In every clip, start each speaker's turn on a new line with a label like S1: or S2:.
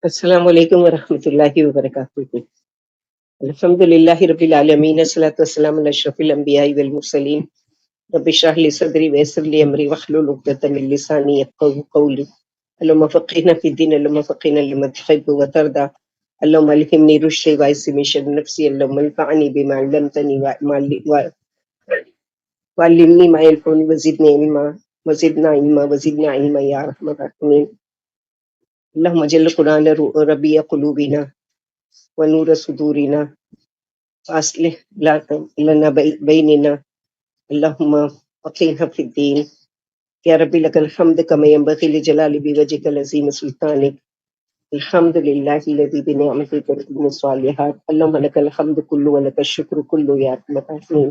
S1: السلام علیکم ورحمۃ اللہ وبرکاتہ۔ الحمد للہ رب العالمین، الصلاۃ والسلام علی اشرف الانبیاء والمرسلین۔ رب اشرح لی صدری ویسر لی امری واحلل عقدۃ من لسانی یفقهوا قولی۔ اللهم فقهنا فی الدین، اللهم فقهنا لما تحب وترضى، اللهم الهمنی رشدی ویسر من شر نفسی، اللهم انفعنی بما علمتنی وعلمنی ما ينفعني وزدنی علما وزدنا علما یا ارحم الراحمین۔ اللهم اجعل القرآن ربیع قلوبنا ونور صدورنا واصلح لنا بیننا، اللهم فقهنا في الدين يا رب، لك الحمد كما ينبغي لجلال بوجهك العظيم سلطانك، الحمد لله الذي بنعمته تتم الصالحات، اللهم لك الحمد كله ولك الشكر كله يا ارحم الراحمين۔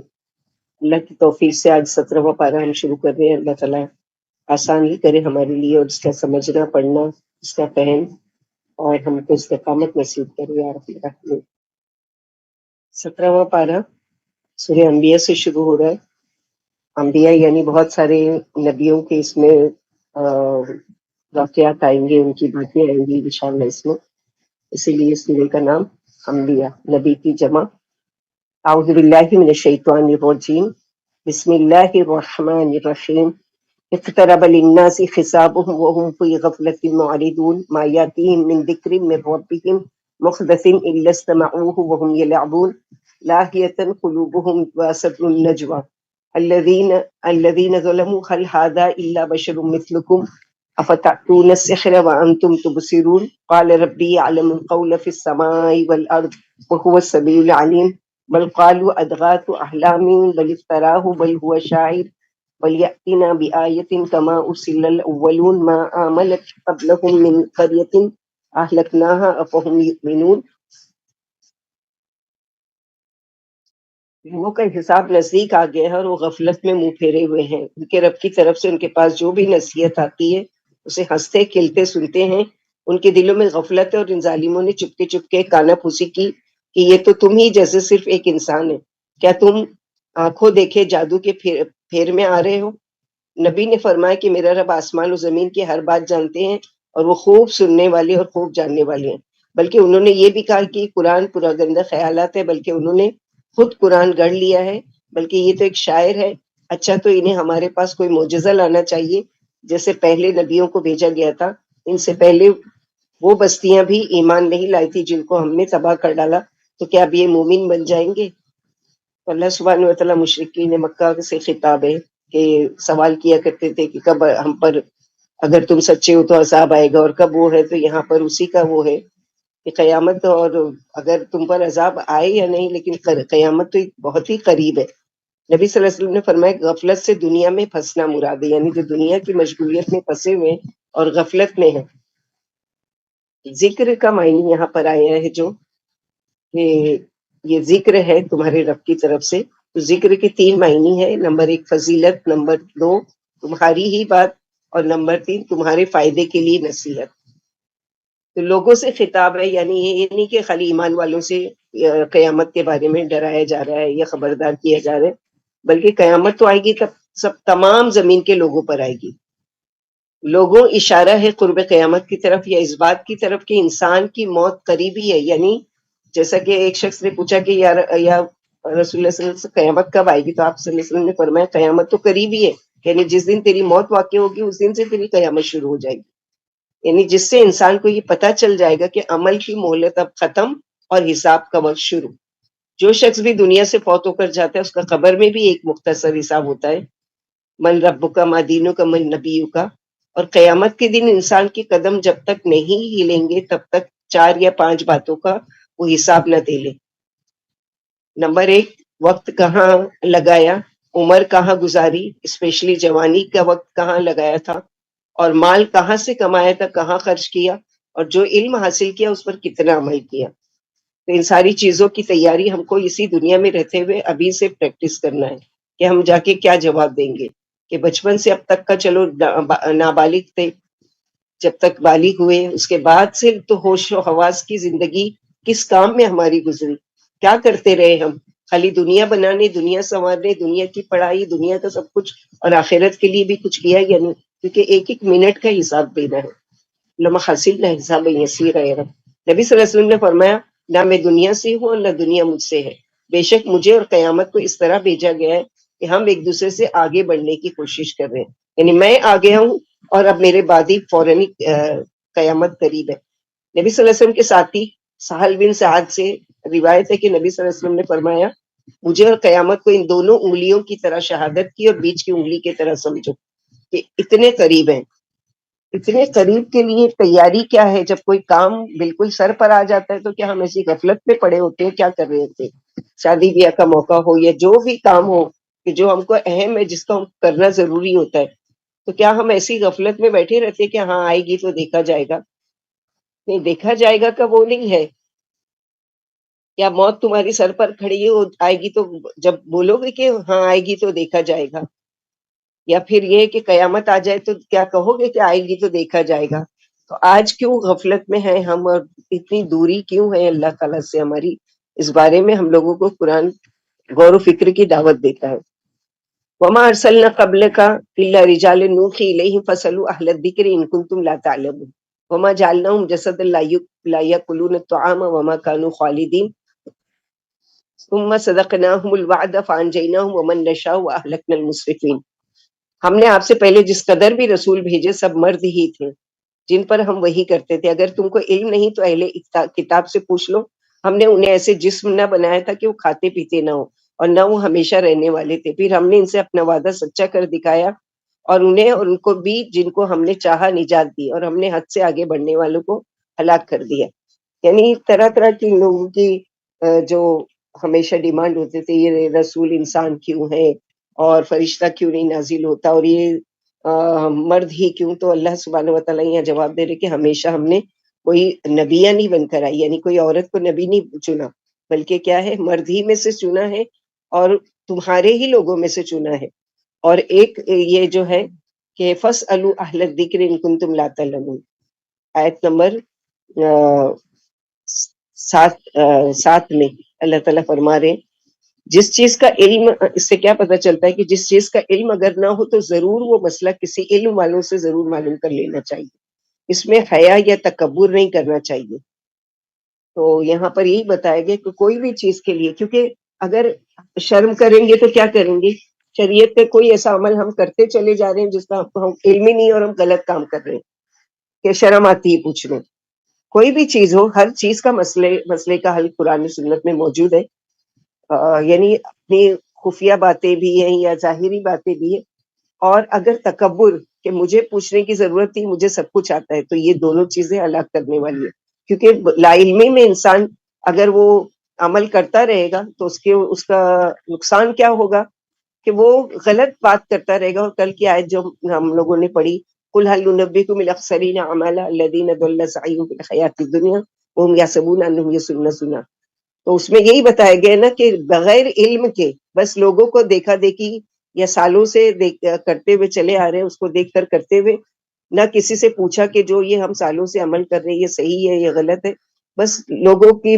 S1: اللہ کی توفیق سے آج 17واں پارہ ہم شروع کر رہے ہیں۔ اللہ تعالیٰ آسان ہی کرے ہمارے لیے، اور اس کا سمجھنا، پڑھنا، اس کا فہم، اور ہم کو استقامت نصیب کرے یا رب العالمین۔ 17واں پارہ سورہ انبیاء سے شروع ہو رہا ہے۔ انبیاء یعنی بہت سارے نبیوں کے اس میں واقعات آئیں گے، ان کی باتیں آئیں گی انشاءاللہ اس میں، اسی لیے اس سورہ کا نام انبیاء، نبی کی جمع۔ اعوذ باللہ من الشیطان الرجیم، بسم اللہ الرحمن الرحیم۔ اقترب للناس حسابهم وهم في غفلة معرضون ما يأتيهم من ذكر من ربهم محدث إلا استمعوه وهم يلعبون لاهية قلوبهم وأسروا النجوى الذين ظلموا هل هذا إلا بشر مثلكم أفتأتون السحر وأنتم تبصرون قال ربي يعلم القول في السماء والأرض وهو السميع العليم بل قالوا أضغاث أحلام بل افتراه بل هو شاعر وَلْيَأْتِنَا بِآيَةٍ كَمَا أُرْسِلَ الْأَوَّلُونَ مَا آمَنَتْ قَبْلَهُم مِّن قَرْيَةٍ أَهْلَكْنَاهَا أَفَهُمْ يُؤْمِنُونَ۔ لوگوں کا حساب نزدیک آ گیا ہے اور وہ غفلت میں منہ پھیرے ہوئے ہیں۔ ان کے رب کی طرف سے ان کے پاس جو بھی نصیحت آتی ہے اسے ہنستے کھیلتے سنتے ہیں۔ ان کے دلوں میں غفلت ہے، اور ان ظالموں نے چپکے کانا پھوسی کی کہ یہ تو تم ہی جیسے صرف ایک انسان ہے، کیا تم آنکھوں دیکھے جادو کے پھیر میں آ رہے ہو؟ نبی نے فرمایا کہ میرا رب آسمان و زمین کی ہر بات جانتے ہیں، اور وہ خوب سننے والے اور خوب جاننے والے ہیں۔ بلکہ انہوں نے یہ بھی کہا کہ قرآن پورا گندہ خیالات ہے، بلکہ انہوں نے خود قرآن گڑھ لیا ہے، بلکہ یہ تو ایک شاعر ہے۔ اچھا، تو انہیں ہمارے پاس کوئی معجزہ لانا چاہیے، جیسے پہلے نبیوں کو بھیجا گیا تھا۔ ان سے پہلے وہ بستیاں بھی ایمان نہیں لائی تھی جن کو ہم نے تباہ کر ڈالا، تو کیا اب یہ مومن بن جائیں گے؟ تو اللہ سبحانہ وتعالیٰ مشرکین مکہ سے خطاب ہے کہ سوال کیا کرتے تھے کہ کب ہم پر، اگر تم سچے ہو تو عذاب آئے گا، اور کب وہ ہے تو یہاں پر اسی کا وہ ہے کہ قیامت، اور اگر تم پر عذاب آئے یا نہیں، لیکن قیامت تو بہت ہی قریب ہے۔ نبی صلی اللہ علیہ وسلم نے فرمایا کہ غفلت سے دنیا میں پھنسنا مراد ہے، یعنی جو دنیا کی مشغولیت میں پھنسے ہوئے اور غفلت میں ہیں۔ ذکر کا معنی یہاں پر آیا ہے جو کہ یہ ذکر ہے تمہارے رب کی طرف سے، تو ذکر کے 3 معنی ہے۔ نمبر 1 فضیلت، نمبر 2 تمہاری ہی بات، اور نمبر 3 تمہارے فائدے کے لیے نصیحت۔ تو لوگوں سے خطاب ہے، یعنی یہ نہیں کہ خالی ایمان والوں سے قیامت کے بارے میں ڈرایا جا رہا ہے یا خبردار کیا جا رہا ہے، بلکہ قیامت تو آئے گی تب سب تمام زمین کے لوگوں پر آئے گی۔ لوگوں اشارہ ہے قرب قیامت کی طرف، یا اس بات کی طرف کہ انسان کی موت قریبی ہے۔ یعنی جیسا کہ ایک شخص نے پوچھا کہ یا رسول اللہ صلی اللہ علیہ وسلم سے قیامت کب آئے گی، تو آپ صلی اللہ علیہ وسلم نے فرمایا قیامت تو قریبی ہے، یعنی جس دن تیری موت واقع ہوگی اس دن سے تیری قیامت شروع ہو جائے گی، یعنی جس سے انسان کو یہ پتہ چل جائے گا کہ عمل کی مہلت اب ختم اور حساب کا وقت شروع۔ جو شخص بھی دنیا سے فوت ہو کر جاتا ہے اس کا قبر میں بھی ایک مختصر حساب ہوتا ہے، من ربک ما دینک من نبیک، اور قیامت کے دن انسان کے قدم جب تک نہیں ہلیں گے تب تک 4 یا 5 باتوں کا وہ حساب نہ دے لے۔ نمبر 1 وقت کہاں لگایا، عمر کہاں گزاری، اسپیشلی جوانی کا وقت کہاں لگایا تھا، اور مال کہاں سے کمایا تھا، کہاں خرچ کیا، اور جو علم حاصل کیا اس پر کتنا عمل کیا۔ تو ان ساری چیزوں کی تیاری ہم کو اسی دنیا میں رہتے ہوئے ابھی سے پریکٹس کرنا ہے کہ ہم جا کے کیا جواب دیں گے، کہ بچپن سے اب تک کا چلو نابالغ تھے، جب تک بالغ ہوئے اس کے بعد سے تو ہوش و حواس کی زندگی کس کام میں ہماری گزری، کیا کرتے رہے ہم، خالی دنیا بنانے، دنیا سنوارنے، دنیا کی پڑھائی، دنیا کا سب کچھ، اور آخرت کے لیے بھی کچھ کیا یا نہیں، کیونکہ ایک ایک منٹ کا حساب دینا ہے۔ لما حسبنا حسابا یسیرا یا رب. نبی صلی اللہ علیہ وسلم نے فرمایا نہ میں دنیا سے ہوں اور نہ دنیا مجھ سے ہے، بے شک مجھے اور قیامت کو اس طرح بھیجا گیا ہے کہ ہم ایک دوسرے سے آگے بڑھنے کی کوشش کر رہے ہیں. یعنی میں آ گیا ہوں اور اب میرے بعد ہی فوراً ہی قیامت قریب ہے. نبی صلی اللہ علیہ وسلم کے ساتھی سہل بن سعد سے روایت ہے کہ نبی صلی اللہ علیہ وسلم نے فرمایا مجھے اور قیامت کو ان دونوں انگلیوں کی طرح شہادت کی اور بیچ کی انگلی کی طرح سمجھو کہ اتنے قریب ہیں. اتنے قریب کے لیے تیاری کیا ہے؟ جب کوئی کام بالکل سر پر آ جاتا ہے تو کیا ہم ایسی غفلت میں پڑے ہوتے ہیں؟ کیا کر رہے ہوتے ہیں؟ شادی بیاہ کا موقع ہو یا جو بھی کام ہو کہ جو ہم کو اہم ہے، جس کو ہم کرنا ضروری ہوتا ہے، تو کیا ہم ایسی غفلت میں بیٹھے رہتے کہ ہاں آئے گی تو دیکھا جائے گا؟ نہیں، دیکھا جائے گا کا وہ نہیں ہے. یا موت تمہاری سر پر کھڑی ہو آئے گی تو جب بولو گے کہ ہاں آئے گی تو دیکھا جائے گا، یا پھر یہ کہ قیامت آ جائے تو کیا کہو گے کہ آئے گی تو دیکھا جائے گا؟ تو آج کیوں غفلت میں ہیں ہم، اور اتنی دوری کیوں ہے اللہ تعالیٰ سے ہماری؟ اس بارے میں ہم لوگوں کو قرآن غور و فکر کی دعوت دیتا ہے. وما ارسلنا قبلک الا رجالا نوحی الیہم فاسألوا اہل الذکر ان کنتم لا تعلمون وما جعلناہم جسدا لا یاکلون الطعام وما كانوا خالدین ثم صدقناہم الوعد فانجیناہم ومن نشاء واہلکنا المسرفین. ہم نے آپ سے پہلے جس قدر بھی رسول بھیجے سب مرد ہی تھے جن پر ہم وہی کرتے تھے. اگر تم کو علم نہیں تو اہل کتاب سے پوچھ لو. ہم نے انہیں ایسے جسم نہ بنایا تھا کہ وہ کھاتے پیتے نہ ہو اور نہ وہ ہمیشہ رہنے والے تھے. پھر ہم نے ان سے اپنا وعدہ سچا کر دکھایا اور انہیں اور ان کو بھی جن کو ہم نے چاہا نجات دی، اور ہم نے حد سے آگے بڑھنے والوں کو ہلاک کر دیا. یعنی طرح طرح کی لوگوں کی جو ہمیشہ ڈیمانڈ ہوتے تھے یہ رسول انسان کیوں ہے اور فرشتہ کیوں نہیں نازل ہوتا اور یہ مرد ہی کیوں؟ تو اللہ سبحانہ وتعالیٰ یہاں جواب دے رہے کہ ہمیشہ ہم نے کوئی نبیہ نہیں بن کر آئی، یعنی کوئی عورت کو نبی نہیں چنا، بلکہ کیا ہے مرد ہی میں سے چنا ہے اور تمہارے ہی لوگوں میں سے چنا ہے. اور ایک یہ جو ہے کہ فَاسْأَلُوا أَهْلَ الذِّكْرِ إِن كُنتُمْ لَا تَعْلَمُونَ، آیت نمبر 7 میں اللہ تعالیٰ فرما رہے ہیں جس چیز کا علم، اس سے کیا پتہ چلتا ہے کہ جس چیز کا علم اگر نہ ہو تو ضرور وہ مسئلہ کسی علم والوں سے ضرور معلوم کر لینا چاہیے. اس میں حیا یا تکبر نہیں کرنا چاہیے. تو یہاں پر یہی بتایا گیا کہ کوئی بھی چیز کے لیے، کیونکہ اگر شرم کریں گے تو کیا کریں گے؟ شریعت پہ کوئی ایسا عمل ہم کرتے چلے جا رہے ہیں جس کا ہم علم ہی نہیں اور ہم غلط کام کر رہے ہیں کہ شرم آتی ہے پوچھنے. کوئی بھی چیز ہو، ہر چیز کا مسئلے کا حل قرآن و سنت میں موجود ہے. یعنی اپنی خفیہ باتیں بھی ہیں یا ظاہری باتیں بھی ہیں. اور اگر تکبر کہ مجھے پوچھنے کی ضرورت تھی، مجھے سب کچھ آتا ہے، تو یہ دونوں چیزیں ہلاک کرنے والی ہے. کیونکہ لا علمی میں انسان اگر وہ عمل کرتا رہے گا تو اس کا نقصان کیا ہوگا کہ وہ غلط بات کرتا رہے گا. اور کل کی آیت جو ہم لوگوں نے پڑھی قل هل ننبئكم بالاخسرین اعمالا الذین ضل سعیهم فی الحیاۃ الدنیا وهم یحسبون انهم یحسنون صنعا، تو اس میں یہی بتایا گیا نا کہ بغیر علم کے بس لوگوں کو دیکھا دیکھی یا سالوں سے کرتے ہوئے چلے آ رہے ہیں، اس کو دیکھ کر کرتے ہوئے، نہ کسی سے پوچھا کہ جو یہ ہم سالوں سے عمل کر رہے ہیں یہ صحیح ہے یہ غلط ہے. بس لوگوں کی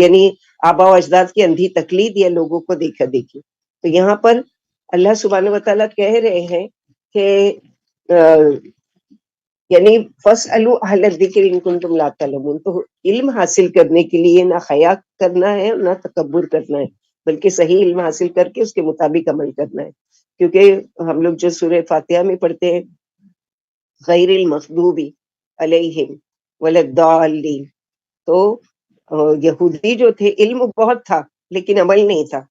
S1: یعنی آبا و اجداد کی اندھی تقلید یا لوگوں کو دیکھا دیکھی. تو یہاں پر اللہ سبحانہ وتعالیٰ کہہ رہے ہیں کہ یعنی فَاسْأَلُوا أَهْلَ الذِّكْرِ إِن كُنتُمْ لَا تَعْلَمُونَ. تو علم حاصل کرنے کے لیے نہ حیا کرنا ہے نہ تکبر کرنا ہے، بلکہ صحیح علم حاصل کر کے اس کے مطابق عمل کرنا ہے. کیونکہ ہم لوگ جو سورہ فاتحہ میں پڑھتے ہیں غیر المغضوب علیہم ولا الضالین، تو یہودی جو تھے علم بہت تھا لیکن عمل نہیں تھا،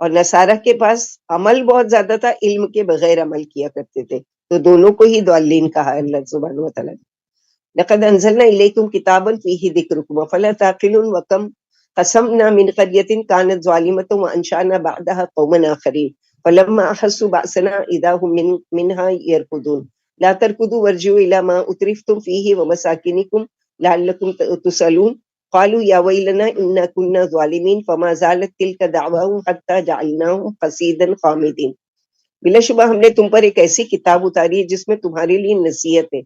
S1: اور نصارہ کے پاس عمل بہت زیادہ تھا، علم کے بغیر عمل کیا کرتے تھے. تو دونوں کو ہی ضالین کہا ہے اللہ سبحانہ وتعالیٰ نے. لقد انزلنا الیکم کتابا فیہ ذکرکم افلا تعقلون وکم قسمنا من قریۃ کانت ظالمۃ وانشأنا بعدها قوما آخرین فلما احسوا بأسنا اذا هم منها يركضون لا تركضوا وارجعوا الى ما اترفتم فیہ ومساکنکم لعلکم تسألون قالوا یا ویلنا انا كنا ظالمین فما زالت تلك دعواهم حتى جعلناهم حصیدا خامدین. بلا شبہ ہم نے تم پر ایک ایسی کتاب اتاری ہے جس میں تمہارے لیے نصیحت ہے،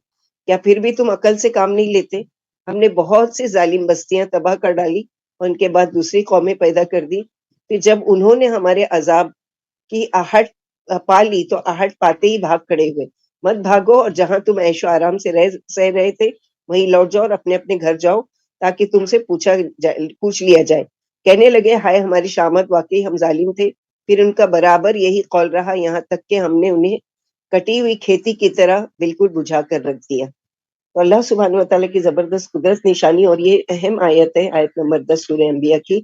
S1: کیا پھر بھی تم عقل سے کام نہیں لیتے؟ ہم نے بہت سی ظالم بستیاں تباہ کر ڈالی اور ان کے بعد دوسری قومیں پیدا کر دی. پھر جب انہوں نے ہمارے عذاب کی آہٹ پا لی تو آہٹ پاتے ہی بھاگ کھڑے ہوئے. مت بھاگو اور جہاں تم عیش و آرام سے سہ رہے تھے وہیں لوٹ جاؤ اور اپنے اپنے گھر جاؤ تاکہ تم سے پوچھ لیا جائے۔ کہنے لگے ہائے ہماری شامت، واقعی ہم ظالم تھے۔ پھر ان کا برابر یہی قول رہا یہاں تک کہ ہم نے انہیں کٹی ہوئی کھیتی کی طرح بالکل بجھا کر رکھ دیا۔ تو اللہ سبحانہ و تعالیٰ کی زبردست قدرت نشانی، اور یہ اہم آیت ہے، آیت نمبر 10 سورہ انبیاء کی،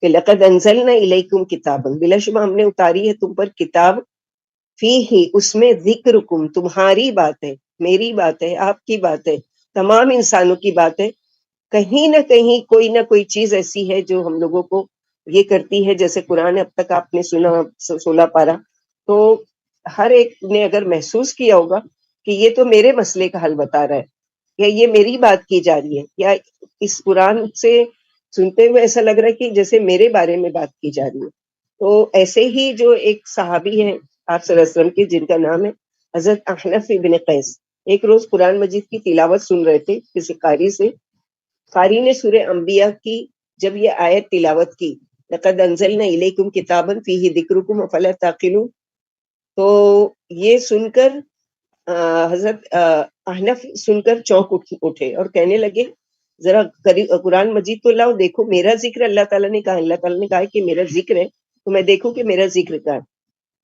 S1: کہ لقد انزلنا الیکم کتابا، بلا شبہ ہم نے اتاری ہے تم پر کتاب، فیہ اس میں ذکرکم تمہاری بات ہے، میری بات ہے، آپ کی بات ہے، تمام انسانوں کی بات ہے۔ کہیں نہ کہیں کوئی نہ کوئی چیز ایسی ہے جو ہم لوگوں کو یہ کرتی ہے، جیسے قرآن اب تک آپ نے سنا 16 پارہ، تو ہر ایک نے اگر محسوس کیا ہوگا کہ یہ تو میرے مسئلے کا حل بتا رہا ہے، یا یہ میری بات کی جا رہی ہے، یا اس قرآن سے سنتے ہوئے ایسا لگ رہا ہے کہ جیسے میرے بارے میں بات کی جا رہی ہے۔ تو ایسے ہی جو ایک صحابی ہیں آپ صلی اللہ علیہ وسلم کی، جن کا نام ہے حضرت احنف ابن قیس، ایک روز قرآن مجید کی تلاوت سن رہے تھے کسی قاری سے۔ قاری نے سورہ انبیاء کی جب یہ آیت تلاوت کی، لقد انزلنا الیکم کتابا فیہ ذکرکم افلا تعقلون، تو یہ سن کر حضرت احنف سن کر چونک اٹھے اور کہنے لگے ذرا قرآن مجید تو لاؤ، دیکھو میرا ذکر اللہ تعالیٰ نے کہا، اللہ تعالیٰ نے کہا کہ میرا ذکر ہے، تو میں دیکھوں کہ میرا ذکر کہا ہے۔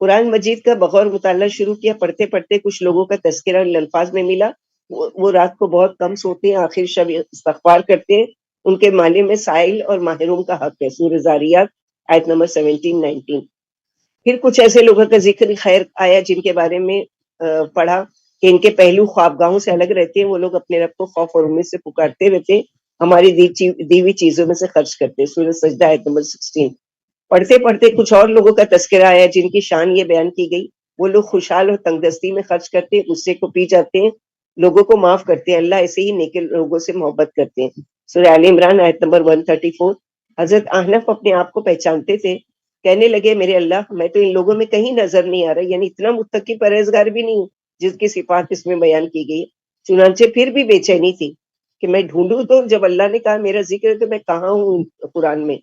S1: قرآن مجید کا بغور مطالعہ شروع کیا، پڑھتے پڑھتے کچھ لوگوں کا تذکرہ الفاظ میں ملا، وہ رات کو بہت کم سوتے ہیں، آخر شب استغفار کرتے ہیں، ان کے معنی میں سائل اور محروم کا حق ہے، سورہ زاریات آیت نمبر 17-19۔ پھر کچھ ایسے لوگوں کا ذکر خیر آیا جن کے بارے میں پڑھا کہ ان کے پہلو خوابگاہوں سے الگ رہتے ہیں، وہ لوگ اپنے رب کو خوف اور امید سے پکارتے رہتے ہیں، ہماری دی ہوئی چیزوں میں سے خرچ کرتے ہیں، سورہ سجدہ آیت نمبر 16۔ پڑھتے پڑھتے کچھ اور لوگوں کا تذکرہ آیا جن کی شان یہ بیان کی گئی، وہ لوگ خوشحال اور تنگ دستی میں خرچ کرتے ہیں، غصے کو پی جاتے ہیں، لوگوں کو معاف کرتے ہیں، اللہ ایسے ہی نیک لوگوں سے محبت کرتے ہیں، سورہ آل عمران آیت نمبر 134۔ حضرت احنف اپنے آپ کو پہچانتے تھے، کہنے لگے میرے اللہ میں تو ان لوگوں میں کہیں نظر نہیں آ رہا، یعنی اتنا متقی پرہیزگار بھی نہیں ہوں جس کی صفات اس میں بیان کی گئی۔ چنانچہ پھر بھی بے چینی تھی کہ میں ڈھونڈوں تو، جب اللہ نے کہا میرا ذکر ہے تو میں کہاں ہوں قرآن میں۔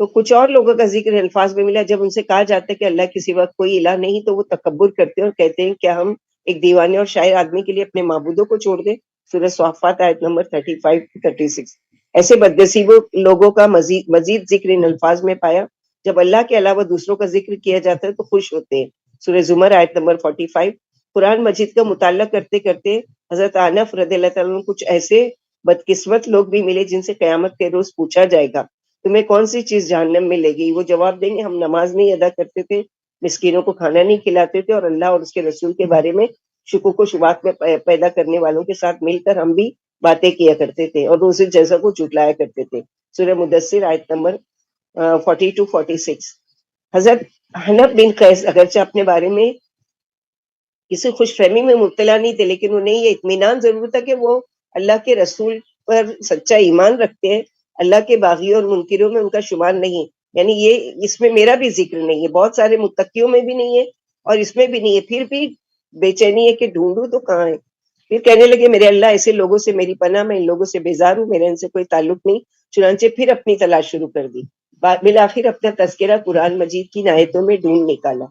S1: تو کچھ اور لوگوں کا ذکر الفاظ میں ملا، جب ان سے کہا جاتا ہے کہ اللہ کے سوا کوئی الہ نہیں تو وہ تکبر کرتے ہیں اور کہتے ہیں کیا ہم ایک دیوانے اور شاعر آدمی کے لیے اپنے معبودوں کو چھوڑ دیں، سورہ صافات آیت نمبر 35-36۔ ایسے بدنصیبوں لوگوں کا مزید ذکر ان الفاظ میں پایا، جب اللہ کے علاوہ دوسروں کا ذکر کیا جاتا ہے تو خوش ہوتے ہیں، سورہ زمر آیت نمبر 45۔ قرآن مجید کا مطالعہ کرتے کرتے حضرت انف رضی اللہ تعالیٰ عنہ کچھ ایسے بدقسمت لوگ بھی ملے جن سے قیامت کے روز پوچھا جائے گا تمہیں کون سی چیز جہنم میں لے گئی؟ وہ جواب دیں گے ہم نماز نہیں ادا کرتے تھے، مسکینوں کو کھانا نہیں کھلاتے تھے، اور اللہ اور اس کے رسول کے بارے میں شکوک و شبہات میں پیدا کرنے والوں کے ساتھ مل کر ہم بھی باتیں کیا کرتے تھے اور دوسرے جیسا کو جھٹلایا کرتے تھے، سورہ مدثر آیت نمبر 42-46۔ حضرت حنف بن قیس اگرچہ اپنے بارے میں کسی خوش فہمی میں مبتلا نہیں تھے، لیکن انہیں یہ اطمینان ضرور تھا کہ وہ اللہ کے رسول پر سچا ایمان رکھتے ہیں، اللہ کے باغیوں اور منکروں میں ان کا شمار نہیں، یعنی یہ اس میں میرا بھی ذکر نہیں ہے، بہت سارے متقیوں میں بھی نہیں ہے اور اس میں بھی نہیں ہے، پھر بھی بے چینی ہے کہ ڈھونڈوں تو کہاں ہے۔ پھر کہنے لگے میرے اللہ ایسے لوگوں سے میری پناہ، میں ان لوگوں سے بیزار ہوں، میرا ان سے کوئی تعلق نہیں۔ چنانچہ پھر اپنی تلاش شروع کر دی، بالآخر اپنا تذکرہ قرآن مجید کی آیتوں میں ڈھونڈ نکالا،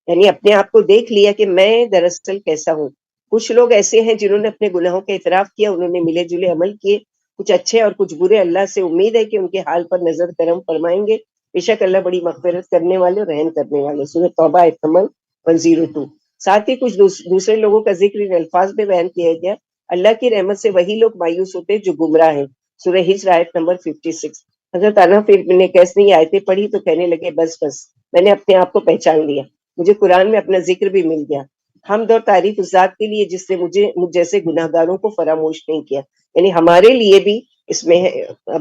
S1: یعنی اپنے آپ کو دیکھ لیا کہ میں دراصل کیسا ہوں۔ کچھ لوگ ایسے ہیں جنہوں نے اپنے گناہوں کا اعتراف کیا، انہوں نے ملے جلے عمل کیے، کچھ اچھے اور کچھ برے، اللہ سے امید ہے کہ ان کے حال پر نظر کرم فرمائیں گے، بے شک اللہ بڑی مغفرت کرنے والے اور رحم کرنے والے، سورہ توبہ آیت نمبر 102۔ ساتھ ہی کچھ دوسرے لوگوں کا ذکر ان الفاظ میں بیان کیا گیا، اللہ کی رحمت سے وہی لوگ مایوس ہوتے ہیں جو گمراہ ہیں، سورہ ہجر آیت نمبر 56۔ حضرت انف نے کیسے یہ آیتیں پڑھی تو کہنے لگے بس بس میں نے اپنے آپ کو پہچان لیا، مجھے قرآن میں اپنا ذکر بھی مل گیا، حمد اور تعریف اس ذات کے لیے جس نے مجھ جیسے گناہ گاروں کو فراموش نہیں کیا، یعنی ہمارے لیے بھی اس میں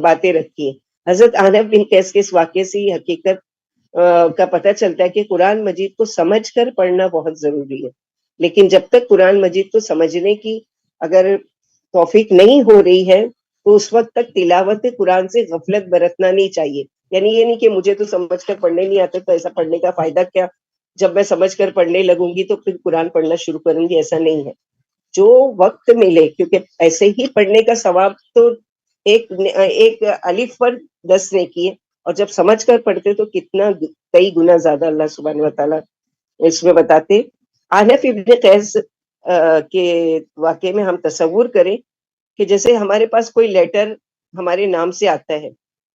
S1: باتیں رکھی ہے۔ حضرت انف بن قیس کے اس واقعے سے یہ حقیقت کا پتہ چلتا ہے کہ قرآن مجید کو سمجھ کر پڑھنا بہت ضروری ہے، لیکن جب تک قرآن مجید کو سمجھنے کی اگر توفیق نہیں ہو رہی ہے تو اس وقت تک تلاوت قرآن سے غفلت برتنا نہیں چاہیے، یعنی یہ نہیں کہ مجھے تو سمجھ کر پڑھنے نہیں آتے تو ایسا پڑھنے کا فائدہ کیا، جب میں سمجھ کر پڑھنے لگوں گی تو پھر قرآن پڑھنا شروع کروں گی، ایسا نہیں ہے۔ جو وقت ملے، کیونکہ ایسے ہی پڑھنے کا ثواب تو ایک الف پر 10 نیکی ہے، اور جب سمجھ کر پڑھتے تو کتنا کئی گنا زیادہ اللہ سبحانہ و تعالیٰ اس میں بتاتے۔ انف ابن قیس کے واقعے میں ہم تصور کریں کہ جیسے ہمارے پاس کوئی لیٹر ہمارے نام سے آتا ہے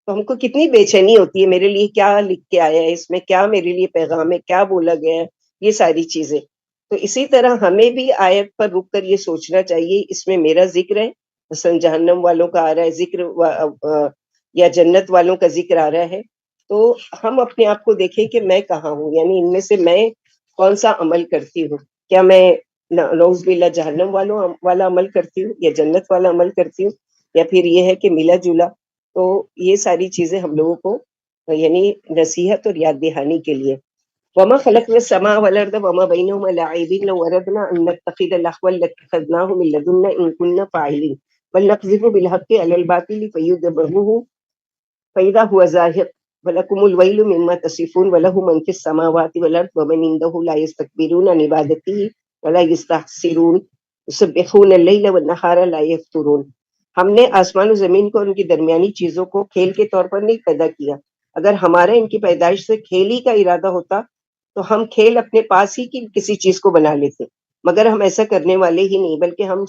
S1: تو ہم کو کتنی بے چینی ہوتی ہے، میرے لیے کیا لکھ کے آیا ہے، اس میں کیا میرے لیے پیغام ہے، کیا بولا گیا ہے، یہ ساری چیزیں۔ تو اسی طرح ہمیں بھی آیت پر رک کر یہ سوچنا چاہیے، اس میں میرا ذکر ہے، مثلا جہنم والوں کا آ رہا ہے ذکر یا جنت والوں کا ذکر آ رہا ہے، تو ہم اپنے آپ کو دیکھیں کہ میں کہاں ہوں، یعنی ان میں سے میں کون سا عمل کرتی ہوں، کیا میں نعوذ باللہ جہنم والا عمل کرتی ہوں یا جنت والا عمل کرتی ہوں، یا پھر یہ ہے کہ ملا جلا۔ تو یہ ساری چیزیں ہم لوگوں کو یعنی نصیحت اور یاد دہانی کے لیے۔ وما خلقنا السماء والارض وما بينهما لاعبين لو اردنا ان نتخذ لهوا لاتخذناه من لدنا ان كنا فاعلين بل نقذف بالحق على الباطل فيدمغه فاذا هو زاهق ولكم الويل مما تصفون وله من في السماوات والارض ومن عنده لا يستكبرون عن عبادته ولا يستحسرون يسبحون الليل والنهار لا يفترون۔ ہم نے آسمان و زمین کو اور ان کی درمیانی چیزوں کو کھیل کے طور پر نہیں پیدا کیا، اگر ہمارا ان کی پیدائش سے کھیل ہی کا ارادہ ہوتا تو ہم کھیل اپنے پاس ہی کی کسی چیز کو بنا لیتے، مگر ہم ایسا کرنے والے ہی نہیں، بلکہ ہم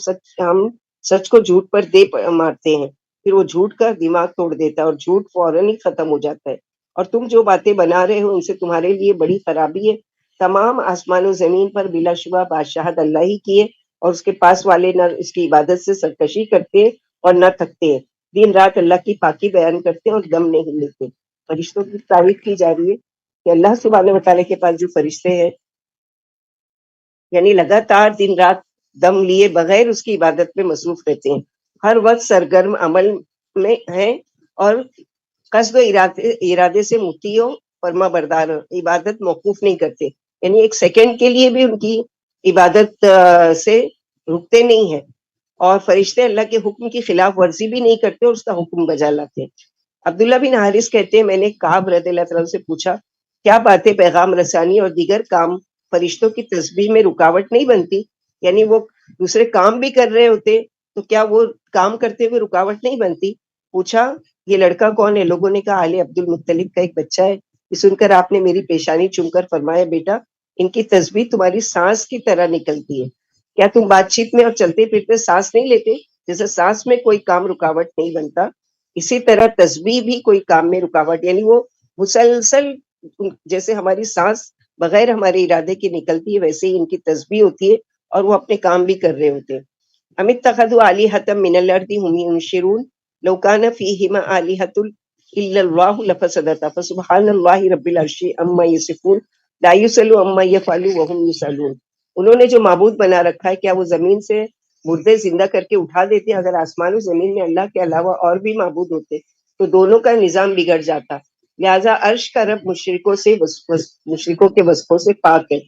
S1: سچ کو جھوٹ پر دے مارتے ہیں، پھر وہ جھوٹ کا دماغ توڑ دیتا ہے اور جھوٹ فوراً ہی ختم ہو جاتا ہے، اور تم جو باتیں بنا رہے ہو ان سے تمہارے لیے بڑی خرابی ہے۔ تمام آسمان و زمین پر بلا شبہ بادشاہت اللہ ہی کی ہے، اور اس کے پاس والے نہ اس کی عبادت سے سرکشی کرتے ہیں اور نہ تھکتے ہیں، دن رات اللہ کی پاکی بیان کرتے ہیں اور دم نہیں لیتے۔ فرشتوں کی تعریف کی جا رہی ہے کہ اللہ سبحانہ وتعالیٰ کے پاس جو فرشتے ہیں یعنی لگاتار دن رات دم لیے بغیر اس کی عبادت میں مصروف رہتے ہیں، ہر وقت سرگرم عمل میں ہیں، اور قصد و ارادے سے مطیع و فرما بردار، عبادت موقوف نہیں کرتے، یعنی ایک سیکنڈ کے لیے بھی ان کی عبادت سے رکتے نہیں ہیں، اور فرشتے اللہ کے حکم کی خلاف ورزی بھی نہیں کرتے اور اس کا حکم بجا لاتے ہیں۔ عبداللہ بن حارث کہتے ہیں میں نے کعب رضی اللہ عنہ سے پوچھا کیا باتیں پیغام رسانی اور دیگر کام فرشتوں کی تسبیح میں رکاوٹ نہیں بنتی، یعنی وہ دوسرے کام بھی کر رہے ہوتے تو کیا وہ کام کرتے ہوئے رکاوٹ نہیں بنتی؟ پوچھا یہ لڑکا کون ہے؟ لوگوں نے کہا آل عبد المطلب کا ایک بچہ ہے۔ یہ سن کر آپ نے میری پیشانی چوم کر فرمایا بیٹا ان کی تسبیح تمہاری سانس کی طرح نکلتی ہے، کیا تم بات چیت میں اور چلتے پھرتے سانس نہیں لیتے؟ جیسے سانس میں کوئی کام رکاوٹ نہیں بنتا، اسی طرح تسبیح بھی کوئی کام میں رکاوٹ، یعنی وہ مسلسل جیسے ہماری سانس بغیر ہمارے ارادے کی نکلتی ہے ویسے ہی ان کی تسبیح ہوتی ہے اور وہ اپنے کام بھی کر رہے ہوتے ہیں۔ ام اتخذوا آلہۃ من الارض هم ينشرون لو كان فيهما آلہۃ الا اللہ لفسدتا فسبحان اللہ رب العرش عما یصفون لا یسأل عما یفعل وهم یسألون۔ انہوں نے جو معبود بنا رکھا ہے کیا وہ زمین سے مردے زندہ کر کے اٹھا دیتے؟ اگر آسمان و زمین میں اللہ کے علاوہ اور بھی معبود ہوتے تو دونوں کا نظام بگڑ جاتا، لہذا عرش کا رب مشرکوں کے وصفوں سے پاک ہے،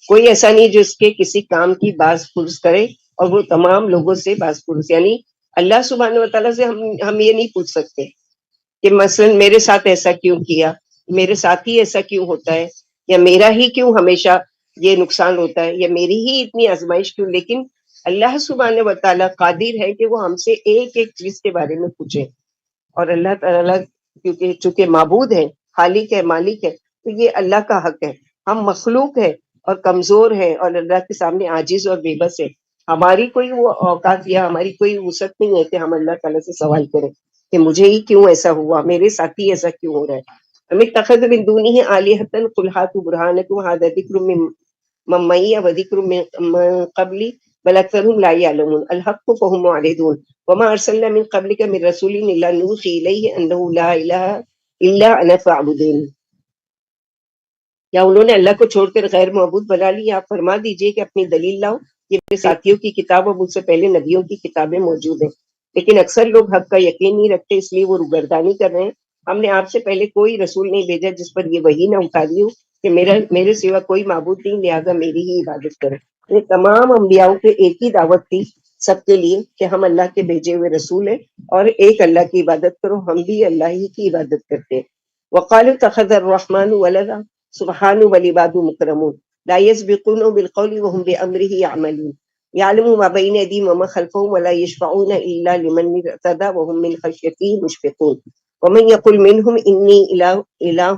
S1: کوئی ایسا نہیں جو اس کے کسی کام کی باز پرس کرے اور وہ تمام لوگوں سے باز پرس، یعنی اللہ سبحانہ وتعالیٰ سے ہم یہ نہیں پوچھ سکتے کہ مثلا میرے ساتھ ایسا کیوں کیا، میرے ساتھ ہی ایسا کیوں ہوتا ہے، یا میرا ہی کیوں ہمیشہ یہ نقصان ہوتا ہے، یا میری ہی اتنی آزمائش کیوں، لیکن اللہ سبحانہ وتعالیٰ قادر ہے کہ وہ ہم سے ایک ایک چیز کے بارے میں پوچھے، اور اللہ تعالیٰ کیونکہ چونکہ معبود ہے، خالق ہے، مالک ہے، تو یہ اللہ کا حق ہے، ہم مخلوق ہے اور کمزور ہے اور اللہ کے سامنے عاجز اور بے بس ہے، ہماری کوئی وہ اوقات یا ہماری کوئی وسعت نہیں ہے کہ ہم اللہ تعالیٰ سے سوال کریں کہ مجھے ہی کیوں ایسا ہوا، میرے ساتھ ہی ایسا کیوں ہو رہا ہے۔ ہم اتخذ من دونہ آلہۃ قل ہاتوا برہانکم ھذا ذکر من معی وذکر من قبلی بل اکثرهم لا يعلمون الحق فهم معرضون وما ارسلنا من قبلك من رسول الا نوحي اليه انه لا اله الا انا فاعبدون۔ یا انہوں نے اللہ کو چھوڑ کر غیر معبود بنا لی؟ آپ فرما دیجئے کہ اپنی دلیل لاؤ، یہ میرے ساتھیوں کی کتاب اور مجھ سے پہلے نبیوں کی کتابیں موجود ہیں، لیکن اکثر لوگ حق کا یقین نہیں رکھتے اس لیے وہ روگردانی کر رہے ہیں۔ ہم نے آپ سے پہلے کوئی رسول نہیں بھیجا جس پر یہ وحی نہ اتاری ہو کہ میرے سوا کوئی معبود نہیں، لہٰذا میری ہی عبادت کریں۔ یہ تمام انبیاءوں کے ایک ہی دعوت تھی سب کے لیے کہ ہم اللہ کے بھیجے ہوئے رسول ہیں اور ایک اللہ کی عبادت کرو، ہم بھی اللہ ہی کی عبادت کرتے ہیں۔ وقالوا اتخذ الرحمن ولدا سبحانه والعباد مکرمون لا يسبقونه بالقول وهم بأمره يعملون يعلم ما بين أيديهم وما خلفهم ولا يشفعون إلا لمن ارتضى وهم من خشيته مشفقون ومن يقل منهم إني إله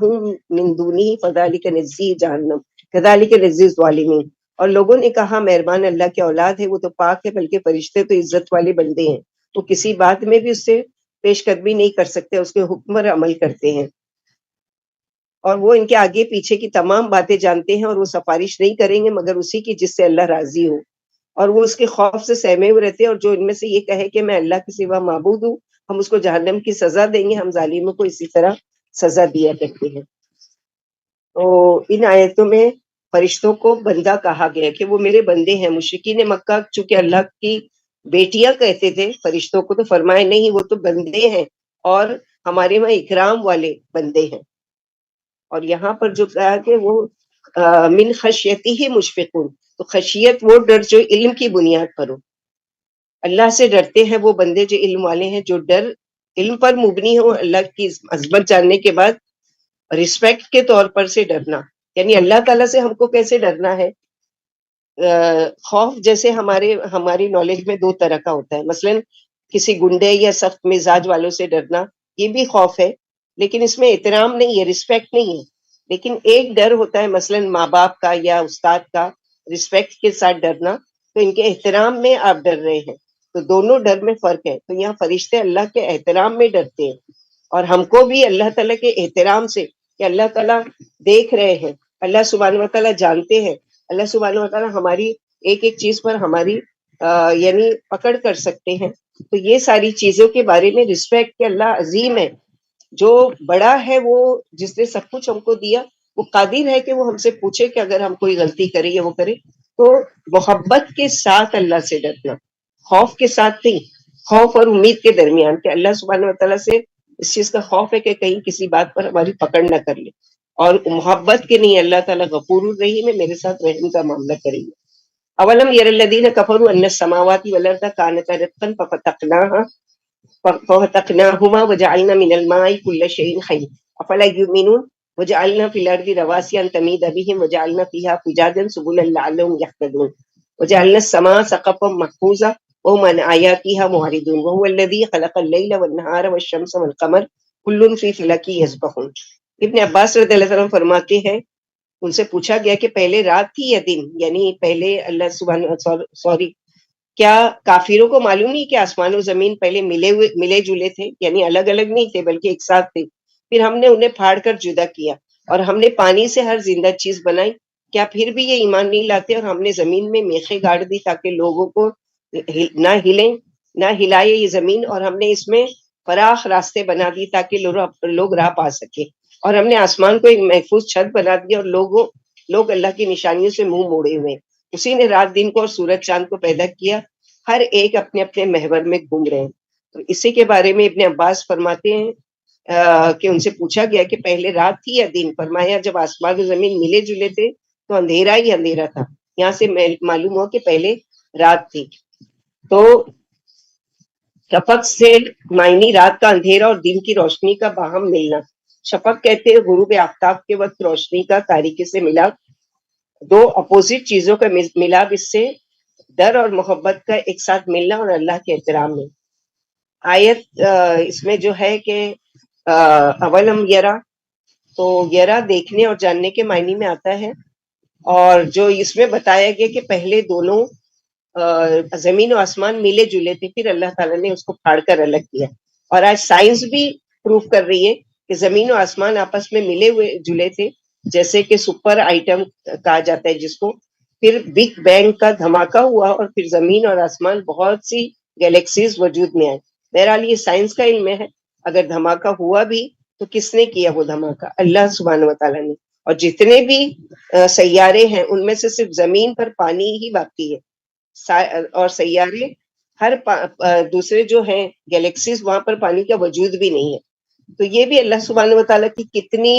S1: من دونه فذلك نجزيه جهنم كذلك نجزي الظالمين۔ اور لوگوں نے کہا مہربان اللہ کے اولاد ہے، وہ تو پاک ہے، بلکہ فرشتے تو عزت والے بندے ہیں، تو کسی بات میں بھی اس سے پیش قدمی نہیں کر سکتے، اس کے حکم پر عمل کرتے ہیں، اور وہ ان کے آگے پیچھے کی تمام باتیں جانتے ہیں، اور وہ سفارش نہیں کریں گے مگر اسی کی جس سے اللہ راضی ہو، اور وہ اس کے خوف سے سہمے ہوئے رہتے ہیں، اور جو ان میں سے یہ کہے کہ میں اللہ کے سوا معبود ہوں، ہم اس کو جہنم کی سزا دیں گے، ہم ظالموں کو اسی طرح سزا دیا کرتے ہیں۔ تو ان آیتوں میں فرشتوں کو بندہ کہا گیا کہ وہ میرے بندے ہیں۔ مشرکین مکہ چونکہ اللہ کی بیٹیاں کہتے تھے فرشتوں کو، تو فرمائے نہیں، وہ تو بندے ہیں، اور ہمارے وہاں اکرام والے بندے ہیں۔ اور یہاں پر جو کہا کہ وہ من خشیتی ہی مشفقون، تو خشیت وہ ڈر جو علم کی بنیاد پر ہو، اللہ سے ڈرتے ہیں وہ بندے جو علم والے ہیں، جو ڈر علم پر مبنی ہو، اللہ کی عظمت جاننے کے بعد رسپیکٹ کے طور پر سے ڈرنا۔ یعنی اللہ تعالیٰ سے ہم کو کیسے ڈرنا ہے؟ خوف جیسے ہماری نالج میں دو طرح کا ہوتا ہے، مثلا کسی گنڈے یا سخت مزاج والوں سے ڈرنا، یہ بھی خوف ہے، لیکن اس میں احترام نہیں ہے، رسپیکٹ نہیں ہے۔ لیکن ایک ڈر ہوتا ہے مثلا ماں باپ کا یا استاد کا، رسپیکٹ کے ساتھ ڈرنا، تو ان کے احترام میں آپ ڈر رہے ہیں، تو دونوں ڈر میں فرق ہے۔ تو یہاں فرشتے اللہ کے احترام میں ڈرتے ہیں، اور ہم کو بھی اللہ تعالیٰ کے احترام سے، کہ اللہ تعالیٰ دیکھ رہے ہیں، اللہ سبحانہ و تعالیٰ جانتے ہیں، اللہ سبحانہ و تعالیٰ ہماری ایک ایک چیز پر ہماری یعنی پکڑ کر سکتے ہیں۔ تو یہ ساری چیزوں کے بارے میں رسپیکٹ، کہ اللہ عظیم ہے، جو بڑا ہے، وہ جس نے سب کچھ ہم کو دیا، وہ قادر ہے کہ وہ ہم سے پوچھے کہ اگر ہم کوئی غلطی کریں یا وہ کرے، تو محبت کے ساتھ اللہ سے ڈرنا، خوف کے ساتھ نہیں، خوف اور امید کے درمیان، کہ اللہ سبحانہ و تعالیٰ سے اس چیز کا خوف ہے کہ کہیں کسی بات پر ہماری پکڑ نہ کر لے، اور محبت کے نہیں، اللہ تعالیٰ غفور الرحیم ہے، میرے ساتھ رحم کا معاملہ کریں گے۔ اولم یر الذین کفروا ان السماوات والارض کانتا رتقا ففتقناهما وجعلنا من الماء كل شيء حي افلا يؤمنون وجعلنا في الارض رواسي ان تميد بهم وجعلنا فيها فجاجا سبلا لعلهم يهتدون وجعلنا السماء سقفا محفوظا وهم عن آياتها معرضون وهو الذي خلق الليل والنهار والشمس والقمر كل في فلك يسبحون۔ ابن عباس رضی اللہ عنہ فرماتے ہیں، ان سے پوچھا گیا کہ پہلے رات تھی یا دن، یعنی پہلے اللہ سبحانہ کیا کافروں کو معلوم نہیں کہ آسمان و زمین پہلے ملے جلے تھے، یعنی الگ الگ نہیں تھے بلکہ ایک ساتھ تھے، پھر ہم نے انہیں پھاڑ کر جدا کیا، اور ہم نے پانی سے ہر زندہ چیز بنائی، کیا پھر بھی یہ ایمان نہیں لاتے؟ اور ہم نے زمین میں میخیں گاڑ دی تاکہ لوگوں کو نہ ہلیں، نہ ہلائے یہ زمین، اور ہم نے اس میں فراخ راستے بنا دی تاکہ لوگ راہ پا سکے، اور ہم نے آسمان کو ایک محفوظ چھت بنا دیا، اور لوگ اللہ کی نشانیوں سے منہ موڑے ہوئے۔ اسی نے رات دن کو اور سورج چاند کو پیدا کیا، ہر ایک اپنے اپنے محور میں گھوم رہے ہیں۔ تو اسی کے بارے میں ابن عباس فرماتے ہیں کہ ان سے پوچھا گیا کہ پہلے رات تھی یا دن؟ فرمایا جب آسمان و زمین ملے جلے تھے تو اندھیرا ہی اندھیرا تھا، یہاں سے معلوم ہوا کہ پہلے رات تھی۔ تو شفق سے معنی رات کا اندھیرا اور دن کی روشنی کا باہم ملنا۔ شفق کہتے ہیں غروب آفتاب کے وقت روشنی کا تاریکی سے ملاپ، دو اپوزٹ چیزوں کا ملاپ، اس سے ڈر اور محبت کا ایک ساتھ ملنا اور اللہ کے احترام میں۔ آیت اس میں جو ہے کہ اولم یرا، تو یرا دیکھنے اور جاننے کے معنی میں آتا ہے، اور جو اس میں بتایا گیا کہ پہلے دونوں زمین و آسمان ملے جلے تھے، پھر اللہ تعالیٰ نے اس کو پھاڑ کر الگ کیا، اور آج سائنس بھی پروف کر رہی ہے کہ زمین و آسمان آپس میں ملے ہوئے جلے تھے، جیسے کہ سپر آئٹم کہا جاتا ہے جس کو، پھر بگ بینگ کا دھماکہ ہوا، اور پھر زمین اور آسمان بہت سی گیلیکسیز وجود میں آئے۔ بہرحال یہ سائنس کا علم ہے، اگر دھماکہ ہوا بھی تو کس نے کیا وہ دھماکہ؟ اللہ سبحانہ و تعالیٰ نے، اور جتنے بھی سیارے ہیں ان میں سے صرف زمین پر پانی ہی باقی ہے، اور سیارے ہر دوسرے جو ہیں گیلیکسیز، وہاں پر پانی کا وجود بھی نہیں ہے۔ تو یہ بھی اللہ سبحانہ و تعالیٰ کی کتنی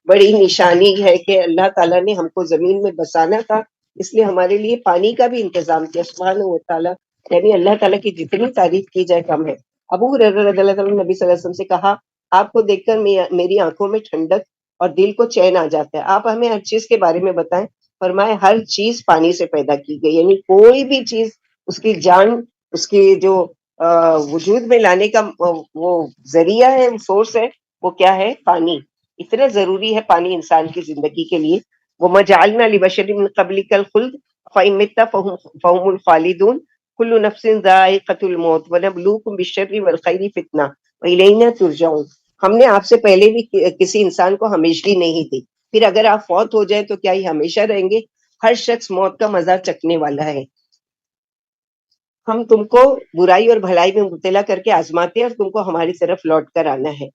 S1: بڑی نشانی ہے کہ اللہ تعالیٰ نے ہم کو زمین میں بسانا تھا، اس لیے ہمارے لیے پانی کا بھی انتظام کیا سبحانہ و تعالیٰ۔ یعنی اللہ تعالیٰ کی جتنی تعریف کی جائے کم ہے۔ ابو ہریرہ رضی اللہ عنہ نبی صلی اللہ علیہ وسلم سے کہا، آپ کو دیکھ کر میری آنکھوں میں ٹھنڈک اور دل کو چین آ جاتا ہے، آپ ہمیں ہر چیز کے بارے میں بتائیں۔ فرمائے ہر چیز پانی سے پیدا کی گئی، یعنی کوئی بھی چیز اس کی جان، اس کی جو وجود میں لانے کا وہ ذریعہ ہے، سورس ہے، وہ کیا ہے؟ پانی۔ اتنا ضروری ہے پانی انسان کی زندگی کے لیے۔ وَمَا جَعَلْنَا لِبَشَرٍ مِّن قَبْلِكَ الْخُلْدَ أَفَإِن مِتَّ فَهُمُ الْخَالِدُونَ کل نفس ذائقۃ الموت ونبلوکم بالشر والخیر فتنہ والینا ترجعون. ہم نے آپ سے پہلے بھی کسی انسان کو ہمیشگی نہیں دی، پھر اگر آپ فوت ہو جائیں تو کیا یہ ہمیشہ رہیں گے؟ ہر شخص موت کا مزہ چکھنے والا ہے. ہم تم کو برائی اور بھلائی میں مبتلا کر کے آزماتے ہیں اور تم کو ہماری طرف لوٹ کر آنا ہے.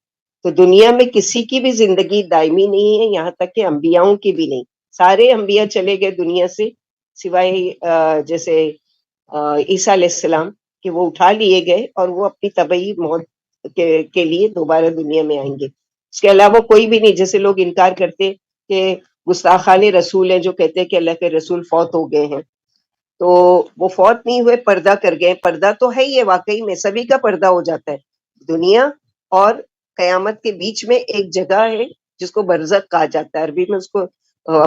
S1: تو دنیا میں کسی کی بھی زندگی دائمی نہیں ہے، یہاں تک کہ انبیاؤں کی بھی نہیں. سارے انبیاء چلے گئے دنیا سے، سوائے جیسے عیسیٰ علیہ السلام، کہ وہ اٹھا لیے گئے اور وہ اپنی طبعی موت کے لیے دوبارہ دنیا میں آئیں گے. اس کے علاوہ کوئی بھی نہیں. جیسے لوگ انکار کرتے کہ گستاخان رسول ہیں جو کہتے ہیں کہ اللہ کے رسول فوت ہو گئے ہیں، تو وہ فوت نہیں ہوئے، پردہ کر گئے. پردہ تو ہے ہی ہے، واقعی میں سبھی کا پردہ ہو جاتا ہے. دنیا اور قیامت کے بیچ میں ایک جگہ ہے جس کو برزخ کہا جاتا ہے. عربی میں اس کو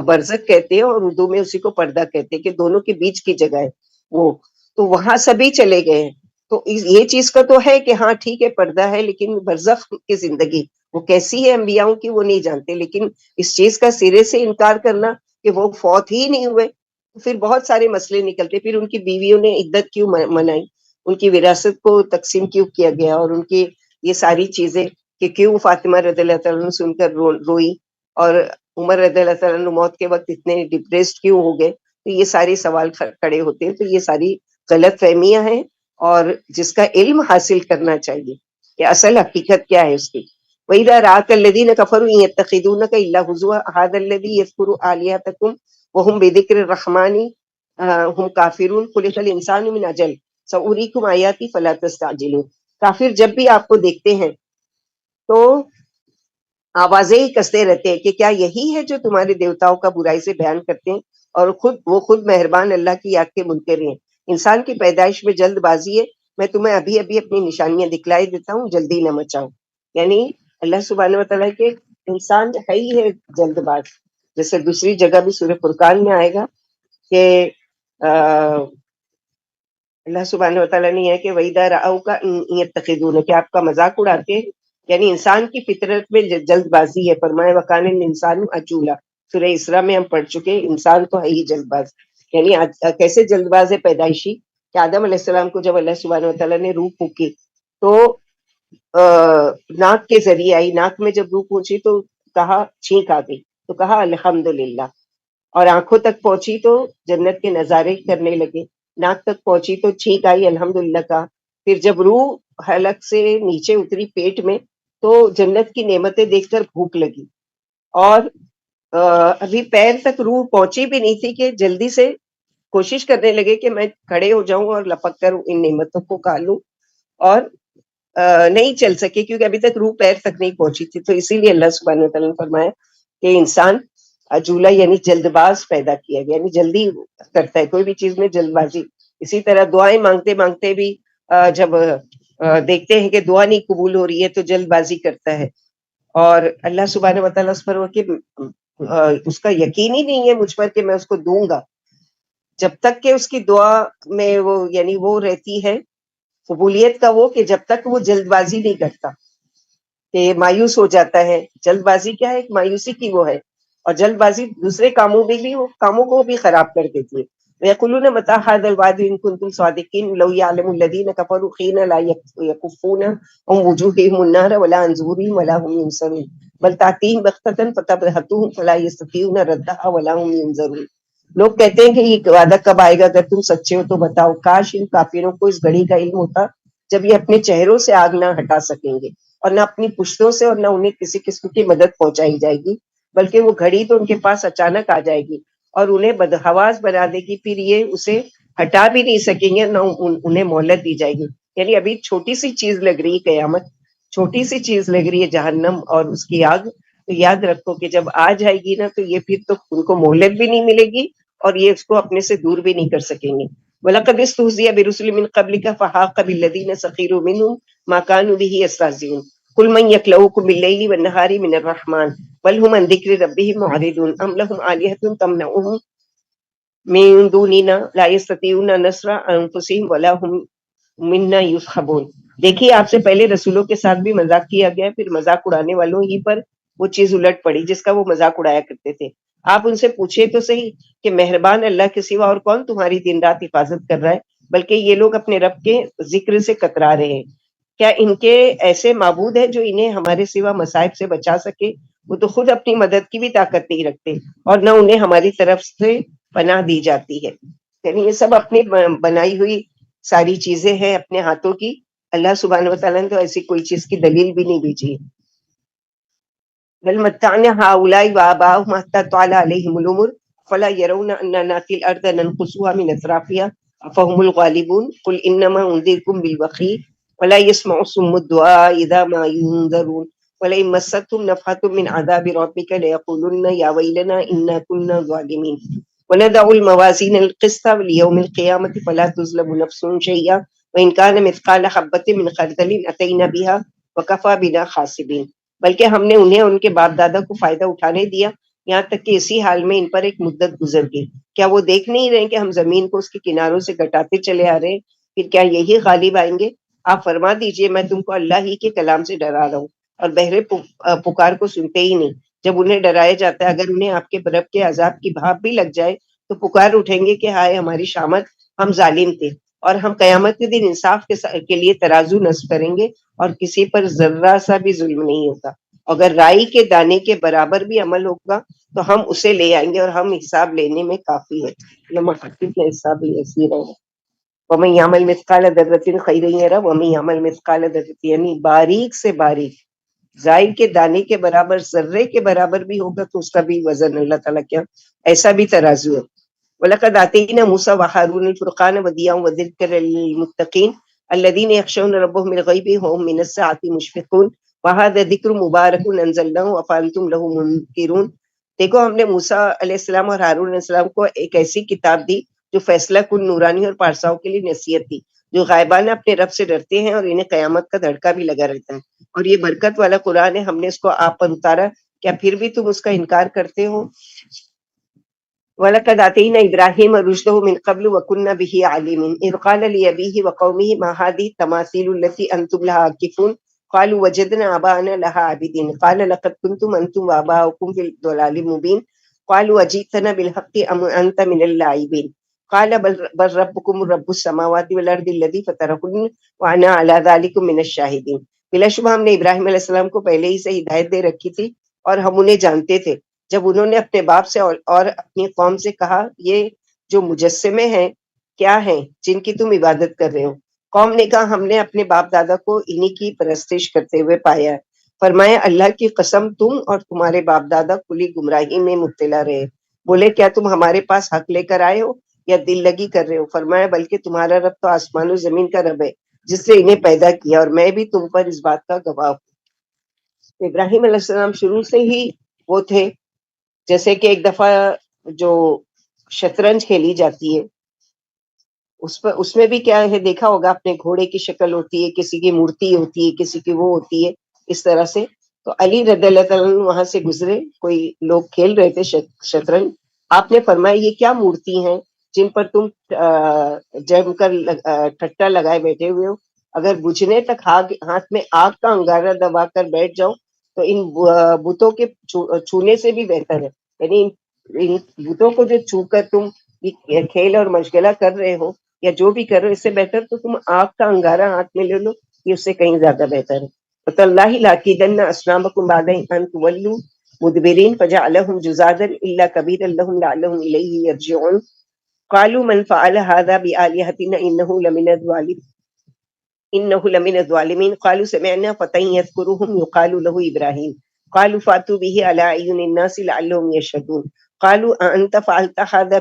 S1: برزخ کہتے ہیں اور اردو میں اسی کو پردہ کہتے ہیں، کہ دونوں کے بیچ کی جگہ ہے وہ. تو وہاں سبھی چلے گئے ہیں. تو یہ چیز کا تو ہے کہ ہاں ٹھیک ہے پردہ ہے، لیکن برزخ کی زندگی وہ کیسی ہے انبیاؤں کی وہ نہیں جانتے. لیکن اس چیز کا سرے سے انکار کرنا کہ وہ فوت ہی نہیں ہوئے، پھر بہت سارے مسئلے نکلتے. پھر ان کی بیویوں نے عدت کیوں منائی، ان کی وراثت کو تقسیم کیوں کیا گیا، اور ان کی یہ ساری چیزیں کہ کیوں فاطمہ رضی اللہ تعالیٰ عنہ سن کر روئی، اور عمر رضی اللہ تعالیٰ عنہ موت کے وقت اتنے ڈپریسڈ کیوں ہو گئے. تو یہ سارے سوال کھڑے ہوتے ہیں. تو یہ ساری غلط فہمیاں ہیں، اور جس کا علم حاصل کرنا چاہیے کہ اصل حقیقت کیا ہے اس کی. وَإِذَا رَآكَ الَّذِينَ كَفَرُوا يَتَّخِذُونَكَ إِلَّا هُزُوًا هَذَا الَّذِي يَذْكُرُ آلِهَتَكُمْ وَهُمْ بِذِكْرِ الرَّحْمَنِ هُمْ كَافِرُونَ خُلِقَ الْإِنسَانُ مِنْ أَجَلٍ سَأُرِيكُمْ آيَاتِي فَلَا تَسْتَعْجِلُونَ. کافر جب بھی آپ کو دیکھتے ہیں تو آوازیں ہی کستے رہتے ہیں کہ کیا یہی ہے جو تمہارے دیوتاؤں کا برائی سے بیان کرتے ہیں، اور خود مہربان اللہ کی یاد کے منکر ہیں. انسان کی پیدائش میں جلد بازی ہے، میں تمہیں ابھی ابھی اپنی نشانیاں دکھلائی دیتا ہوں، جلدی نہ مچاؤ. یعنی اللہ سبحانہ و تعالیٰ کے انسان ہے ہی ہے جلد باز. جیسے دوسری جگہ بھی سورہ فرقان میں آئے گا کہ اللہ سبحانہ و تعالیٰ نے یہ ہے کہ وَإِذَا رَأَوْكَ يَتَّخِذُونَ، کہ آپ کا مذاق اڑاتے ہیں. یعنی انسان کی فطرت میں جلد بازی ہے. فرمایا وَكَانَ الْإِنسَانُ عَجُولًا، سورہ اسراء میں ہم پڑھ چکے. انسان تو ہے ہی جلد باز. یعنی کیسے جلد باز ہے پیدائشی، کہ آدم علیہ السلام کو جب اللہ سبحانہ و تعالیٰ نے روح پھونکی تو ناک کے ذریعے آئی. ناک میں جب روح پہنچی تو کہا چھینک آ گئی، تو کہا الحمدللہ. اور آنکھوں تک پہنچی تو جنت کے نظارے کرنے لگے. ناک تک پہنچی تو چھینک آئی، الحمدللہ کا. پھر جب روح حلق سے نیچے اتری پیٹ میں تو جنت کی نعمتیں دیکھ کر بھوک لگی. اور ابھی پیر تک روح پہنچی بھی نہیں تھی کہ جلدی سے کوشش کرنے لگے کہ میں کھڑے ہو جاؤں اور لپک کر ان نعمتوں کو کھا لوں، اور نہیں چل سکے کیونکہ ابھی تک روح پیر تک نہیں پہنچی تھی. تو اسی لیے اللہ سبحانہ و تعالیٰ نے فرمایا کہ انسان عجولہ یعنی جلد باز پیدا کیا گیا، یعنی جلدی کرتا ہے کوئی بھی چیز میں جلد بازی. اسی طرح دعائیں مانگتے مانگتے بھی جب دیکھتے ہیں کہ دعا نہیں قبول ہو رہی ہے تو جلد بازی کرتا ہے. اور اللہ سبحانہ و تعالیٰ اس پر کہ اس کا یقین ہی نہیں ہے مجھ پر کہ میں اس کو دوں گا، جب تک کہ اس کی دعا میں وہ یعنی وہ رہتی ہے قبولیت کا، وہ کہ جب تک وہ جلد بازی نہیں کرتا کہ مایوس ہو جاتا ہے. جلد بازی کیا ہے؟ ایک مایوسی کی وہ ہے، اور جلد بازی دوسرے کاموں میں بھی وہ کاموں کو بھی خراب کر دیتی ہے. وَيَقُولُونَ مَتَىٰ هَٰذَا الْوَعْدُ إِن كُنتُمْ صَادِقِينَ لَوْ يَعْلَمُ الَّذِينَ كَفَرُوا حِينَ لَا يَكُفُّونَ عَن وُجُوهِهِمُ النَّارَ وَلَا عَن ظُهُورِهِمْ وَلَا هُمْ يُنصَرُونَ بَلْ تَأْتِيهِمْ بَغْتَةً فَتَبْهَتُهُمْ فَلَا يَسْتَطِيعُونَ رَدَّهَا وَلَا هُمْ يُنظَرُونَ. لوگ کہتے ہیں کہ یہ وعدہ کب آئے گا، اگر تم سچے ہو تو بتاؤ. کاش ان کافروں کو اس گھڑی کا علم ہوتا جب یہ اپنے چہروں سے آگ نہ ہٹا سکیں گے، اور نہ اپنی پشتوں سے، اور نہ انہیں کسی قسم کی مدد پہنچائی جائے گی، بلکہ وہ گھڑی تو ان کے پاس اچانک آ جائے گی اور انہیں بدحواس بنا دے گی. پھر یہ اسے ہٹا بھی نہیں سکیں گے، نہ انہیں مہلت دی جائے گی. یعنی ابھی چھوٹی سی چیز لگ رہی ہے قیامت، چھوٹی سی چیز لگ رہی ہے جہنم اور اس کی آگ. تو یاد رکھو کہ جب آ جائے گی نا تو یہ پھر تو ان کو مہلت بھی نہیں ملے گی اور یہ اس کو اپنے سے دور بھی نہیں کر سکیں گے. وَلَقَدِ اسْتُهْزِئَ بِرُسُلٍ مِّن قَبْلِكَ فَحَاقَ بِالَّذِينَ سَخِرُوا مِنْهُم مَّا كَانُوا بِهِ يَسْتَهْزِئُونَ قُلْ مَن يَكْلَؤُكُم بِاللَّيْلِ وَالنَّهَارِ مِنَ الرَّحْمَٰنِ بَلْ هُمْ عَن ذِكْرِ رَبِّهِمْ مُعْرِضُونَ أَمْ لَهُمْ آلِهَةٌ تَمْنَعُهُم مِّن دُونِنَا لَا يَسْتَطِيعُونَ نَصْرَ أَنفُسِهِمْ وَلَا هُم مِّنَّا يُصْحَبُونَ. دیکھیے آپ سے پہلے رسولوں کے ساتھ بھی مذاق کیا گیا، پھر مذاق اڑانے والوں ہی پر وہ چیز الٹ پڑی جس کا وہ مذاق اڑایا کرتے تھے. آپ ان سے پوچھے تو صحیح کہ مہربان اللہ کے سوا اور کون تمہاری دن رات حفاظت کر رہا ہے؟ بلکہ یہ لوگ اپنے رب کے ذکر سے کترا رہے ہیں۔ کیا ان کے ایسے معبود ہیں جو انہیں ہمارے سوا مصائب سے بچا سکے؟ وہ تو خود اپنی مدد کی بھی طاقت نہیں رکھتے، اور نہ انہیں ہماری طرف سے پناہ دی جاتی ہے۔ یعنی یہ سب اپنی بنائی ہوئی ساری چیزیں ہیں اپنے ہاتھوں کی، اللہ سبحانہ وتعالیٰ نے تو ایسی کوئی چیز کی دلیل بھی نہیں بھیجی ہے۔ بل متعنا هؤلاء وآباءهم حتى طال عليهم العمر فلا يرون أننا نأتي الأرض ننقصها من أطرافها أفهم الغالبون قل إنما أنذركم بالبخيل ولا يسمع الصم الدعاء إذا ما ينذرون ولئن مستهم نفحة من عذاب ربك ليقولن يا ويلنا إنا كنا ظالمين ونضع الموازين القسط ليوم القيامة فلا تظلم نفس شيئا وإن كان مثقال حبة من خردل أتينا بها وكفى بنا حاسبين۔ بلکہ ہم نے انہیں ان کے باپ دادا کو فائدہ اٹھانے دیا، یہاں تک کہ اسی حال میں ان پر ایک مدت گزر گئی۔ کیا وہ دیکھ نہیں رہے کہ ہم زمین کو اس کے کناروں سے گٹاتے چلے آ رہے ہیں؟ پھر کیا یہی غالب آئیں گے؟ آپ فرما دیجئے میں تم کو اللہ ہی کے کلام سے ڈرا رہا ہوں، اور بہرے پکار کو سنتے ہی نہیں۔ جب انہیں ڈرایا جاتا ہے، اگر انہیں آپ کے رب کے عذاب کی بھاپ بھی لگ جائے تو پکار اٹھیں گے کہ ہائے ہماری شامت، ہم ظالم تھے، اور ہم قیامت کے دن انصاف کے لیے ترازو نصب کریں گے، اور کسی پر ذرہ سا بھی ظلم نہیں ہوتا۔ اگر رائی کے دانے کے برابر بھی عمل ہوگا تو ہم اسے لے آئیں گے، اور ہم حساب لینے میں کافی ہے۔ محقق نے حساب ایسی رہا وَمَن يَعْمَلْ مِثْقَالَ ذَرَّةٍ خَيْرًا يَرَهُ وَمَن يَعْمَلْ مِثْقَالَ ذَرَّةٍ، یعنی باریک سے باریک، زائل کے دانے کے برابر، ذرے کے برابر بھی ہوگا تو اس کا بھی وزن اللہ تعالیٰ کیا ایسا بھی ترازو ہے۔ وَلَقَدْ آتَيْنَا مُوسَىٰ وَهَارُونَ الْفُرْقَانَ وَضِيَاءً وَذِكْرًا لِّلْمُتَّقِينَ الَّذِينَ يَخْشَوْنَ رَبَّهُم بِالْغَيْبِ وَهُم مِّنَ السَّاعَةِ مُشْفِقُونَ وَهَٰذَا ذِكْرٌ مُّبَارَكٌ أَنزَلْنَاهُ أَفَأَنتُمْ لَهُ مُنكِرُونَ۔ دیکھو ہم نے موسیٰ علیہ السلام اور ہارون علیہ السلام کو ایک ایسی کتاب دی جو فیصلہ کن، نورانی اور پارساؤں کے لیے نصیحت تھی، جو غائبانہ اپنے رب سے ڈرتے ہیں اور انہیں قیامت کا دھڑکا بھی لگا رہتا ہے۔ اور یہ برکت والا قرآن ہے، ہم نے اس کو آپ پر اتارا، کیا پھر بھی تم اس کا انکار کرتے ہو؟ وَلَقَدْ آتَيْنَا إِبْرَاهِيمَ رُشْدَهُ مِن قَبْلُ وَكُنَّا بِهِ عَالِمِينَ إِذْ قَالَ لِأَبِيهِ وَقَوْمِهِ مَا هَٰذِهِ التَّمَاثِيلُ الَّتِي أَنتُمْ لَهَا عَاكِفُونَ قَالُوا وَجَدْنَا آبَاءَنَا لَهَا عَابِدِينَ قَالَ لَقَدْ كُنتُمْ أَنتُمْ وَآبَاؤُكُمْ فِي ضَلَالٍ مُّبِينٍ قَالُوا أَجِئْتَنَا بِالْحَقِّ أَمْ أَنتَ مِنَ اللاعبين قَالَ بَل رَّبُّكُمْ رَبُّ السَّمَاوَاتِ وَالْأَرْضِ الَّذِي فَطَرَهُنَّ وَأَنَا عَلَىٰ ذَٰلِكُم مِّنَ الشَّاهِدِينَ۔ بلا شبہ ہم نے ابراہیم علیہ السلام کو پہلے ہی سے ہدایت دے رکھی تھی، اور ہم انہیں جانتے تھے۔ جب انہوں نے اپنے باپ سے اور اپنی قوم سے کہا، یہ جو مجسمے ہیں کیا ہیں جن کی تم عبادت کر رہے ہو؟ قوم نے کہا، ہم نے اپنے باپ دادا کو انہی کی پرستش کرتے ہوئے پایا ہے۔ فرمایا، اللہ کی قسم تم اور تمہارے باپ دادا کھلی گمراہی میں مبتلا رہے۔ بولے، کیا تم ہمارے پاس حق لے کر آئے ہو یا دل لگی کر رہے ہو؟ فرمایا، بلکہ تمہارا رب تو آسمان و زمین کا رب ہے جس نے انہیں پیدا کیا، اور میں بھی تم پر اس بات کا گواہ ہوں۔ ابراہیم علیہ السلام شروع سے ہی وہ تھے، جیسے کہ ایک دفعہ جو شطرنج کھیلی جاتی ہے اس میں بھی کیا ہے، دیکھا ہوگا اپنے گھوڑے کی شکل ہوتی ہے، کسی کی مورتی ہوتی ہے، کسی کی وہ ہوتی ہے، اس طرح سے۔ تو علی رضی اللہ تعالیٰ عنہ وہاں سے گزرے، کوئی لوگ کھیل رہے تھے شطرنج، آپ نے فرمایا، یہ کیا مورتی ہیں جن پر تم جم کر ٹھٹا لگائے بیٹھے ہوئے ہو؟ اگر بجھنے تک ہاتھ میں آگ کا انگارہ دبا کر بیٹھ جاؤ تو ان بتوں کے چھونے سے بھی بہتر ہے۔ یعنی ان بتوں کو جو چھو کر تم یہ کھیل اور مشغلہ کر رہے ہو یا جو بھی کر رہے ہو، اس سے بہتر تو تم آگ کا انگارہ ہاتھ میں لے لو، یہ اس سے کہیں زیادہ بہتر ہے۔ وَتَاللَّهِ لَأَكِيدَنَّ أَصْنَامَكُمْ بَعْدَ أَن تُوَلُّوا مُدْبِرِينَ فَجَعَلَهُمْ جُذَاذًا إِلَّا كَبِيرًا لَّهُمْ لَعَلَّهُمْ إِلَيْهِ يَرْجِعُونَ قَالُوا مَنْ فَعَلَ هَٰذَا بِآلِهَتِنَا إِنَّهُ لَمِنَ الظَّالِمِينَ قَالُوا سَمِعْنَا فَتًى يَذْكُرُهُمْ يُقَالُ لَهُ إِبْرَاهِيمُ قَالُوا فَأْتُوا بِهِ عَلَىٰ أَعْيُنِ النَّاسِ لَعَلَّهُمْ يَشْهَدُونَ قَالُوا أَأَنتَ فَعَلْتَ هَٰذَا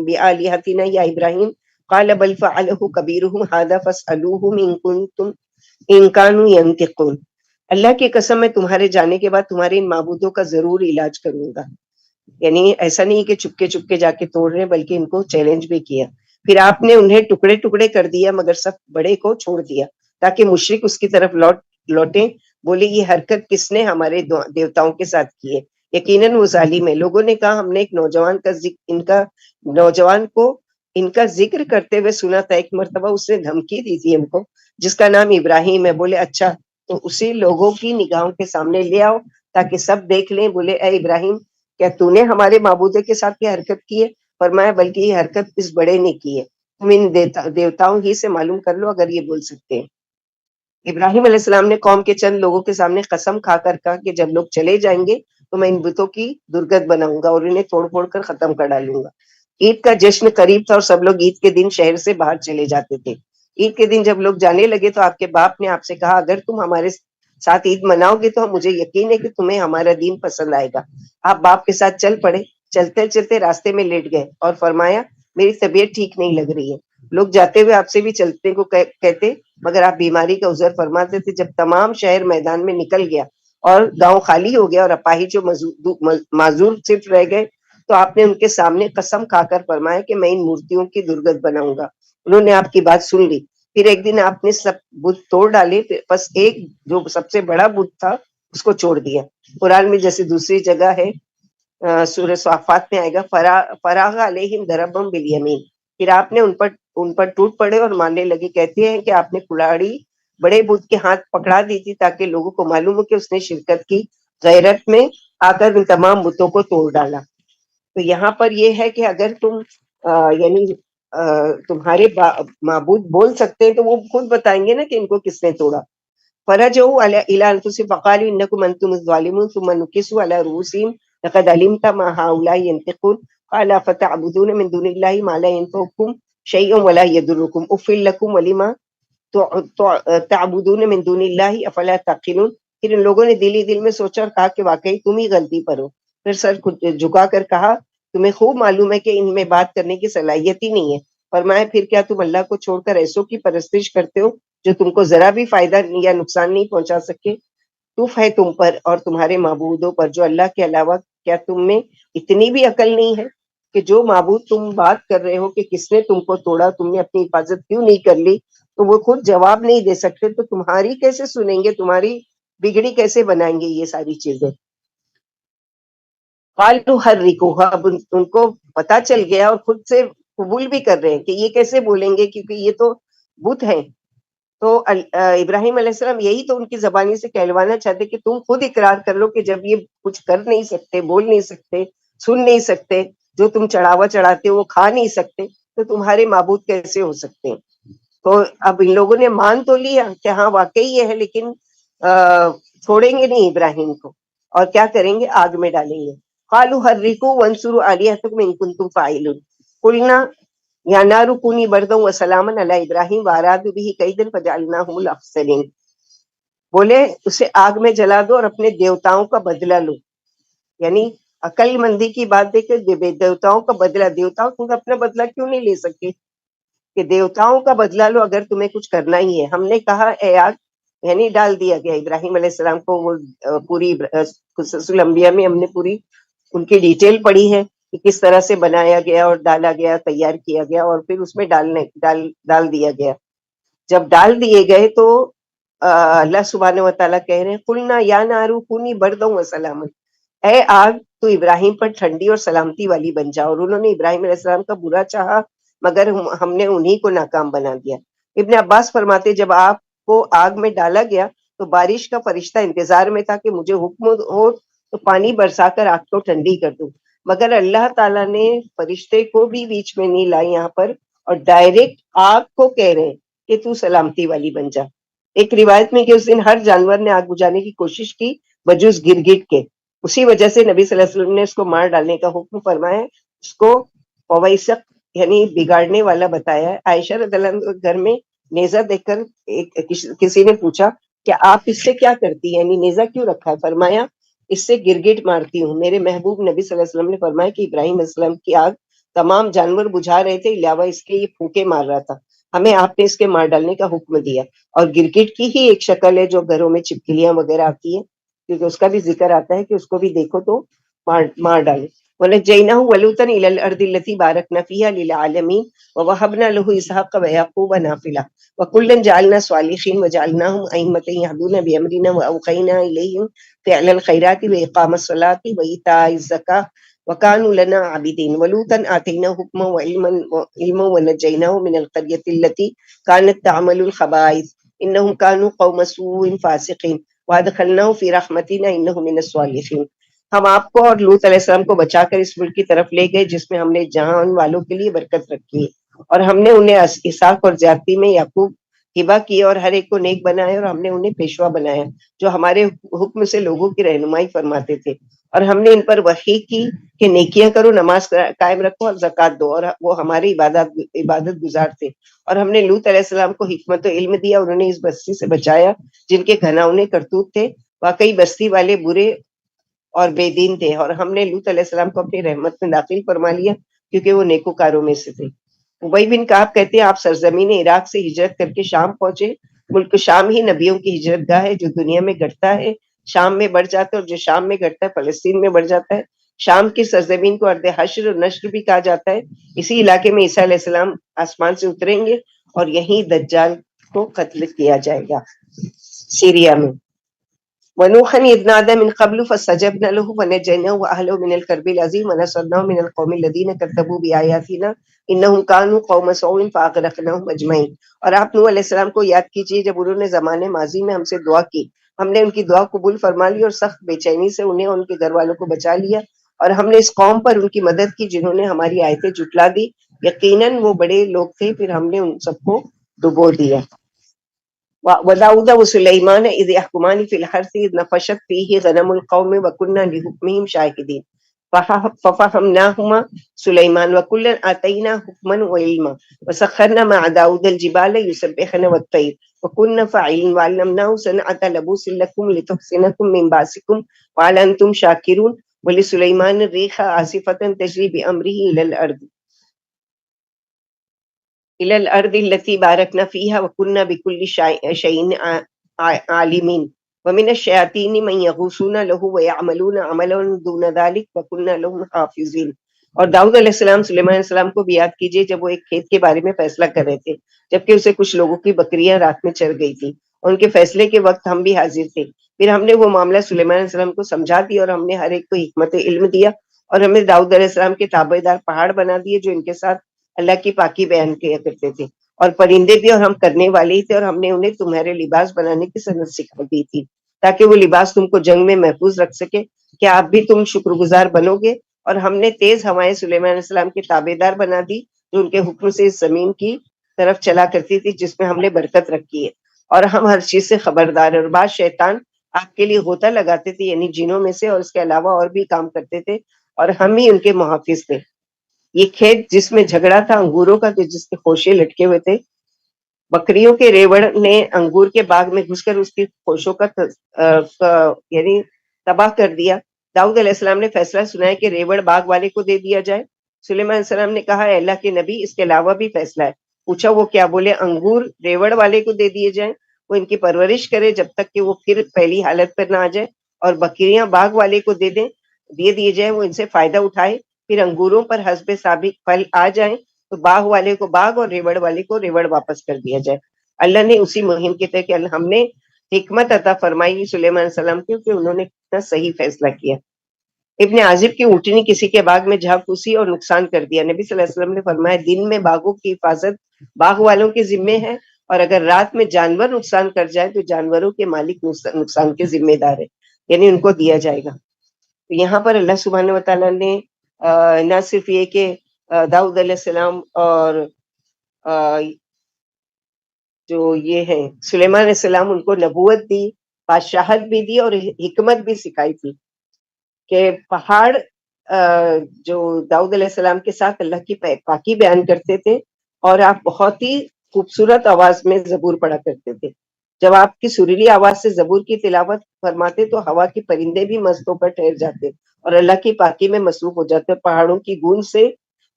S1: بِآلِهَتِنَا يَا إِبْرَاهِيمُ قَالَ بَلْ فَعَلَهُ كَبِيرُهُمْ هَٰذَا فَاسْأَلُوهُمْ إِن كَانُوا يَنطِقُونَ۔ اللہ کی قسم، میں تمہارے جانے کے بعد تمہارے ان معبودوں کا ضرور علاج کروں گا۔ یعنی ایسا نہیں کہ چپکے چپکے جا کے توڑ رہے، بلکہ ان کو چیلنج بھی کیا۔ پھر آپ نے انہیں ٹکڑے ٹکڑے کر دیا، مگر سب بڑے کو چھوڑ دیا تاکہ مشرک اس کی طرف لوٹیں۔ بولے، یہ حرکت کس نے ہمارے دیوتاؤں کے ساتھ کی ہے؟ یقیناً وہ ظالم ہے۔ لوگوں نے کہا، ہم نے ایک نوجوان کو ان کا ذکر کرتے ہوئے سنا تھا، ایک مرتبہ اس نے دھمکی دی تھی ہم کو، جس کا نام ابراہیم ہے۔ بولے، اچھا تو اسی لوگوں کی نگاہوں کے سامنے لے آؤ تاکہ سب دیکھ لیں۔ بولے، اے ابراہیم، کیا تو نے ہمارے معبودے کے ساتھ یہ حرکت کی ہے؟ فرمایا، بلکہ یہ حرکت اس بڑے نے کی ہے۔ تم ان دیوتاؤں ہی سے معلوم کر لو اگر یہ بول سکتے ہیں۔ ابراہیم علیہ السلام نے قوم کے چند لوگوں کے سامنے قسم کھا کر کہا کہ جب لوگ چلے جائیں گے تو میں ان بتوں کی درگت بناؤں گا اور انہیں توڑ پھوڑ کر ختم کر ڈالوں گا۔ عید کا جشن قریب تھا اور سب لوگ عید کے دن شہر سے باہر چلے جاتے تھے۔ عید کے دن جب لوگ جانے لگے تو آپ کے باپ نے آپ سے کہا اگر تم ہمارے ساتھ عید مناؤ گے تو مجھے یقین ہے کہ تمہیں ہمارا دین پسند آئے گا۔ آپ باپ کے ساتھ چل پڑے، چلتے چلتے راستے میں لیٹ گئے اور فرمایا میری طبیعت ٹھیک نہیں لگ رہی ہے۔ لوگ جاتے ہوئے آپ سے بھی چلنے کو کہتے مگر آپ بیماری کا عذر فرماتے تھے۔ جب تمام شہر میدان میں نکل گیا اور گاؤں خالی ہو گیا اور اپاہی جو معذور صرف رہ گئے تو آپ نے ان کے سامنے قسم کھا کر فرمایا کہ میں ان مورتیوں کی درگت بناؤں گا۔ انہوں نے آپ کی بات سن لی۔ پھر ایک دن آپ نے سب بت توڑ ڈالے، بس ایک جو سب سے بڑا بت تھا اس کو چھوڑ دیا۔ قرآن میں جیسے دوسری جگہ ہے سورہ صافات میں آئے گا فراغ علیہم ضربم بالیمین، پھر آپ نے ان پر ٹوٹ پڑے اور مارنے لگے۔ کہتے ہیں کہ آپ نے کلاڑی بڑے بت کے ہاتھ پکڑا دی تھی تاکہ لوگوں کو معلوم ہو کہ اس نے شرکت کی۔ غیرت میں آ کر ان تمام بتوں کو توڑ ڈالا۔ تو یہاں پر یہ ہے کہ اگر تم یعنی تمہارے معبود بول سکتے ہیں تو وہ خود بتائیں گے نا کہ ان کو کس نے توڑا۔ فرجعوا الى انفسهم فقالوا انكم انتم الظالمون ثم نكسوا على رؤوسهم لقد علمت ما هؤلاء ينطقون قال فتعبدون من دون الله ما لا ينفعكم شيئا ولا يضركم اف لكم ولما تعبدون من دون الله افلا تعقلون۔ پھر ان لوگوں نے دل ہی دل میں سوچا اور کہا کہ واقعی تم ہی غلطی پر ہو۔ پھر سر جھکا کر کہا تمہیں خوب معلوم ہے کہ ان میں بات کرنے کی صلاحیت ہی نہیں ہے۔ فرمایا پھر کیا تم اللہ کو چھوڑ کر ایسوں کی پرستش کرتے ہو جو تم کو ذرا بھی فائدہ یا نقصان نہیں پہنچا سکے؟ توف ہے تم پر اور تمہارے معبودوں پر جو اللہ کے علاوہ، کیا تم میں اتنی بھی عقل نہیں ہے کہ جو معبود تم بات کر رہے ہو کہ کس نے تم کو توڑا، تم نے اپنی حفاظت کیوں نہیں کر لی، تو وہ خود جواب نہیں دے سکتے تو تمہاری کیسے سنیں گے، تمہاری بگڑی کیسے بنائیں گے یہ ساری چیزیں۔ قالوا حرکوها، اب ان کو پتا چل گیا اور خود سے قبول بھی کر رہے ہیں کہ یہ کیسے بولیں گے کیونکہ یہ تو بت ہیں۔ تو ابراہیم علیہ السلام یہی تو ان کی زبانی سے کہلوانا چاہتے کہ تم خود اقرار کر لو کہ جب یہ کچھ کر نہیں سکتے، بول نہیں سکتے، سن نہیں سکتے، جو تم چڑھاوا چڑھاتے ہو وہ کھا نہیں سکتے، تو تمہارے معبود کیسے ہو سکتے ہیں۔ تو اب ان لوگوں نے مان تو لیا کہ ہاں واقعی یہ ہے، لیکن چھوڑیں گے نہیں ابراہیم کو، اور کیا کریں گے، آگ میں ڈالیں گے۔ قالوا حرکوا وانصروا آلہتکم ان کنتم فاعلین قلنا یا نار کونی بردا وسلاما علی ابراہیم وارادوا به کیدا فجعلناهم الاخسرین، بولے اسے آگ میں جلا دو اور اپنے دیوتاؤں کا بدلہ لو۔ یعنی عقل مندی کی بات دیکھے، دیوتاؤں کا بدلہ، دیوتاؤں تم اپنا بدلہ کیوں نہیں لے سکے کہ دیوتاؤں کا بدلہ لو اگر تمہیں کچھ کرنا ہی ہے۔ ہم نے کہا اے آگ، یعنی ڈال دیا گیا ابراہیم علیہ السلام کو، وہ پوری قصص الانبیاء میں ہم نے پوری ان کی ڈیٹیل پڑھی ہے کہ کس طرح سے بنایا گیا اور ڈالا گیا، تیار کیا گیا اور پھر اس میں ڈال دیا گیا۔ جب ڈال دیے گئے تو اللہ سبحانہ و تعالیٰ کہہ رہے ہیں قلنا یا نار کونی بردا وسلاما، اے آگ تو ابراہیم پر ٹھنڈی اور سلامتی والی بن جا۔ اور انہوں نے ابراہیم علیہ السلام کا برا چاہا مگر ہم نے انہی کو ناکام بنا دیا۔ ابن عباس فرماتے جب آپ کو آگ میں ڈالا گیا تو بارش کا فرشتہ انتظار میں تھا کہ مجھے حکم ہو تو پانی برسا کر آگ کو ٹھنڈی کر دوں، مگر اللہ تعالیٰ نے فرشتے کو بھی بیچ میں نہیں لائے یہاں پر، اور ڈائریکٹ آگ کو کہہ رہے ہیں کہ تو سلامتی والی بن جا۔ ایک روایت میں کہ اس دن ہر جانور نے آگ بجھانے کی کوشش کی بجز گرگٹ کے، اسی وجہ سے نبی صلی اللہ علیہ وسلم نے اس کو مار ڈالنے کا حکم فرمایا، اس کو فویسق یعنی بگاڑنے والا بتایا ہے۔ عائشہ رضی اللہ عنہ کے گھر میں نیزہ دیکھ کر کسی نے پوچھا کہ آپ اس سے کیا کرتی ہیں، یعنی نیزہ کیوں رکھا ہے؟ فرمایا اس سے گرگٹ مارتی ہوں۔ میرے محبوب نبی صلی اللہ علیہ وسلم نے فرمایا کہ ابراہیم علیہ السلام کی آگ تمام جانور بجھا رہے تھے، علاوہ اس کے یہ پھونکے مار رہا تھا، ہمیں آپ نے اس کے مار ڈالنے کا حکم دیا۔ اور گرگٹ کی ہی ایک شکل ہے جو گھروں میں چھپکلیاں وغیرہ آتی ہیں، کیونکہ اس کا بھی ذکر آتا ہے کہ اس کو بھی دیکھو تو مار ڈالے۔ وَنَجَّيْنَاهُ وَلُوطًا إِلَى الْأَرْضِ الَّتِي بَارَكْنَا فِيهَا لِلْعَالَمِينَ وَوَهَبْنَا لَهُ إِسْحَاقَ وَيَعْقُوبَ نَافِلَةً وَكُلًّا جَعَلْنَا صَالِحِينَ وَجَعَلْنَاهُمْ أَئِمَّةً يَهْدُونَ بِأَمْرِنَا وَأَوْحَيْنَا إِلَيْهِمْ فِعْلَ الْخَيْرَاتِ وَإِقَامَ الصَّلَاةِ وَإِيتَاءِ الزَّكَاةِ وَكَانُوا لَنَا عَابِدِينَ وَلُوطًا آتَيْنَاهُ حُكْمًا وَعِلْمًا وَنَجَّيْنَاهُ مِنَ الْقَرْيَةِ الَّتِي كَانَتْ تَعْمَلُ الْخَبَائِثَ إِنَّهُمْ كَانُوا قَوْمَ سُوءٍ فَاسِقِينَ وَأَدْخَلْنَاهُ فِي رَحْمَتِنَا إِنَّهُ مِنَ الصَّالِحِينَ۔ ہم آپ کو اور لوط علیہ السلام کو بچا کر اس ملک کی طرف لے گئے جس میں ہم نے جہان والوں کے لیے برکت رکھی ہے، اور ہم نے انہیں اسحاق اور زیادتی میں یعقوب ہبہ کیے اور ہر ایک کو نیک بنایا، اور ہم نے انہیں پیشوا بنایا جو ہمارے حکم سے لوگوں کی رہنمائی فرماتے تھے، اور ہم نے ان پر وحی کی کہ نیکیاں کرو، نماز قائم رکھو اور زکوٰۃ دو، اور وہ ہماری عبادت گزار تھے۔ اور ہم نے لوط علیہ السلام کو حکمت و علم دیا اور انہیں اس بستی سے بچایا جن کے گھناؤنے کرتوت تھے، واقعی بستی والے برے اور بے دین تھے، اور ہم نے لوط علیہ السلام کو اپنی رحمت میں داخل فرما لیا کیونکہ وہ نیکوکاروں میں سے تھے۔ ابی بن کعب کہتے ہیں آپ سرزمین عراق سے ہجرت کر کے شام پہنچے۔ ملک شام ہی نبیوں کی ہجرت گاہ ہے، جو دنیا میں گھٹتا ہے شام میں بڑھ جاتا ہے، اور جو شام میں گھٹتا ہے فلسطین میں بڑھ جاتا ہے۔ شام کی سرزمین کو ارض حشر اور نشر بھی کہا جاتا ہے۔ اسی علاقے میں عیسیٰ علیہ السلام آسمان سے اتریں گے اور یہیں دجال کو قتل کیا جائے گا، سیریا میں۔ ونوحا إذ نادى من قبل فاستجبنا له ونجيناه وأهله من الكرب العظيم ونصرناه من القوم الذين كذبوا بآياتنا إنهم كانوا قوم سوء فأغرقناهم أجمعين۔ اور آپ نوح علیہ السلام کو یاد کیجئے جب انہوں نے زمانے ماضی میں ہم سے دعا کی، ہم نے ان کی دعا قبول فرما لی اور سخت بے چینی سے انہیں اور ان کے گھر والوں کو بچا لیا، اور ہم نے اس قوم پر ان کی مدد کی جنہوں نے ہماری آیتیں جھٹلا دی، یقیناً وہ بڑے لوگ تھے، پھر ہم نے ان سب کو ڈبو دیا۔ وداود وسليمان إذ يحكمان في الحرث إذ نفشت فيه غنم القوم وكنا لحكمهم شاهدين ففهمناهما سليمان وكلا آتينا حكما وعلما وسخرنا مع داود الجبال يسبحن والطير وكنا فاعلين وعلمناه صنعة لبوس لكم لتحصنكم من بأسكم وهل أنتم شاكرون ولسليمان الريح عاصفة تجري بأمره إلى الأرض التي باركنا فيها وكنا بكل شيء عالمين ومن الشياطين من يغوصون له ويعملون عملا دون ذلك وكنا لهم حافظين۔ اور داؤد علیہ السلام سلیمان علیہ السلام کو بھی یاد کیجئے جب وہ ایک کھیت کے بارے میں فیصلہ کر رہے تھے، جبکہ اسے کچھ لوگوں کی بکریاں رات میں چر گئی تھی، اور ان کے فیصلے کے وقت ہم بھی حاضر تھے۔ پھر ہم نے وہ معاملہ سلیمان علیہ السلام کو سمجھا دیا، اور ہم نے ہر ایک کو حکمت علم دیا، اور ہم نے داؤد علیہ السلام کے تابع دار پہاڑ بنا دیے جو ان کے ساتھ اللہ کی پاکی بیان کیا کرتے تھے، اور پرندے بھی اور ہم کرنے والے ہی تھے، اور ہم نے انہیں تمہارے لباس بنانے کی صنعت سکھا دی تھی تاکہ وہ لباس تم کو جنگ میں محفوظ رکھ سکے۔ کیا آپ بھی تم شکر گزار بنو گے؟ اور ہم نے تیز ہوائیں سلیمان علیہ السلام کے تابع دار بنا دی جو ان کے حکم سے اس زمین کی طرف چلا کرتی تھی جس میں ہم نے برکت رکھی ہے، اور ہم ہر چیز سے خبردار ہیں۔ اور بعض شیطان آپ کے لیے غوطہ لگاتے تھے، یعنی جنوں میں سے، اور اس کے علاوہ اور بھی کام کرتے تھے، اور ہم ہی ان کے محافظ تھے۔ یہ کھیت جس میں جھگڑا تھا انگوروں کا، جس کے خوشے لٹکے ہوئے تھے، بکریوں کے ریوڑ نے انگور کے باغ میں گھس کر اس کی خوشوں کا یعنی تباہ کر دیا۔ داؤد علیہ السلام نے فیصلہ سنایا کہ ریوڑ باغ والے کو دے دیا جائے۔ سلیمان علیہ السلام نے کہا اے اللہ کے نبی، اس کے علاوہ بھی فیصلہ ہے۔ پوچھا وہ کیا؟ بولے انگور ریوڑ والے کو دے دیے جائیں، وہ ان کی پرورش کرے جب تک کہ وہ پھر پہلی حالت پر نہ آ جائے، اور بکریاں باغ والے کو دے دیے جائیں، وہ ان سے فائدہ اٹھائے، پھر انگوروں پر حسب سابق پھل آ جائیں تو باغ والے کو باغ اور ریوڑ والے کو ریوڑ واپس کر دیا جائے۔ اللہ نے اسی مہم کے تحت کہ ہم نے حکمت عطا فرمائی سلیمان علیہ السلام کی کہ انہوں نے کتنا صحیح فیصلہ کیا۔ ابن عازب کی اونٹنی کسی کے باغ میں جھانک گھسی اور نقصان کر دیا۔ نبی صلی اللہ علیہ وسلم نے فرمایا دن میں باغوں کی حفاظت باغ والوں کے ذمے ہے، اور اگر رات میں جانور نقصان کر جائے تو جانوروں کے مالک نقصان کے ذمہ دار ہے، یعنی ان کو دیا جائے گا۔ تو یہاں پر اللہ سبحانہ وتعالیٰ نے نہ صرف یہ کہ داؤد علیہ السلام اور جو یہ ہے سلیمان علیہ السلام ان کو نبوت دی، بادشاہت بھی دی اور حکمت بھی سکھائی تھی کہ پہاڑ جو داؤد علیہ السلام کے ساتھ اللہ کی پاکی بیان کرتے تھے، اور آپ بہت ہی خوبصورت آواز میں زبور پڑھا کرتے تھے۔ جب آپ کی سریلی آواز سے زبور کی تلاوت فرماتے تو ہوا کے پرندے بھی مست ہو کر ٹھہر جاتے اور اللہ کی پاکی میں مصروف ہو جاتے۔ پہاڑوں کی گونج سے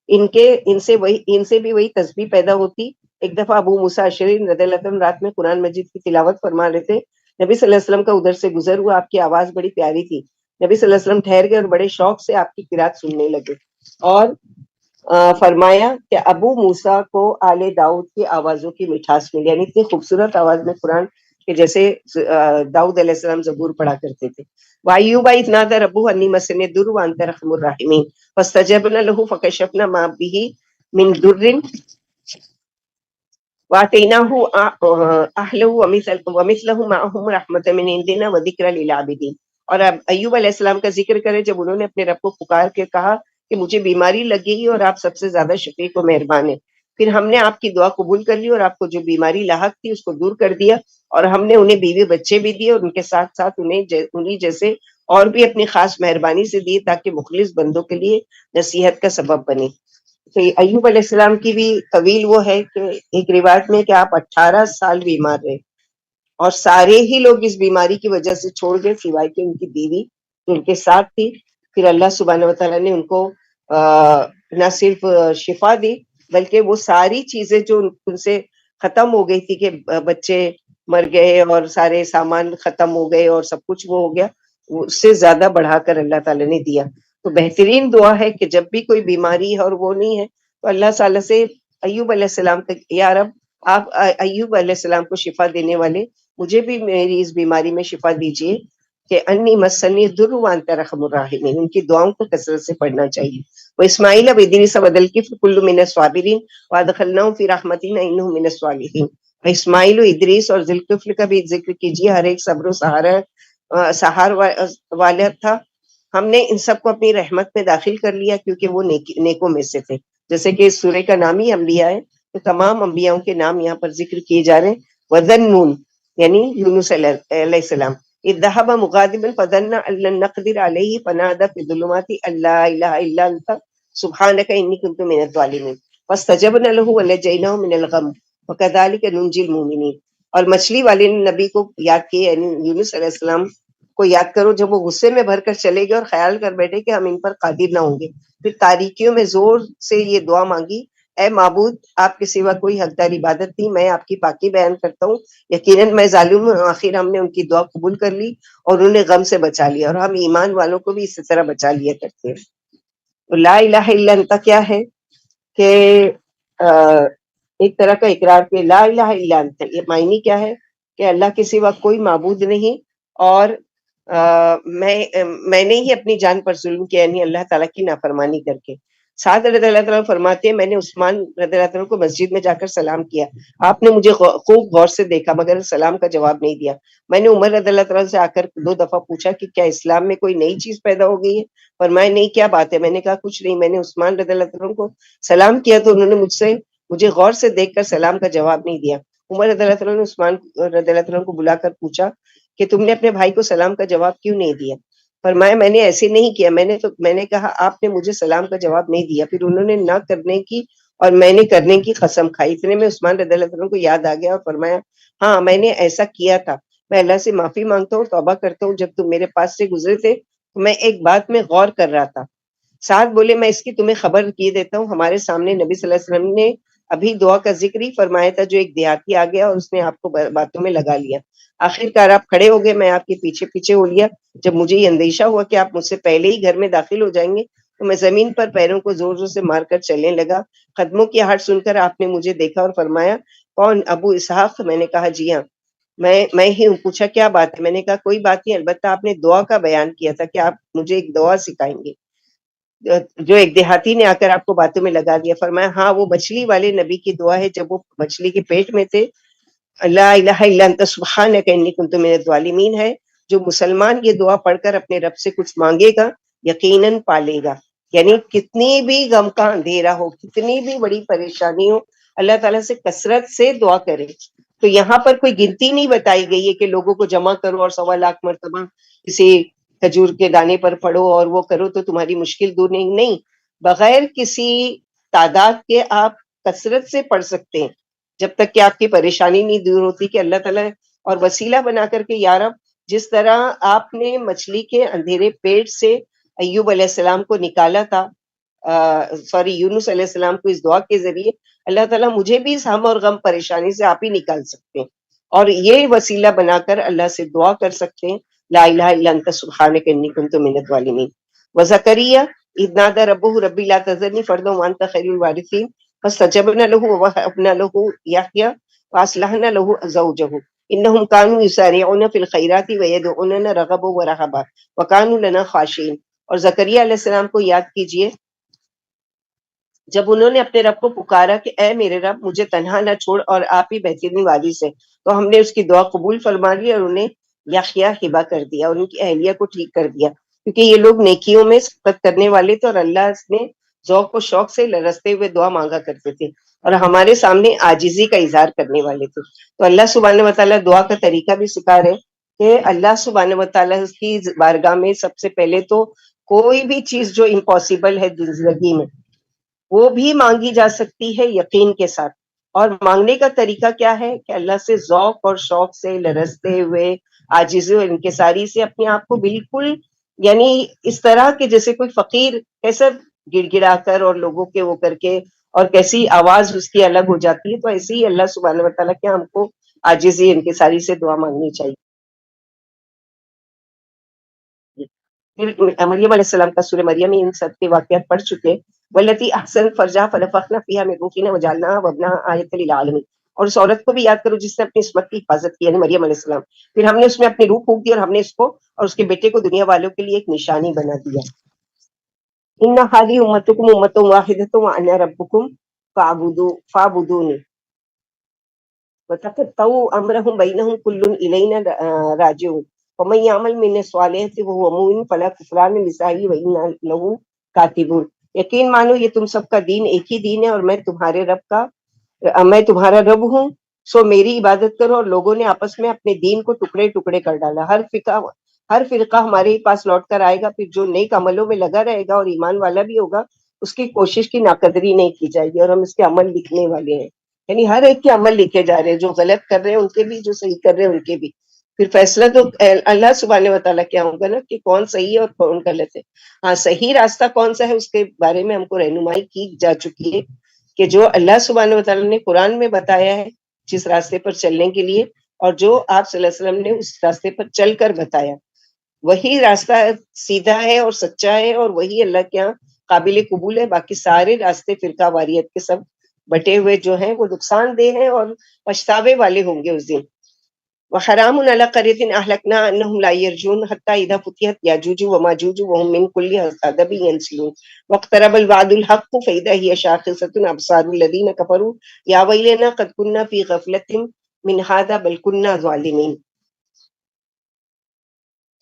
S1: ان سے بھی وہی تسبیح پیدا ہوتی۔ ایک دفعہ ابو موسیٰ اشعری رضی اللہ عنہ رات میں قرآن مجید کی تلاوت فرما رہے تھے، نبی صلی اللہ علیہ وسلم کا ادھر سے گزر ہوا، آپ کی آواز بڑی پیاری تھی، نبی صلی اللہ علیہ وسلم ٹھہر گئے اور بڑے شوق سے آپ کی قرات سننے لگے، اور فرمایا کہ ابو موسیٰ کو آل داؤد کی آوازوں کی مٹھاس ملی، یعنی اتنی خوبصورت آواز میں قرآن کہ جیسے داؤد علیہ السلام زبور پڑھا کرتے تھے۔ وَأَيُّوبَ إِذْ نَادَىٰ رَبُّهُ أَنِّي مَسَّنِيَ الضُّرُّ وَأَنتَ أَرْحَمُ الرَّاحِمِينَ فَاسْتَجَبْنَا لَهُ فَكَشَفْنَا مَا بِهِ مِنْ ضُرٍّ وَآتَيْنَاهُ أَهْلَهُ وَمِثْلَهُم مَّعَهُمْ رَحْمَةً مِّنْ عِندِنَا وَذِكْرًا لِّلْعَابِدِينَ۔ اور اب ایوب علیہ السلام کا ذکر کرے جب انہوں نے اپنے رب کو پکار کے کہا کہ مجھے بیماری لگ گئی اور آپ سب سے زیادہ شفیق و مہربان ہیں، پھر ہم نے آپ کی دعا قبول کر لی اور آپ کو جو بیماری لاحق تھی اس کو دور کر دیا، اور ہم نے انہیں بیوی بچے بھی دیے، اور ان کے ساتھ ساتھ انہیں جیسے اور بھی اپنی خاص مہربانی سے دیے تاکہ مخلص بندوں کے لیے نصیحت کا سبب بنے۔ تو ایوب علیہ السلام کی بھی طویل وہ ہے کہ ایک روایت میں کہ آپ 18 سال بیمار رہے، اور سارے ہی لوگ اس بیماری کی وجہ سے چھوڑ گئے سوائے کہ ان کی بیوی جو ان کے ساتھ تھی۔ پھر اللہ سبحانہ وتعالیٰ نے ان کو نہ صرف شفا دی، بلکہ وہ ساری چیزیں جو ان سے ختم ہو گئی تھی کہ بچے مر گئے اور سارے سامان ختم ہو گئے اور سب کچھ وہ ہو گیا، اس سے زیادہ بڑھا کر اللہ تعالیٰ نے دیا۔ تو بہترین دعا ہے کہ جب بھی کوئی بیماری ہے اور وہ نہیں ہے تو اللہ تعالیٰ سے ایوب علیہ السلام کا، یا رب آپ ایوب علیہ السلام کو شفا دینے والے مجھے بھی میری اس بیماری میں شفا دیجیے، کہ انی مسنی در وانت ارحم الراحمین۔ ان کی دعاؤں کو کثرت سے پڑھنا چاہیے۔ وہ اسماعیل اب ادریس ودلکفل کل من الصابرین وادخلناہم فی رحمتنا انہم من الصالحین۔ اسماعیل و ادریس اور ذوالکفل کا بھی ذکر کیجیے، ہر ایک صبر و سہار والا تھا، ہم نے ان سب کو اپنی رحمت میں داخل کر لیا کیونکہ وہ نیکوں میں سے تھے۔ جیسے کہ اس سورہ کا نام ہی انبیاء ہے تو تمام انبیاءوں کے نام یہاں پر ذکر کیے جا رہے ہیں۔ وذنون یعنی یونس علیہ السلام، اذ ذهب مغاضبا فظن ان لن نقدر عليه فنادى في الظلمات ان لا اله الا انت سبحانك اني كنت من الظالمين فاستجبنا له ونجيناه من الغم وكذلك ننجي المؤمنين۔ اور مچھلی والے نے نبی کو یاد کیے، یعنی یونس علیہ السلام کو یاد کرو جب وہ غصے میں بھر کر چلے گئے اور خیال کر بیٹھے کہ ہم ان پر قادر نہ ہوں گے، پھر تاریکیوں میں زور سے یہ دعا مانگی، اے معبود آپ کے سوا کوئی حقدار عبادت نہیں، میں آپ کی پاکی بیان کرتا ہوں، یقیناً میں ظالم ہوں۔ آخر ہم نے ان کی دعا قبول کر لی اور انہیں غم سے بچا لیا، اور ہم ایمان والوں کو بھی اسی طرح بچا لیا کرتے ہیں۔ تو لا الہ الا انت کیا ہے کہ ایک طرح کا اقرار کہ لا الہ الا انت، یہ معنی کیا ہے کہ اللہ کے سوا کوئی معبود نہیں، اور میں نے ہی اپنی جان پر ظلم کیا، یعنی اللہ تعالیٰ کی نافرمانی کر کے۔ سعد رضی اللہ تعالیٰ فرماتے ہیں میں نے عثمان رضی اللہ تعالیٰ کو مسجد میں جا کر سلام کیا، آپ نے مجھے خوب غور سے دیکھا مگر سلام کا جواب نہیں دیا۔ میں نے عمر رضی اللہ تعالیٰ سے آ کر 2 دفعہ پوچھا کہ کیا اسلام میں کوئی نئی چیز پیدا ہو گئی ہے؟ فرمایا نہیں، کیا بات ہے؟ میں نے کہا کچھ نہیں، میں نے عثمان رضی اللہ تعالیٰ کو سلام کیا تو انہوں نے مجھے غور سے دیکھ کر سلام کا جواب نہیں دیا۔ عمر رضی اللہ تعالیٰ نے عثمان رضی اللہ تعالیٰ کو بلا کر پوچھا کہ تم نے اپنے بھائی کو سلام کا جواب کیوں نہیں دیا؟ فرمایا میں نے ایسے نہیں کیا، میں نے کہا آپ نے مجھے سلام کا جواب نہیں دیا۔ پھر انہوں نے نہ کرنے کی اور میں نے کرنے کی قسم کھائی۔ اتنے میں عثمان رضی اللہ عنہ کو یاد آ گیا اور فرمایا ہاں میں نے ایسا کیا تھا، میں اللہ سے معافی مانگتا ہوں، توبہ کرتا ہوں۔ جب تم میرے پاس سے گزرے تھے تو میں ایک بات میں غور کر رہا تھا۔ سعد بولے میں اس کی تمہیں خبر کیے دیتا ہوں، ہمارے سامنے نبی صلی اللہ علیہ وسلم نے ابھی دعا کا ذکر ہی فرمایا تھا، جو ایک دیہاتی آ گیا اور اس نے آپ کو باتوں میں لگا لیا۔ آخر کار آپ کھڑے ہو گئے، میں آپ کے پیچھے پیچھے ہو لیا۔ جب مجھے یہ اندیشہ ہوا کہ آپ مجھ سے پہلے ہی گھر میں داخل ہو جائیں گے تو میں زمین پر پیروں کو زور زور سے مار کر چلنے لگا۔ قدموں کی آہٹ سن کر آپ نے مجھے دیکھا اور فرمایا کون؟ ابو اسحاق؟ میں نے کہا جی ہاں، میں ہی ہوں۔ پوچھا کیا بات ہے؟ میں نے کہا کوئی بات نہیں، البتہ آپ نے دعا کا بیان کیا تھا کہ آپ مجھے ایک دعا سکھائیں گے، جو ایک دیہاتی نے آ کر آپ کو باتوں میں لگا دیا۔ فرمایا ہاں، وہ مچھلی والے نبی کی دعا ہے جب وہ مچھلی کے پیٹ میں تھے، لا الہ الا انت سبحانک انی کنت من الظالمین ہے۔ جو مسلمان یہ دعا پڑھ کر اپنے رب سے کچھ مانگے گا یقیناً پالے گا۔ یعنی کتنی بھی غم کا اندھیرا ہو، کتنی بھی بڑی پریشانی ہو، اللہ تعالیٰ سے کثرت سے دعا کرے۔ تو یہاں پر کوئی گنتی نہیں بتائی گئی ہے کہ لوگوں کو جمع کرو اور 1.25 مرتبہ کسی کھجور کے دانے پر پڑھو اور وہ کرو تو تمہاری مشکل دور نہیں، بغیر کسی تعداد کے آپ کثرت سے پڑھ سکتے ہیں جب تک کہ آپ کی پریشانی نہیں دور ہوتی، کہ اللہ تعالیٰ اور وسیلہ بنا کر کے یا رب جس طرح آپ نے مچھلی کے اندھیرے پیٹ سے ایوب علیہ السلام کو نکالا تھا، یونس علیہ السلام کو اس دعا کے ذریعے، اللہ تعالیٰ مجھے بھی اس ہم اور غم پریشانی سے آپ ہی نکال سکتے ہیں، اور یہ وسیلہ بنا کر اللہ سے دعا کر سکتے ہیں لا الہ الا انت سبحانک انی کنت من الظالمین۔ وزکریا اذ نادى ربه ربی لا تذرنی فردا وانت خیر الوارثین فاستجبنا له ووهبنا له یحیی واصلحنا له زوجه انهم كانوا يسارعون في الخيرات ويدعوننا رغبا ورهبا وكانوا لنا خاشعين۔ اور زکریا علیہ السلام کو یاد کیجئے جب انہوں نے اپنے رب کو پکارا کہ اے میرے رب مجھے تنہا نہ چھوڑ اور آپ ہی بہترین وارث ہیں، تو ہم نے اس کی دعا قبول فرما لی اور انہیں یحییٰ ہبہ کر دیا اور ان کی اہلیہ کو ٹھیک کر دیا، کیونکہ یہ لوگ نیکیوں میں سبقت کرنے والے تھے اور اللہ نے ذوق و شوق سے لرزتے ہوئے دعا مانگا کرتے تھے اور ہمارے سامنے عاجزی کا اظہار کرنے والے تھے. تو اللہ سبحانہ و تعالیٰ دعا کا طریقہ بھی سکھا رہے کہ اللہ سبحانہ و تعالیٰ کی بارگاہ میں سب سے پہلے تو کوئی بھی چیز جو امپاسبل ہے زندگی میں وہ بھی مانگی جا سکتی ہے یقین کے ساتھ. اور مانگنے کا طریقہ کیا ہے کہ اللہ سے ذوق اور شوق سے لرزتے ہوئے عاجزی اور انکساری سے اپنے آپ کو بالکل یعنی اس طرح کہ جیسے کوئی فقیر کیسا گڑ گڑا کر اور لوگوں کے وہ کر کے اور کیسی آواز اس کی الگ ہو جاتی ہے، تو ایسے ہی اللہ سبحانہ و تعالیٰ کے ہم کو عاجزی انکساری سے دعا مانگنی چاہیے. پھر مریم علیہ السلام کا سورہ مریم میں ان سب کے واقعات پڑھ چکے. والتی احسن فرجا فنفخنا فیہا من روحنا وجعلناها وابنها آیۃ للعالمین. اور اس عورت کو بھی یاد کرو جس نے اپنی عصمت کی حفاظت کی، یعنی مریم علیہ السلام. پھر ہم نے اس میں اپنی روح پھونک دی اور ہم نے اس کو اور اس کے بیٹے کو دنیا والوں کے لیے ایک نشانی بنا دیا. ان هذه امتکم امۃ واحدۃ وانا ربکم فاعبدونی وتقطعوا امرهم بینهم کل الینا راجعون ومن يعمل من الصالحات وهو مؤمن فلا كفران لسعيه وانا له کاتبون. یقین مانو یہ تم سب کا دین ایک ہی دین ہے اور میں تمہارا رب ہوں، سو میری عبادت کرو. اور لوگوں نے آپس میں اپنے دین کو ٹکڑے ٹکڑے کر ڈالا. ہر فرقہ ہمارے ہی پاس لوٹ کر آئے گا، پھر جو نیک عملوں میں لگا رہے گا اور ایمان والا بھی ہوگا اس کی کوشش کی ناقدری نہیں کی جائے گی، اور ہم اس کے عمل لکھنے والے ہیں. یعنی ہر ایک کے عمل لکھے جا رہے ہیں، جو غلط کر رہے ہیں ان کے بھی، جو صحیح کر رہے ہیں ان کے بھی. پھر فیصلہ تو اللہ سبحانہ و تعالیٰ کیا ہوگا نا کہ کون صحیح ہے اور کون غلط ہے. ہاں صحیح راستہ کون سا ہے اس کے بارے میں ہم کو رہنمائی کی جا چکی ہے کہ جو اللہ سبحانہ و تعالیٰ نے قرآن میں بتایا ہے جس راستے پر چلنے کے لیے، اور جو آپ صلی اللہ علیہ وسلم نے اس راستے پر چل کر بتایا، وہی راستہ سیدھا ہے اور سچا ہے اور وہی اللہ کے یہاں قابل قبول ہے. باقی سارے راستے فرقہ واریت کے سب بٹے ہوئے جو ہیں وہ نقصان دہ ہیں اور پچھتاوے والے ہوں گے اس دن. وحرام علی قریۃ اہلکناها انهم لا يرجون حتى اذا فتحت یاجوج وماجوج وهم من كل حدب ينسلون واقترب الوعد الحق فاذا هي شاخصة ابصار الذين كفروا يا ويلنا قد كنا في غفلة من هذا بل كنا ظالمين.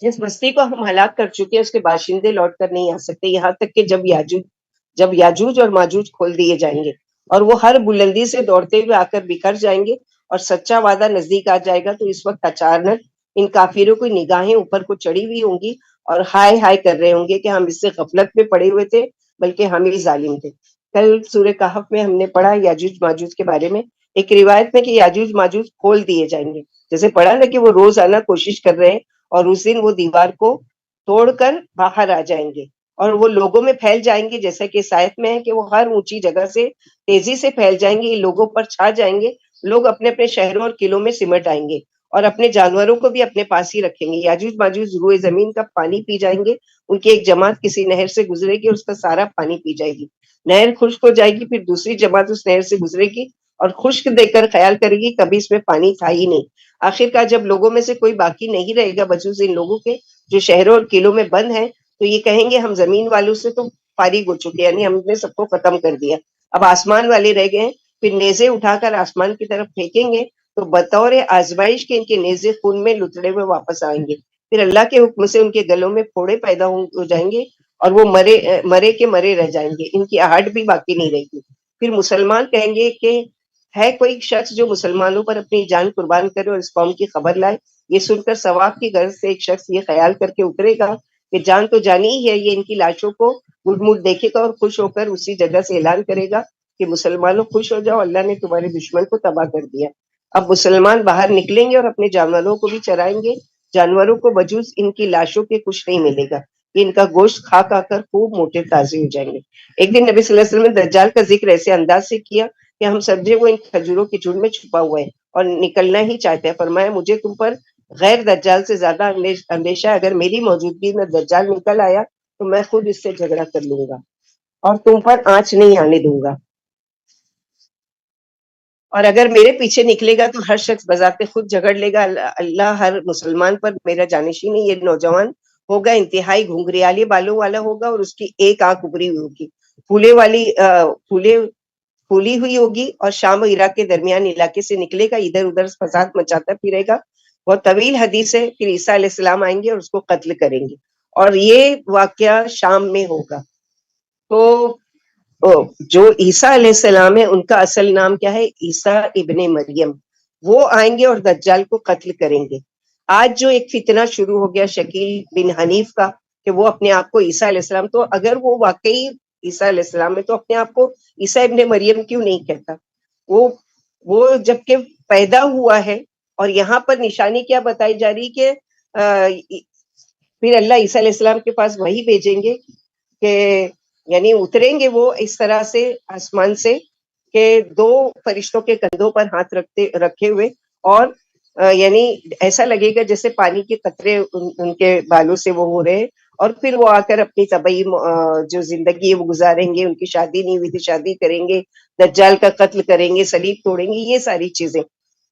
S1: جس بستی کو ہم ہلاک کر چکے اس کے باشندے لوٹ کر نہیں آ سکتے یہاں تک کہ جب یاجوج اور ماجوج کھول دیے جائیں گے اور وہ ہر بلندی سے دوڑتے ہوئے آ کر بکھر جائیں گے اور سچا وعدہ نزدیک آ جائے گا، تو اس وقت اچانک ان کافروں کی نگاہیں اوپر کو چڑھی ہوئی ہوں گی اور ہائے ہائے کر رہے ہوں گے کہ ہم اس سے غفلت میں پڑے ہوئے تھے، بلکہ ہم ہی ظالم تھے. کل سورہ کہف میں ہم نے پڑھا یاجوج ماجوج کے بارے میں، ایک روایت میں کہ یاجوج ماجوج کھول دیے جائیں گے. جیسے پڑھا نا کہ وہ روزانہ کوشش کر رہے ہیں اور اس دن وہ دیوار کو توڑ کر باہر آ جائیں گے اور وہ لوگوں میں پھیل جائیں گے، جیسا کہ سائت میں ہے کہ وہ ہر اونچی جگہ سے تیزی سے پھیل جائیں گے، یہ لوگوں پر چھا جائیں گے. لوگ اپنے اپنے شہروں اور قلعوں میں سمٹ آئیں گے اور اپنے جانوروں کو بھی اپنے پاس ہی رکھیں گے. یاجوج ماجوج روئے زمین کا پانی پی جائیں گے، ان کی ایک جماعت کسی نہر سے گزرے گی اور اس کا سارا پانی پی جائے گی. نہر خشک ہو جائے گی، پھر دوسری جماعت اس نہر سے گزرے گی اور خشک دیکھ کر خیال کرے گی کبھی اس میں پانی تھا ہی نہیں. آخر کار جب لوگوں میں سے کوئی باقی نہیں رہے گا بجوز ان لوگوں کے جو شہروں اور قلعوں میں بند ہیں، تو یہ کہیں گے ہم زمین والوں سے تو فارغ ہو چکے، یعنی ہم نے سب کو ختم کر دیا، اب آسمان والے رہ گئے ہیں. پھر نیزے اٹھا کر آسمان کی طرف پھینکیں گے تو بطور آزمائش کے ان کے نیزے خون میں لتڑے ہوئے واپس آئیں گے. پھر اللہ کے حکم سے ان کے گلوں میں پھوڑے پیدا ہو جائیں گے اور وہ مرے کے مرے رہ جائیں گے، ان کی آہٹ بھی باقی نہیں رہے گی. پھر مسلمان کہیں گے کہ ہے کوئی شخص جو مسلمانوں پر اپنی جان قربان کرے اور اس قوم کی خبر لائے. یہ سن کر ثواب کی غرض سے ایک شخص یہ خیال کر کے اترے گا کہ جان تو جانی ہی ہے، یہ ان کی لاشوں کو مڑ مڑ دیکھے گا اور خوش ہو کر اسی جگہ سے اعلان کرے گا کہ مسلمانوں خوش ہو جاؤ، اللہ نے تمہارے دشمن کو تباہ کر دیا. اب مسلمان باہر نکلیں گے اور اپنے جانوروں کو بھی چرائیں گے. جانوروں کو بجوز ان کی لاشوں کے کچھ نہیں ملے گا، ان کا گوشت کھا کھا کر خوب موٹے تازے ہو جائیں گے. ایک دن نبی صلی اللہ علیہ وسلم نے دجال کا ذکر ایسے انداز سے کیا کہ ہم سمجھے وہ ان کھجوروں کی جھنڈ میں چھپا ہوا ہے اور نکلنا ہی چاہتے ہیں. فرمایا مجھے تم پر غیر دجال سے زیادہ اندیشہ ہے، اگر میری موجودگی میں دجال نکل آیا تو میں خود اس سے جھگڑا کر لوں گا اور تم پر آنچ نہیں آنے دوں گا، اور اگر میرے پیچھے نکلے گا تو ہر شخص بذات خود جھگڑ لے گا. اللہ ہر مسلمان پر میرا جانشین ہے. یہ نوجوان ہوگا انتہائی گھنگریالے بالوں والا ہوگا اور اس کی ایک آنکھ ابری ہوئی ہوگی، پھولے والی پھولے پھولی ہوئی ہوگی، اور شام و عراق کے درمیان علاقے سے نکلے گا، ادھر ادھر فساد مچاتا پھرے گا. بہت طویل حدیث ہے. پھر عیسیٰ علیہ السلام آئیں گے اور اس کو قتل کریں گے، اور یہ واقعہ شام میں ہوگا. تو جو عیسیٰ علیہ السلام ہے ان کا اصل نام کیا ہے؟ عیسیٰ ابن مریم. وہ آئیں گے اور دجال کو قتل کریں گے. آج جو ایک فتنہ شروع ہو گیا شکیل بن حنیف کا کہ وہ اپنے آپ کو عیسیٰ علیہ السلام، تو اگر وہ واقعی عیسیٰ علیہ السلام ہے تو اپنے آپ کو عیسیٰ ابن مریم کیوں نہیں کہتا؟ وہ جب کہ پیدا ہوا ہے. اور یہاں پر نشانی کیا بتائی جا رہی کہ پھر اللہ عیسیٰ علیہ السلام کے پاس وہی بھیجیں گے کہ یعنی اتریں گے وہ اس طرح سے آسمان سے کہ دو فرشتوں کے کندھوں پر ہاتھ رکھے ہوئے، اور یعنی ایسا لگے گا جیسے پانی کے قطرے ان کے بالوں سے وہ ہو رہے، اور پھر وہ آ کر اپنی طبعی جو زندگی ہے وہ گزاریں گے. ان کی شادی نہیں ہوئی تھی، شادی کریں گے، دجال کا قتل کریں گے، صلیب توڑیں گے، یہ ساری چیزیں.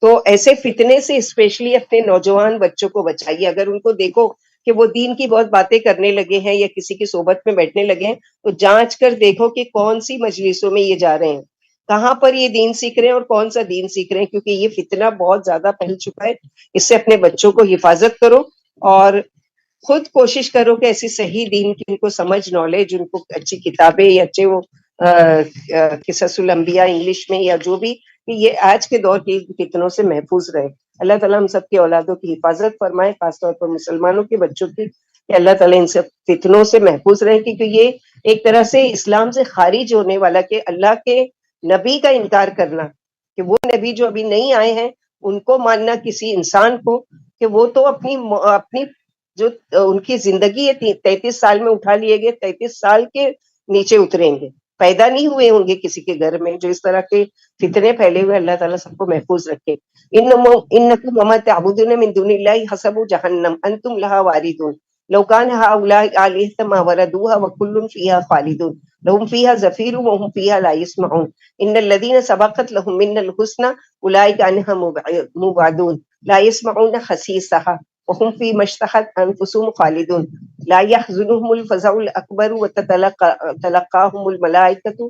S1: تو ایسے فتنے سے اسپیشلی اپنے نوجوان بچوں کو بچائیے. اگر ان کو دیکھو کہ وہ دین کی بہت باتیں کرنے لگے ہیں یا کسی کی صحبت میں بیٹھنے لگے ہیں تو جانچ کر دیکھو کہ کون سی مجلسوں میں یہ جا رہے ہیں، کہاں پر یہ دین سیکھ رہے ہیں اور کون سا دین سیکھ رہے ہیں، کیونکہ یہ فتنہ بہت زیادہ پھیل چکا ہے. اس سے اپنے بچوں کو حفاظت کرو اور خود کوشش کرو کہ ایسی صحیح دین کی ان کو سمجھ، نالج، ان کو اچھی کتابیں یا اچھے وہ قصص الانبیاء انگلش میں یا جو بھی، کہ یہ آج کے دور کی فتنوں سے محفوظ رہے. اللہ تعالیٰ ہم سب کی اولادوں کی حفاظت فرمائے، خاص طور پر مسلمانوں کے بچوں کی، کہ اللہ تعالیٰ ان سب فتنوں سے محفوظ رہے، کیونکہ یہ ایک طرح سے اسلام سے خارج ہونے والا، کہ اللہ کے نبی کا انکار کرنا، کہ وہ نبی جو ابھی نہیں آئے ہیں ان کو ماننا کسی انسان کو، کہ وہ تو اپنی جو ان کی زندگی ہے 33 سال میں اٹھا لیے گئے، 33 سال کے نیچے اتریں گے، پیدا نہیں ہوئے ہوں گے کسی کے گھر میں. جو اس طرح کے فتنے پھیلے ہوئے، اللہ تعالیٰ سب کو محفوظ رکھے. انکم وما تعبدون من دون اللہ حسب جہنم انتم لہا واردون لو کان ہؤلاء آلہۃ ما وردوها وکل فیہا خالدون لهم فیہا زفیر وهم فیہا لا یسمعون ان الذین سبقت لهم منا الحسنى اولئک عنہا مبعدون لا یسمعون حسیسہا وهم فیما اشتہت انفسهم خالدون لا يحزنهم الفزع الاکبر وتتلقاهم الملائکۃ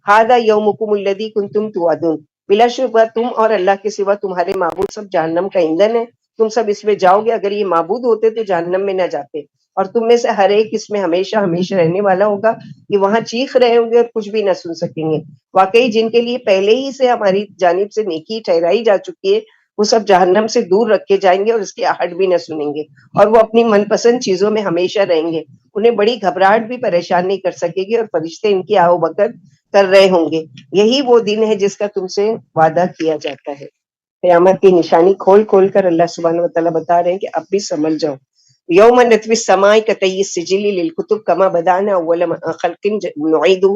S1: ھذا یومکم الذی کنتم توعدون. بلا شبہ تم اور اللہ کے سوا تمہارے معبود سب جہنم کا ایندھن ہے، تم سب اس میں جاؤ گے. اگر یہ معبود ہوتے تو جہنم میں نہ جاتے، اور تم میں سے ہر ایک اس میں ہمیشہ ہمیشہ رہنے والا ہوگا. یہ وہاں چیخ رہے ہوں گے اور کچھ بھی نہ سن سکیں گے. واقعی جن کے لیے پہلے ہی سے ہماری جانب سے نیکی ٹھہرائی جا چکی ہے وہ سب جہنم سے دور رکھے جائیں گے اور اس کی آہٹ بھی نہ سنیں گے، اور وہ اپنی من پسند چیزوں میں ہمیشہ رہیں گے. انہیں بڑی گھبراہٹ بھی پریشان نہیں کر سکے گی، اور فرشتے ان کی آہو بکر کر رہے ہوں گے. یہی وہ دن ہے جس کا تم سے وعدہ کیا جاتا ہے. قیامت کی نشانی کھول کھول کر اللہ سبحانہ وتعالیٰ بتا رہے ہیں کہ اب بھی سمجھ جاؤ. یوم نطوی السماء کطی السجل للکتب کما بدانا اول خلق نعیدہ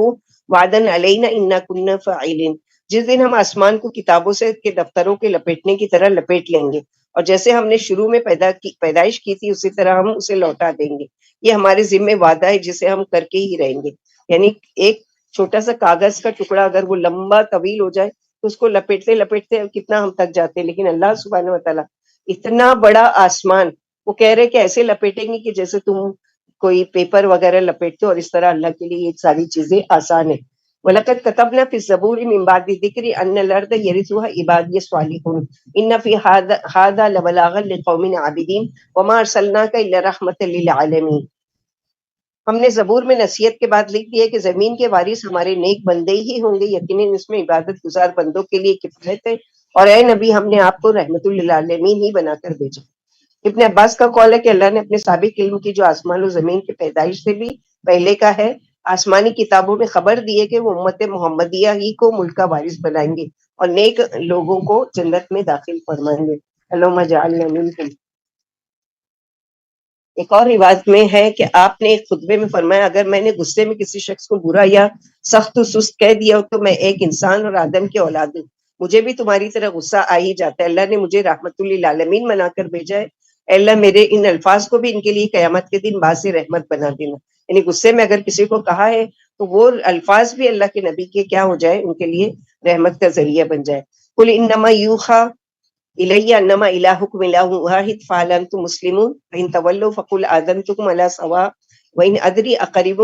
S1: وعدا علینا انا کنا فاعلین. جس دن ہم آسمان کو کتابوں سے کے دفتروں کے لپیٹنے کی طرح لپیٹ لیں گے، اور جیسے ہم نے شروع میں پیدائش کی تھی اسی طرح ہم اسے لوٹا دیں گے. یہ ہمارے ذمہ وعدہ ہے جسے ہم کر کے ہی رہیں گے. یعنی ایک چھوٹا سا کاغذ کا ٹکڑا اگر وہ لمبا طویل ہو جائے تو اس کو لپیٹتے لپیٹتے کتنا ہم تک جاتے ہیں، لیکن اللہ سبحانہ وتعالیٰ اتنا بڑا آسمان وہ کہہ رہے کہ ایسے لپیٹیں گے کہ جیسے تم کوئی پیپر وغیرہ لپیٹتے ہو، اور اس طرح اللہ کے لیے یہ ساری چیزیں آسان ہیں. وَلَقَدْ كَتَبْنَا فِي الزَّبُورِ مِن بَعْدِ الذِّكْرِ أَنَّ الْأَرْضَ يَرِثُهَا عِبَادِيَ الصَّالِحُونَ إِنَّ فِي هَذَا لَبَلَاغًا لِقَوْمٍ عَابِدِينَ وَمَا أَرْسَلْنَاكَ إِلَّا رَحْمَةً لِلْعَالَمِينَ. ہم نے زبور میں نصیحت کے بعد لکھ دیا کہ زمین کے وارث ہمارے نیک بندے ہی ہوں گے، یقیناً اس میں عبادت گزار بندوں کے لیے کفایت ہے، اور اے نبی ہم نے آپ کو رحمت للعالمین ہی بنا کر بھیجا. ابن عباس کا قول ہے کہ اللہ نے اپنے سابق علم کی جو آسمان و زمین کی پیدائش سے بھی پہلے کا ہے، آسمانی کتابوں میں خبر دی ہے کہ وہ امت محمدیہ ہی کو ملک کا وارث بنائیں گے اور نیک لوگوں کو جنت میں داخل فرمائیں گے. اللہم اجعلنا منہم. ایک اور روایت میں ہے کہ آپ نے ایک خطبے میں فرمایا اگر میں نے غصے میں کسی شخص کو برا یا سخت و سست کہہ دیا ہو تو میں ایک انسان اور آدم کی اولاد ہوں، مجھے بھی تمہاری طرح غصہ آ ہی جاتا ہے. اللہ نے مجھے رحمت للعالمین بنا کر بھیجا ہے. اے اللہ میرے ان الفاظ کو بھی ان کے لیے قیامت کے دن باعث رحمت بنا دینا. یعنی غصے میں اگر کسی کو کہا ہے تو وہ الفاظ بھی اللہ کے نبی کے کیا ہو جائے، ان کے لیے رحمت کا ذریعہ بن جائے. قل انما یوحی الی انما الہکم الہ واحد فہل انتم مسلمون فان تولوا فقل آذنتکم علی سواء وان ادری اقریب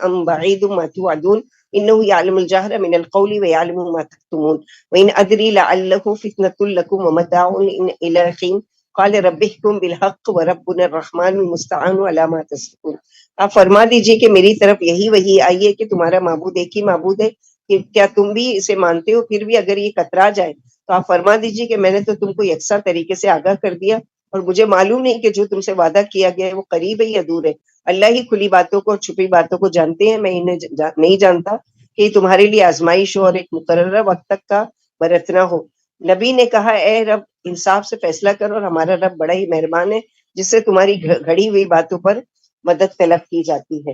S1: ام بعید ما توعدون انہ یعلم الجہر من القول ویعلم ما تکتمون وان ادری لعلہ فتنۃ لکم ومتاع الی حین قال رب احکم بالحق وربنا الرحمن المستعان علی ما تصفون. آپ فرما دیجئے کہ میری طرف یہی وحی آئی ہے کہ تمہارا معبود ایک ہی معبود ہے، کہ کیا تم بھی اسے مانتے ہو؟ پھر بھی اگر یہ کترا جائے تو آپ فرما دیجئے کہ میں نے تو تم کو یکساں طریقے سے آگاہ کر دیا، اور مجھے معلوم نہیں کہ جو تم سے وعدہ کیا گیا ہے وہ قریب ہے یا دور ہے۔ اللہ ہی کھلی باتوں کو اور چھپی باتوں کو جانتے ہیں، میں انہیں نہیں جانتا کہ یہ تمہارے لیے آزمائش ہو اور ایک مقررہ وقت تک کا برتنا ہو۔ نبی نے کہا اے رب انصاف سے فیصلہ کرو، اور ہمارا رب بڑا ہی مہربان ہے جس سے تمہاری گھڑی ہوئی باتوں پر مدد طلب کی جاتی ہے۔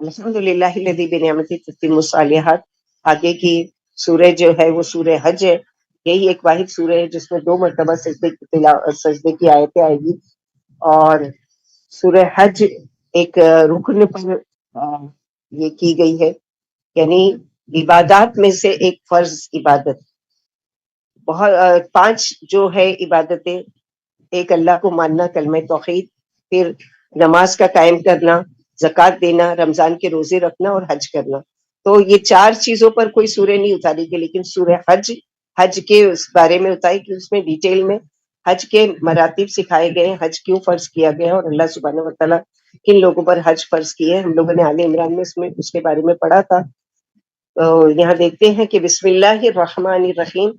S1: الحمد للہ الذی بنعمتہ تتم الصالحات۔ آگے کی سورہ جو ہے وہ سورہ حج ہے، یہی ایک واحد سورہ ہے جس میں 2 مرتبہ سجدے کی آیتیں آئے گی، اور سورہ حج ایک رکن پر یہ کی گئی ہے، یعنی عبادات میں سے ایک فرض عبادت۔ بہت 5 جو ہے عبادتیں، ایک اللہ کو ماننا، کلمہ توحید، پھر نماز کا قائم کرنا، زکوٰۃ دینا، رمضان کے روزے رکھنا اور حج کرنا۔ تو یہ 4 چیزوں پر کوئی سورہ نہیں اتاری گئی، لیکن سورہ حج کے اس بارے میں اتاری کہ اس میں ڈیٹیل میں حج کے مراتب سکھائے گئے ہیں، حج کیوں فرض کیا گیا اور اللہ سبحانہ وتعالیٰ کن لوگوں پر حج فرض کیے ہیں۔ ہم لوگوں نے آل عمران میں اس کے بارے میں پڑھا تھا۔ تو یہاں دیکھتے ہیں کہ بسم اللہ الرحمن الرحیم،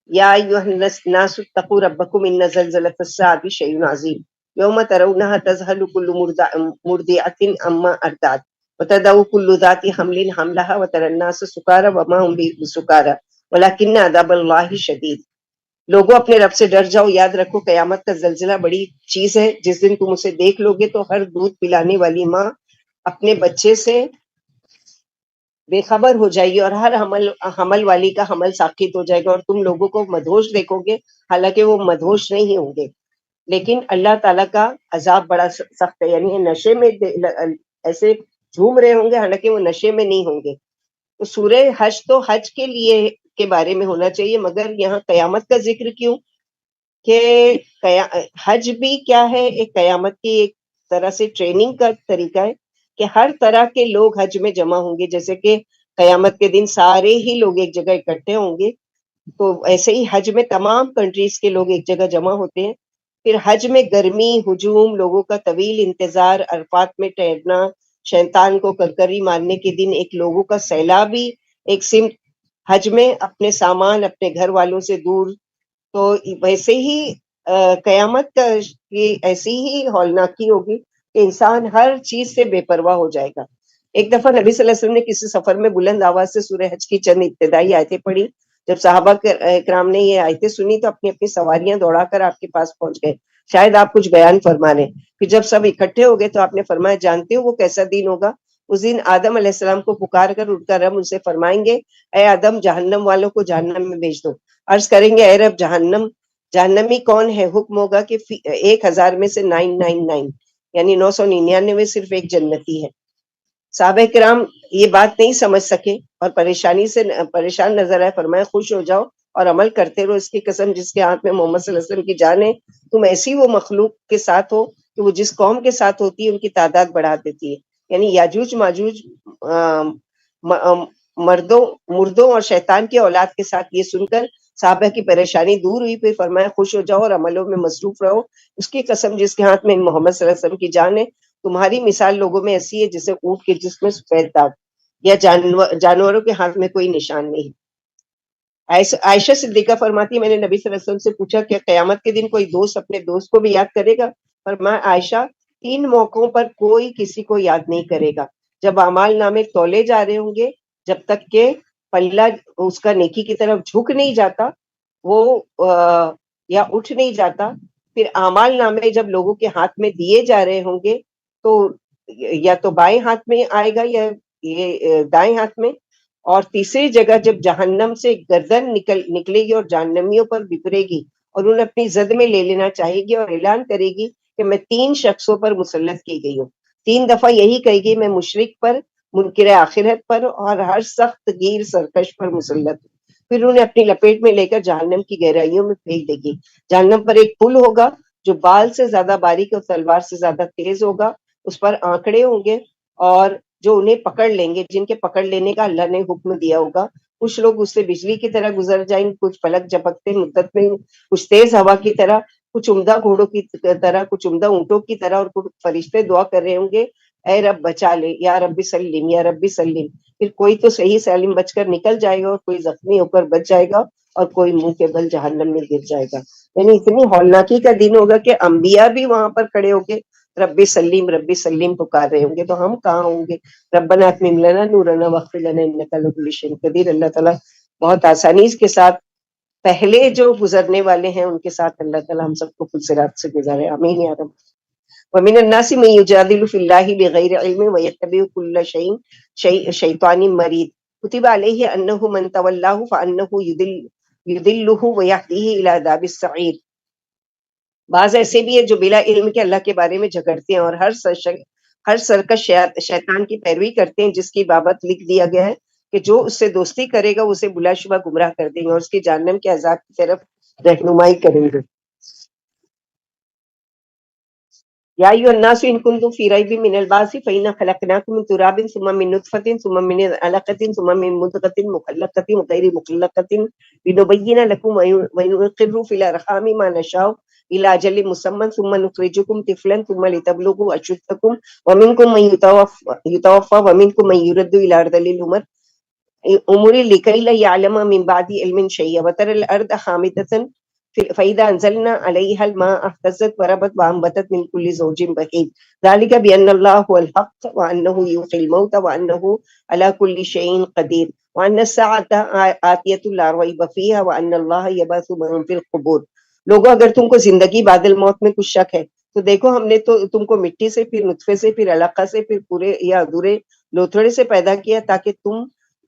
S1: یا ایھا الناس اتقوا ربکم ان زلزلۃ الساعۃ شیء عظیم یوم ترونها تذهل كل مرضعة عما ارضعت وتضع كل ذات حمل حملها وترى الناس سکارى وما هم بسکارى ولكن عذاب اللہ شدید۔ لوگوں اپنے رب سے ڈر جاؤ، یاد رکھو قیامت کا زلزلہ بڑی چیز ہے، جس دن تم اسے دیکھ لو گے تو ہر دودھ پلانے والی ماں اپنے بچے سے بے خبر ہو جائے گی، اور ہر حمل والی کا حمل ساقط ہو جائے گا، اور تم لوگوں کو مدہوش دیکھو گے، حالانکہ وہ مدہوش نہیں ہوں گے۔ لیکن اللہ تعالیٰ کا عذاب بڑا سخت ہے، یعنی نشے میں ایسے جھوم رہے ہوں گے حالانکہ وہ نشے میں نہیں ہوں گے۔ تو سورہ حج تو حج کے لیے کے بارے میں ہونا چاہیے، مگر یہاں قیامت کا ذکر کیوں؟ کہ حج بھی کیا ہے، ایک قیامت کی ایک طرح سے ٹریننگ کا طریقہ ہے کہ ہر طرح کے لوگ حج میں جمع ہوں گے، جیسے کہ قیامت کے دن سارے ہی لوگ ایک جگہ اکٹھے ہوں گے، تو ایسے ہی حج میں تمام کنٹریز کے لوگ ایک جگہ جمع ہوتے ہیں۔ پھر حج میں گرمی، ہجوم، لوگوں کا طویل انتظار، عرفات میں ٹھہرنا، شیطان کو کرکری مارنے کے دن ایک لوگوں کا سیلابی ایک سمت حج میں اپنے سامان اپنے گھر والوں سے دور، تو ویسے ہی قیامت کا ایسی ہی ہولناکی ہوگی کہ انسان ہر چیز سے بے پرواہ ہو جائے گا۔ ایک دفعہ نبی صلی اللہ علیہ وسلم نے کسی سفر میں بلند آواز سے سورہ حج کی چند ابتدائی آیتیں پڑھی۔ جب صحابہ کرام نے یہ آیتیں سنی تو اپنی اپنی سواریاں دوڑا کر آپ کے پاس پہنچ گئے، شاید آپ کچھ بیان فرما رہے ہیں۔ پھر جب سب اکٹھے ہو گئے تو آپ نے فرمایا جانتے ہو وہ کیسا دن ہوگا؟ اس دن آدم علیہ السلام کو پکار کر اٹھ کر رب ان سے فرمائیں گے اے آدم جہنم والوں کو جہنم میں بھیج دو۔ عرض کریں گے اے رب جہنمی کون ہے؟ حکم ہوگا کہ 1000 میں سے 999 یعنی 999 صرف ایک جنتی ہے۔ صحابہ کرام یہ بات نہیں سمجھ سکے اور پریشان نظر آئے، فرمایا خوش ہو جاؤ اور عمل کرتے رہو، اس کی قسم جس کے ہاتھ میں محمد صلی اللہ علیہ وسلم کی جان ہے، تم ایسی وہ مخلوق کے ساتھ ہو کہ وہ جس قوم کے ساتھ ہوتی ہے ان کی تعداد بڑھا دیتی ہے۔ یعنی یاجوج ماجوج مردوں اور شیطان کی اولاد کے ساتھ یہ سن کر صحابہ کی پریشانی دور ہوئی، پھر فرمایا خوش ہو جاؤ اور عملوں میں مصروف رہو، اس کی قسم جس کے ہاتھ میں محمد صلی اللہ علیہ وسلم کی جان ہے، تمہاری مثال لوگوں میں ایسی ہے جیسے اونٹ کے جسم میں سفید داغ یا جانوروں کے ہاتھ میں کوئی نشان نہیں۔ عائشہ صدیقہ فرماتی ہے میں نے نبی صلی اللہ علیہ وسلم سے پوچھا کہ قیامت کے دن کوئی دوست اپنے دوست کو بھی یاد کرے گا؟ فرمایا عائشہ 3 موقعوں پر کوئی کسی کو یاد نہیں کرے گا، جب اعمال نامے تولے جا رہے ہوں گے، جب تک کہ پلہ اس کا نیکی کی طرف جھک نہیں جاتا، وہ یا اٹھ نہیں جاتا، پھر اعمال نامے جب لوگوں کے ہاتھ میں دیے جا رہے ہوں گے تو یا تو بائیں ہاتھ میں آئے گا یا یہ دائیں ہاتھ میں، اور تیسری جگہ جب جہنم سے گردن نکلے گی اور جہنمیوں پر بکھرے گی اور انہیں اپنی زد میں لے لینا چاہے گی اور اعلان کرے گی کہ میں 3 شخصوں پر مسلط کی گئی ہوں، 3 دفعہ یہی کہے گی میں مشرک پر، منکر آخرت پر اور ہر سخت گیر سرکش پر مسلط ہوں، پھر انہیں اپنی لپیٹ میں لے کر جہنم کی گہرائیوں میں پھینک دے گی۔ جہنم پر ایک پل ہوگا جو بال سے زیادہ باریک اور تلوار سے زیادہ تیز ہوگا، اس پر آنکڑے ہوں گے اور جو انہیں پکڑ لیں گے، جن کے پکڑ لینے کا اللہ نے حکم دیا ہوگا، کچھ لوگ اس سے بجلی کی طرح گزر جائیں گے، کچھ پلک جھپکتے مدت میں، کچھ تیز ہوا کی طرح، کچھ عمدہ گھوڑوں کی طرح، کچھ عمدہ اونٹوں کی طرح، اور کچھ فرشتے دعا کر رہے ہوں گے اے رب بچا لے، یا رب سلم یا رب سلم. پھر کوئی تو صحیح سالم بچ کر نکل جائے گا اور کوئی زخمی ہو کر بچ جائے گا اور کوئی منہ کے بل جہنم میں گر جائے گا. یعنی اتنی ہولناکی کا دن ہوگا کہ انبیاء بھی وہاں پر کھڑے ہو کے رب سلیم پکار رہے ہوں گے، تو ہم کہاں ہوں گے؟ ربنا اتمم لنا نورنا واغفر لنا انک علی کل شیء قدیر. اللہ تعالیٰ بہت آسانی کے ساتھ پہلے جو گزرنے والے ہیں ان کے ساتھ اللہ تعالیٰ ہم سب کو پل صراط سے گزارے، آمین یا رب. ومن الناس من يجادل في الله بغير علم ويتبع كل شيطان مريد كتب عليه انه من تولاه فانه يضله ويهديه الى عذاب السعير. بعض ایسے بھی ہے جو بلا علم کے اللہ کے بارے میں جھگڑتے ہیں اور ہر سرکش شیطان کی پیروی کرتے ہیں، جس کی بابت لکھ دیا گیا ہے کہ جو اس سے دوستی کرے گا اسے بلا شبہ گمراہ کر دیں گے اور اس کی جہنم کے عذاب کی طرف رہنمائی کریں گے. یا ایھا الناس ان کنتم فی ریب من البعث فإنا خلقناکم من تراب ثم من نطفة ثم من علقة ثم من مضغة مخلقة وغیر مخلقة لنبین لکم ونقر فی الارحام ما نشاء إلى أجل مسمى ثم نخرجكم طفلا ثم لتبلغوا أشدكم ومنكم من يتوفى ومنكم من يرد إلى أرذل الأمور لكي لا يعلم من بعد علم شيئا وترى الأرض حامدة فإذا أنزلنا عليها الماء اهتزت وربت وأنبتت من كل زوج بهيج ذلك بأن الله هو الحق وأنه يحيي الموتى وأنه على كل شيء قدير وأن الساعة آتية لا ريب فيها وأن الله يبعث من في القبور. لوگوں اگر تم کو زندگی بعد الموت میں کچھ شک ہے تو دیکھو ہم نے تو تم کو مٹی سے، پھر نطفے سے، پھر علقہ سے، پھر پورے یا ادھورے لوتھڑے سے پیدا کیا تاکہ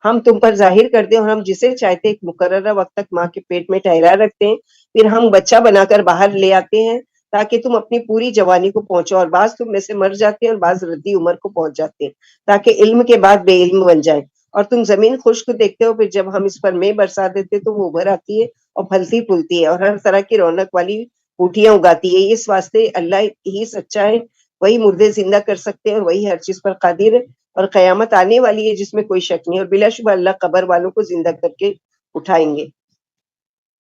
S1: ہم تم پر ظاہر کر دیں، اور ہم جسے چاہتے ایک مقررہ وقت تک ماں کے پیٹ میں ٹھہرا رکھتے ہیں، پھر ہم بچہ بنا کر باہر لے آتے ہیں تاکہ تم اپنی پوری جوانی کو پہنچو، اور بعض تم میں سے مر جاتے ہیں اور بعض ردی عمر کو پہنچ جاتے ہیں تاکہ علم کے بعد بے علم بن جائے. اور تم زمین خشک دیکھتے ہو، پھر جب ہم اس پر مے برسا دیتے تو وہ ابھر آتی ہے اور پھلتی پھولتی ہے اور ہر طرح کی رونق والی پوٹیاں اگاتی ہے. اس واسطے اللہ ہی سچا ہے، وہی مردے زندہ کر سکتے ہیں اور وہی ہر چیز پر قادر ہے، اور قیامت آنے والی ہے جس میں کوئی شک نہیں، اور بلا شبہ اللہ قبر والوں کو زندہ کر کے اٹھائیں گے.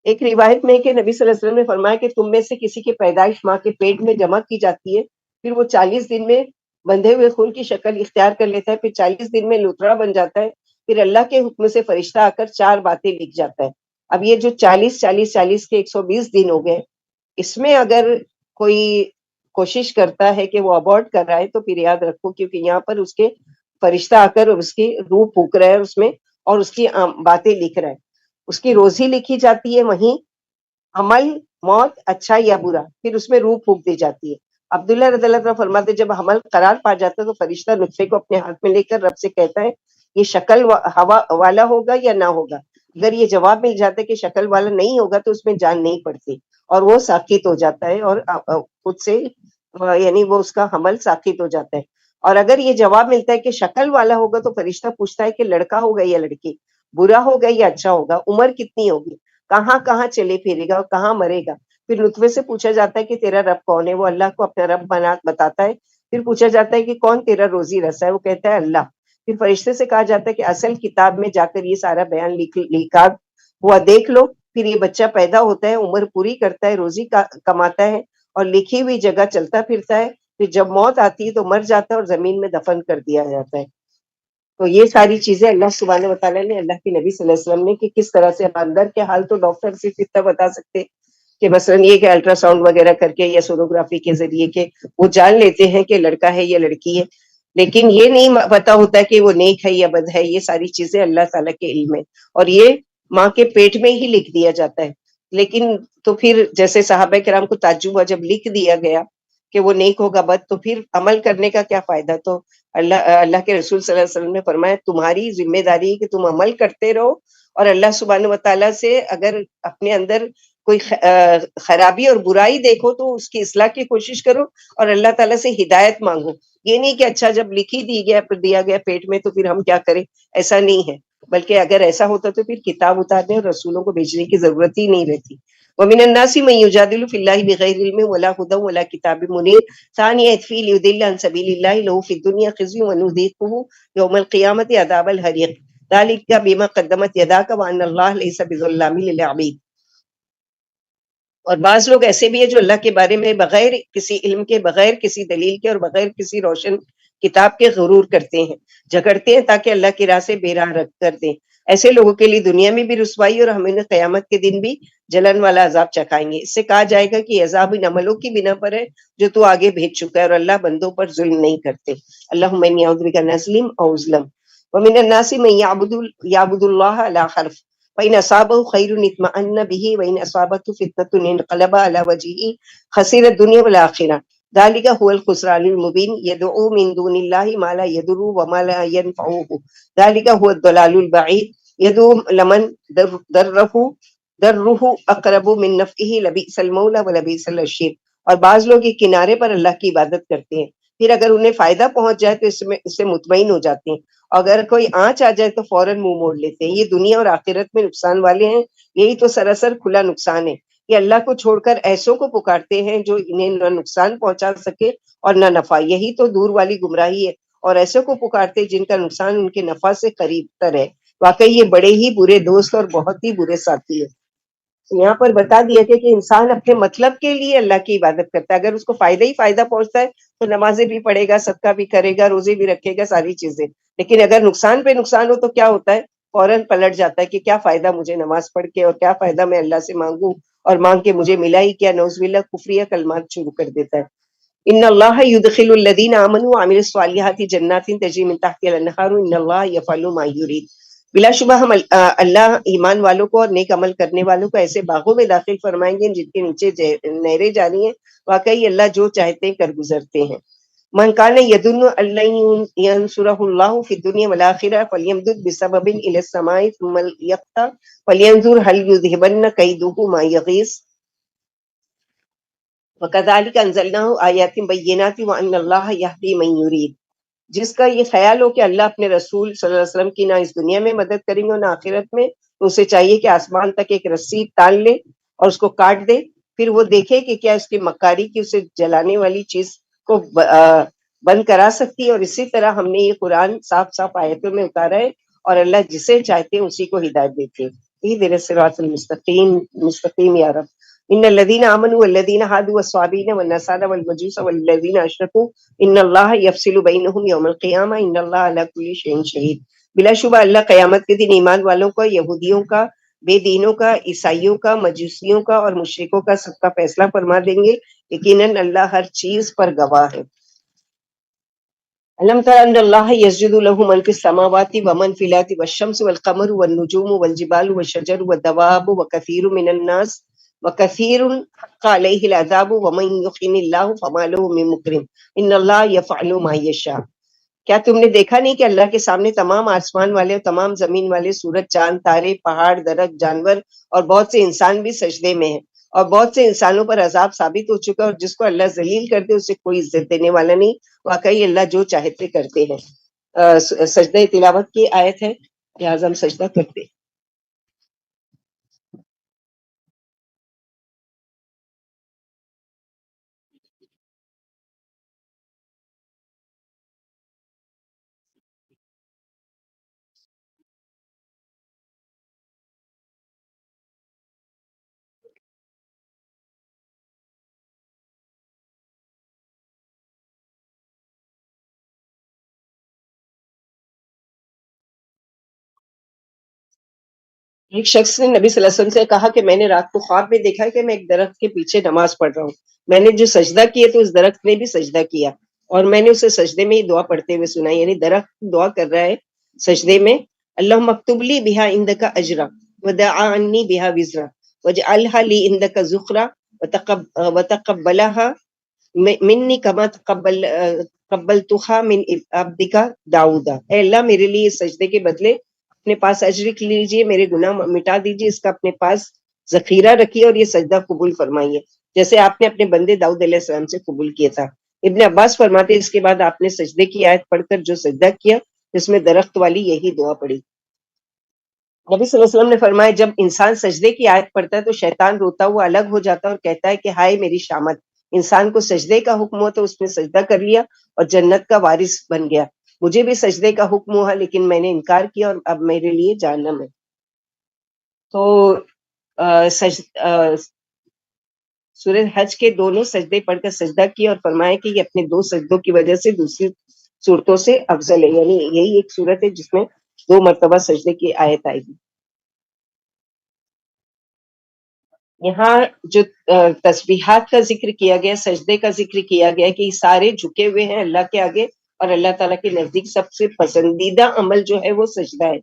S1: ایک روایت میں کہ نبی صلی اللہ علیہ وسلم نے فرمایا کہ تم میں سے کسی کی پیدائش ماں کے پیٹ میں جمع کی جاتی ہے، پھر وہ 40 دن میں بندھے ہوئے خون کی شکل اختیار کر لیتا ہے، پھر 40 دن میں لوتھڑا بن جاتا ہے، پھر اللہ کے حکم سے فرشتہ آ کر 4 باتیں لکھ جاتا ہے. اب یہ جو 40 کے 120 دن ہو گئے، اس میں اگر کوئی کوشش کرتا ہے کہ وہ ابورٹ کر رہا ہے تو پھر یاد رکھو، کیونکہ یہاں پر اس کے فرشتہ آ کر اس کی روح پھونک رہا ہے اس میں اور اس کی باتیں لکھ رہا ہے. اس کی روزی لکھی جاتی ہے، وہیں عمل، موت، اچھا یا برا، پھر اس میں روح پھونک دی جاتی ہے. عبداللہ رضی اللہ عنہ فرماتے جب عمل قرار پا جاتا ہے تو فرشتہ نطفے کو اپنے ہاتھ میں لے کر رب سے کہتا ہے یہ شکل ہوا والا ہوگا یا نہ ہوگا. اگر یہ جواب مل جاتا ہے کہ شکل والا نہیں ہوگا تو اس میں جان نہیں پڑتی اور وہ ساقط ہو جاتا ہے اور خود سے، یعنی وہ اس کا حمل ساقط ہو جاتا ہے. اور اگر یہ جواب ملتا ہے کہ شکل والا ہوگا تو فرشتہ پوچھتا ہے کہ لڑکا ہوگا یا لڑکی، برا ہوگا یا اچھا ہوگا، عمر کتنی ہوگی، کہاں کہاں چلے پھرے گا اور کہاں مرے گا. پھر نطفے سے پوچھا جاتا ہے کہ تیرا رب کون ہے، وہ اللہ کو اپنا رب بتاتا ہے. پھر پوچھا جاتا ہے کہ کون تیرا روزی رسا ہے، وہ کہتا ہے اللہ. پھر فرشتے سے کہا جاتا ہے کہ اصل کتاب میں جا کر یہ سارا بیان لکھا ہوا دیکھ لو. پھر یہ بچہ پیدا ہوتا ہے، عمر پوری کرتا ہے، روزی کماتا ہے اور لکھی ہوئی جگہ چلتا پھرتا ہے. پھر جب موت آتی ہے تو مر جاتا ہے اور زمین میں دفن کر دیا جاتا ہے. تو یہ ساری چیزیں اللہ سبحانہ و تعالیٰ نے اللہ کے نبی صلی اللہ علیہ وسلم نے کہ کس طرح سے اندر کے حال تو ڈاکٹر صرف اتنا بتا سکتے کہ مثلا یہ کہ الٹرا ساؤنڈ وغیرہ کر کے یا سونوگرافی کے ذریعے کہ وہ جان لیتے ہیں کہ لڑکا ہے یا لڑکی ہے، لیکن یہ نہیں پتا ہوتا کہ وہ نیک ہے یا بد ہے. یہ ساری چیزیں اللہ تعالیٰ کے علم ہے اور یہ ماں کے پیٹ میں ہی لکھ دیا جاتا ہے. لیکن تو پھر جیسے صحابہ کرام کو تعجب ہوا جب لکھ دیا گیا کہ وہ نیک ہوگا بد، تو پھر عمل کرنے کا کیا فائدہ. تو اللہ کے رسول صلی اللہ علیہ وسلم نے فرمایا تمہاری ذمہ داری ہے کہ تم عمل کرتے رہو، اور اللہ سبحانہ و تعالیٰ سے اگر اپنے اندر کوئی خرابی اور برائی دیکھو تو اس کی اصلاح کی کوشش کرو اور اللہ تعالیٰ سے ہدایت مانگو. یہ نہیں کہ اچھا جب لکھی دیا گیا پیٹ میں تو پھر ہم کیا کریں، ایسا نہیں ہے. بلکہ اگر ایسا ہوتا تو پھر کتاب اتارنے اور رسولوں کو بھیجنے کی ضرورت ہی نہیں رہتی. ومن الناس من يجادل في الله بغير علم ولا هدى ولا كتاب منير ثاني يطفي ليضل عن سبيل الله له في الدنيا خزي ونذيقه يوم القيامة عذاب الحريق ذلك بما قدمت يداك وأن الله ليس بظلام للعبيد. اور بعض لوگ ایسے بھی ہیں جو اللہ کے بارے میں بغیر کسی علم کے، بغیر کسی دلیل کے اور بغیر کسی روشن کتاب کے غرور کرتے ہیں، جھگڑتے ہیں تاکہ اللہ کی راہ سے بے راہ رکھ کر دیں۔ ایسے لوگوں کے لیے دنیا میں بھی رسوائی اور ہمیں قیامت کے دن بھی جلن والا عذاب چکھائیں گے۔ اس سے کہا جائے گا کہ یہ عذاب ان عملوں کی بنا پر ہے جو تو آگے بھیج چکا ہے، اور اللہ بندوں پر ظلم نہیں کرتے۔ اللہم انی اعوذ بک ان اظلم او اظلم ومن الناس من یعبد اللہ علی حرف فإن أصابه خير اطمأن به وإن أصابته فتنة انقلب على وجهه خسر الدنيا والآخرة ذلك هو الخسران المبين يدعو من دون الله ما لا يضره وما لا ينفعه ذلك هو الضلال البعيد يدعو لمن ضره أقرب من نفعه لبئس المولى ولبئس العشير۔ اور بعض لوگ یہ کنارے پر اللہ کی عبادت کرتے ہیں، پھر اگر انہیں فائدہ پہنچ جائے تو اس سے مطمئن ہو جاتے ہیں، اگر کوئی آنچ آ جائے تو فوراً منہ موڑ لیتے ہیں۔ یہ دنیا اور آخرت میں نقصان والے ہیں، یہی تو سراسر کھلا نقصان ہے کہ اللہ کو چھوڑ کر ایسوں کو پکارتے ہیں جو انہیں نہ نقصان پہنچا سکے اور نہ نفع، یہی تو دور والی گمراہی ہے، اور ایسوں کو پکارتے جن کا نقصان ان کے نفع سے قریب تر ہے۔ واقعی یہ بڑے ہی برے دوست اور بہت ہی برے ساتھی ہے۔ یہاں پر بتا دیا کہ انسان اپنے مطلب کے لیے اللہ کی عبادت کرتا ہے، اگر اس کو فائدہ ہی فائدہ پہنچتا ہے تو نمازیں بھی پڑھے گا، صدقہ بھی کرے گا، روزے بھی رکھے گا، ساری چیزیں، لیکن اگر نقصان پہ نقصان ہو تو کیا ہوتا ہے؟ فوراً پلٹ جاتا ہے کہ کیا فائدہ مجھے نماز پڑھ کے، اور کیا فائدہ میں اللہ سے مانگوں اور مانگ کے مجھے ملا ہی کیا، نعوذ باللہ کفریہ کلمات شروع کر دیتا ہے۔ ان اللہ یدخل الذین آمنوا وعملوا الصالحات جنات تجری من تحتها الانہار ان اللہ یفعل ما یرید۔ بلا شبہ ہم اللہ ایمان والوں کو اور نیک عمل کرنے والوں کو ایسے باغوں میں داخل فرمائیں گے جن کے نیچے نہریں جاری ہیں، واقعی اللہ جو چاہتے ہیں کر گزرتے ہیں۔ من کان یظن ان لن ینصرہ اللہ فی الدنیا والآخرہ فلیمدد بسبب الی السماء ثم لیقطع فلینظر هل یذهبن کیدہ ما یغیظ وَكَذَلِكَ أَنزَلْنَاهُ آیَاتٍ بَيِّنَاتٍ وَأَنَّ اللَّهَ يَهْدِي مَن يُرِيدُ۔ جس کا یہ خیال ہو کہ اللہ اپنے رسول صلی اللہ علیہ وسلم کی نہ اس دنیا میں مدد کریں گے اور نہ آخرت میں، تو اسے چاہیے کہ آسمان تک ایک رسی تان لے اور اس کو کاٹ دے، پھر وہ دیکھے کہ کیا اس کی مکاری کی اسے جلانے والی چیز کو بند کرا سکتی ہے۔ اور اسی طرح ہم نے یہ قرآن صاف صاف آیتوں میں اتارا ہے، اور اللہ جسے چاہتے ہیں اسی کو ہدایت دیتے ہیں۔ اہدنا الصراط المستقیم مستقیم یا رب۔ ان الذين آمنوا والذين هادوا والصابئين والنصارى والمجوس والذين اشركوا ان اللہ یفصل بینہم یوم القیامہ ان اللہ علی کل شیء شہید۔ بلا شبہ اللہ قیامت کے دن ایمان والوں کا، یہودیوں کا، بے دینوں کا، عیسائیوں کا، مجوسیوں کا اور مشرکوں کا سب کا فیصلہ فرما دیں گے، یقیناً اللہ ہر چیز پر گواہ ہے۔ علم تر ان اللہ یسجد له من فی السماوات ومن فی الارض والشمس والقمر والنجوم والجبال والشجر والدواب وکثیر من الناس وکثیر حق علیہ العذاب ومن یخن اللہ فما له من مکرم ان اللہ یفعل ما یشاء۔ کیا تم نے دیکھا نہیں کہ اللہ کے سامنے تمام آسمان والے اور تمام زمین والے، سورج، چاند، تارے، پہاڑ، درخت، جانور اور بہت سے انسان بھی سجدے میں ہیں، اور بہت سے انسانوں پر عذاب ثابت ہو چکا ہے، اور جس کو اللہ ذلیل کر دے اسے کوئی عزت دینے والا نہیں۔ واقعی اللہ جو چاہتے کرتے ہیں۔ سجدہ تلاوت کی آیت ہے، لہٰذا ہم سجدہ کرتے ہیں۔ ایک شخص نے نبی صلی اللہ علیہ وسلم سے کہا کہ میں نے رات کو خواب میں دیکھا کہ میں ایک درخت کے پیچھے نماز پڑھ رہا ہوں، میں نے جو سجدہ کیا تو اس درخت نے بھی سجدہ کیا، اور میں نے اسے سجدے میں ہی دعا پڑھتے ہوئے سنا، یعنی درخت دعا کر رہا ہے سجدے میں، اللہم اکتب لی بہا عندک اجرا ودع عنی بہا وزرا واجعلها لی عندک ذخرا وتقبلها منی کما قبلتها من عبدک داؤد۔ اے اللہ میرے لیے اس سجدے کے بدلے اپنے پاس اجر لکھ لیجیے، میرے گناہ مٹا دیجیے، اس کا اپنے پاس ذخیرہ رکھیے اور یہ سجدہ قبول فرمائیے جیسے آپ نے اپنے بندے داؤد علیہ السلام سے قبول کیا تھا۔ ابن عباس فرماتے اس کے بعد آپ نے سجدے کی آیت پڑھ کر جو سجدہ کیا جس میں درخت والی یہی دعا پڑھی۔ نبی صلی اللہ علیہ وسلم نے فرمایا جب انسان سجدے کی آیت پڑھتا ہے تو شیطان روتا ہوا الگ ہو جاتا ہے اور کہتا ہے کہ ہائے میری شامت، انسان کو سجدے کا حکم ہوا تو اس نے سجدہ کر لیا اور جنت کا وارث بن گیا، مجھے بھی سجدے کا حکم ہوا لیکن میں نے انکار کیا اور اب میرے لیے جہنم ہے۔ تو سورہ حج کے دونوں سجدے پڑھ کر سجدہ کیا اور فرمایا کہ یہ اپنے دو سجدوں کی وجہ سے دوسری صورتوں سے افضل ہے، یعنی یہی ایک صورت ہے جس میں 2 مرتبہ سجدے کی آیت آئے گی۔ یہاں جو تسبیحات کا ذکر کیا گیا، سجدے کا ذکر کیا گیا کہ سارے جھکے ہوئے ہیں اللہ کے آگے، اور اللہ تعالیٰ کے نزدیک سب سے پسندیدہ عمل جو ہے وہ سجدہ ہے۔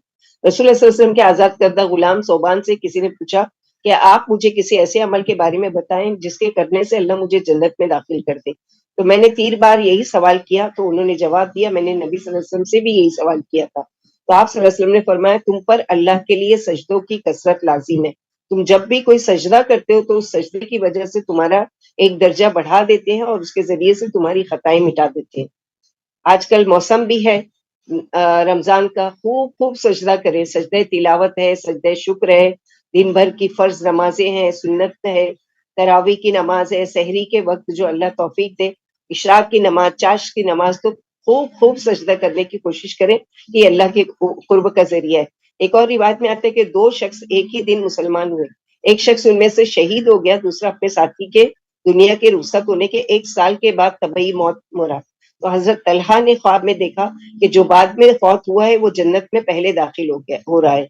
S1: رسول اللہ صلی اللہ علیہ وسلم کے آزاد کردہ غلام صوبان سے کسی نے پوچھا کہ آپ مجھے کسی ایسے عمل کے بارے میں بتائیں جس کے کرنے سے اللہ مجھے جنت میں داخل کر دے، تو میں نے 3 بار یہی سوال کیا، تو انہوں نے جواب دیا میں نے نبی صلی اللہ علیہ وسلم سے بھی یہی سوال کیا تھا، تو آپ صلی اللہ علیہ وسلم نے فرمایا تم پر اللہ کے لیے سجدوں کی کثرت لازم ہے، تم جب بھی کوئی سجدہ کرتے ہو تو اس سجدے کی وجہ سے تمہارا ایک درجہ بڑھا دیتے ہیں اور اس کے ذریعے سے تمہاری خطائیں مٹا دیتے ہیں۔ آج کل موسم بھی ہے رمضان کا، خوب خوب سجدہ کریں، سجدہ تلاوت ہے، سجدہ شکر ہے، دن بھر کی فرض نمازیں ہیں، سنت ہے، تراویح کی نماز ہے، سحری کے وقت جو اللہ توفیق دے، اشراق کی نماز، چاشت کی نماز، تو خوب خوب سجدہ کرنے کی کوشش کریں، یہ اللہ کے قرب کا ذریعہ ہے۔ ایک اور روایت میں آتا ہے کہ 2 شخص ایک ہی دن مسلمان ہوئے، ایک شخص ان میں سے شہید ہو گیا، دوسرا اپنے ساتھی کے دنیا کے رخصت ہونے کے 1 سال کے بعد طبعی موت مرا، تو حضرت طلحہ نے خواب میں دیکھا کہ جو بعد میں فوت ہوا ہے وہ جنت میں پہلے داخل ہو رہا ہے،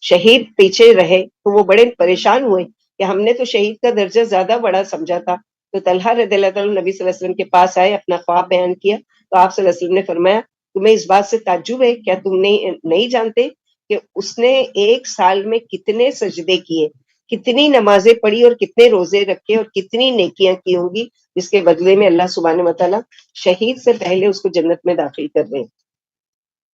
S1: شہید پیچھے رہے، تو وہ بڑے پریشان ہوئے کہ ہم نے تو شہید کا درجہ زیادہ بڑا سمجھا تھا، تو طلحہ رضی اللہ تعالیٰ نبی صلی اللہ علیہ وسلم کے پاس آئے، اپنا خواب بیان کیا، تو آپ صلی اللہ علیہ وسلم نے فرمایا تمہیں اس بات سے تعجب ہے، کیا تم نہیں جانتے کہ اس نے 1 سال میں کتنے سجدے کیے، کتنی نمازیں پڑھی اور کتنے روزے رکھے اور کتنی نیکیاں کی ہوں گی، جس کے بدلے میں اللہ سبحانہ وتعالیٰ شہید سے پہلے اس کو جنت میں داخل کر دیں۔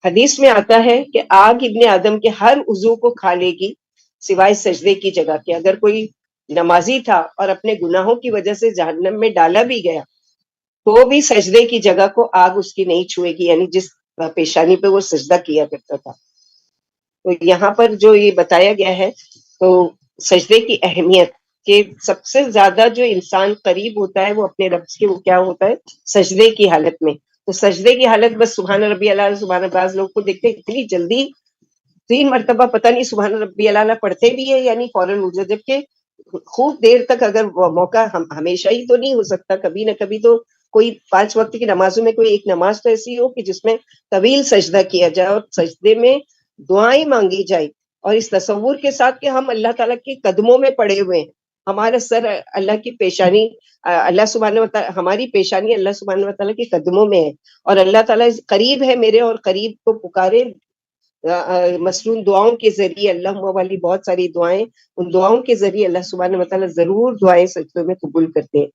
S1: حدیث میں آتا ہے کہ آگ ابن آدم کے ہر عضو کو کھا لے گی سوائے سجدے کی جگہ کے، اگر کوئی نمازی تھا اور اپنے گناہوں کی وجہ سے جہنم میں ڈالا بھی گیا تو بھی سجدے کی جگہ کو آگ اس کی نہیں چھوئے گی، یعنی جس پیشانی پہ وہ سجدہ کیا کرتا تھا۔ تو یہاں پر جو یہ بتایا گیا ہے تو سجدے کی اہمیت کہ سب سے زیادہ جو انسان قریب ہوتا ہے وہ اپنے رب کے، وہ کیا ہوتا ہے سجدے کی حالت میں، تو سجدے کی حالت بس سبحان ربی اللہ سبحان، بعض لوگ کو دیکھتے اتنی جلدی 3 مرتبہ پتہ نہیں سبحان ربی اللہ پڑھتے بھی ہے یعنی فوراً اٹھ جاتے، جبکہ خوب دیر تک اگر موقع ہمیشہ ہی تو نہیں ہو سکتا، کبھی نہ کبھی تو کوئی 5 وقت کی نمازوں میں کوئی ایک نماز تو ایسی ہو کہ جس میں طویل سجدہ کیا جائے اور سجدے میں دعائیں مانگی جائے، اور اس تصور کے ساتھ کہ ہم اللہ تعالیٰ کے قدموں میں پڑے ہوئے ہیں، ہمارا سر اللہ کی پیشانی، اللہ سبحانہ وتعالی ہماری پیشانی اللہ سبحانہ وتعالیٰ کے قدموں میں ہے، اور اللہ تعالیٰ قریب ہے میرے، اور قریب کو پکارے مسنون دعاؤں کے ذریعے، اللہ والی بہت ساری دعائیں، ان دعاؤں کے ذریعے اللہ سبحانہ وتعالی ضرور دعائیں سجدوں میں قبول کرتے ہیں۔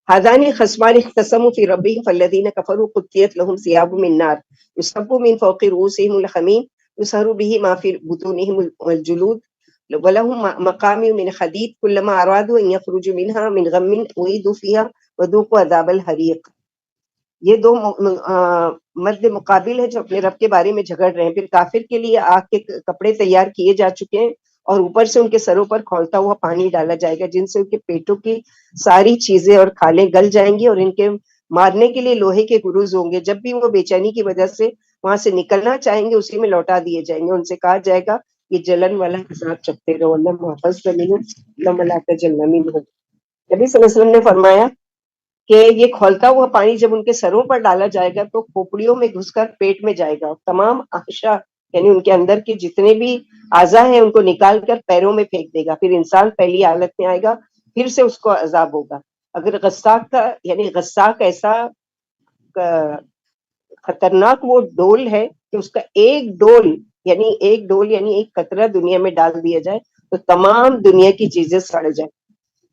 S1: ہذان خصمان اختصموا فی ربهم فالذین کفروا قطعت لهم ثیاب من نار یصب من فوق رؤوسهم الحمیم یصہر به ما فی بطونهم الجلود ولهم مقامع من حدید كلما ارادوا ان یخرجوا منها من غم اعیدوا فیها وذوقوا عذاب الحریق۔ یہ 2 مرد مقابل ہیں جو اپنے رب کے بارے میں جھگڑ رہے ہیں، پھر کافر کے لیے آگ کے کپڑے تیار کیے جا چکے ہیں اور اوپر سے ان کے سروں پر کھولتا ہوا پانی ڈالا جائے گا جن سے ان کے پیٹوں کی ساری چیزیں اور کھالیں گل جائیں گی، اور ان کے مارنے کے لیے لوہے کے گروز ہوں گے، جب بھی وہ بے چینی کی وجہ سے وہاں سے نکلنا چاہیں گے اسی میں لوٹا دیے جائیں گے، ان سے کہا جائے گا یہ جلن والا عذاب چکتے رہو، اللہ محفظ اللہ لا تجلنا منہ۔ نبی صلی اللہ علیہ وسلم نے فرمایا کہ یہ کھولتا ہوا پانی جب ان کے سروں پر ڈالا جائے گا تو کھوپڑیوں میں گھس کر پیٹ میں جائے گا، تمام احشاء یعنی ان کے اندر کے جتنے بھی اعضاء ہیں ان کو نکال کر پیروں میں پھینک دے گا، پھر انسان پہلی حالت میں آئے گا، پھر سے اس کو عذاب ہوگا۔ اگر غساق کا یعنی غساق ایسا خطرناک وہ ڈول ہے کہ اس کا ایک ڈول یعنی ایک قطرہ دنیا میں ڈال دیا جائے تو تمام دنیا کی چیزیں سڑ جائیں۔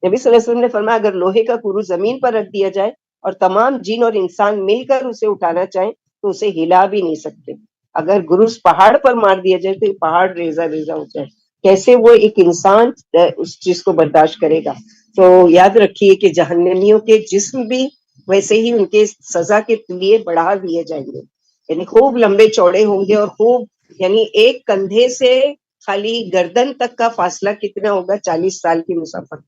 S1: نبی صلی اللہ علیہ وسلم نے فرمایا اگر لوہے کا کرو زمین پر رکھ دیا جائے اور تمام جن اور انسان مل کر اسے اٹھانا چاہیں تو اسے ہلا بھی نہیں سکتے، اگر گروز پہاڑ پر مار دیا جائے تو یہ پہاڑ ریزہ ریزہ ہو جائے، کیسے وہ ایک انسان اس چیز کو برداشت کرے گا۔ تو یاد رکھیے کہ جہنمیوں کے جسم بھی ویسے ہی ان کے سزا کے لیے بڑھا دیے جائیں گے، یعنی خوب لمبے چوڑے ہوں گے، اور خوب یعنی ایک کندھے سے خالی گردن تک کا فاصلہ کتنا ہوگا، 40 سال کی مسافت،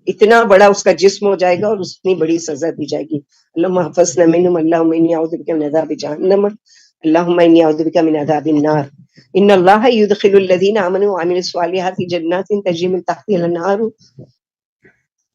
S1: اتنا بڑا اس کا جسم ہو جائے گا اور اتنی بڑی سزا دی جائے گی۔ اللہم حفظنا منہم، اللہم انی اعوذ بک من عذاب جہنم، اللہم انی اعوذ بک من عذاب النار۔ ان اللہ یدخل الذین آمنوا وعملوا الصالحات جنات تجری من تحتها الانہار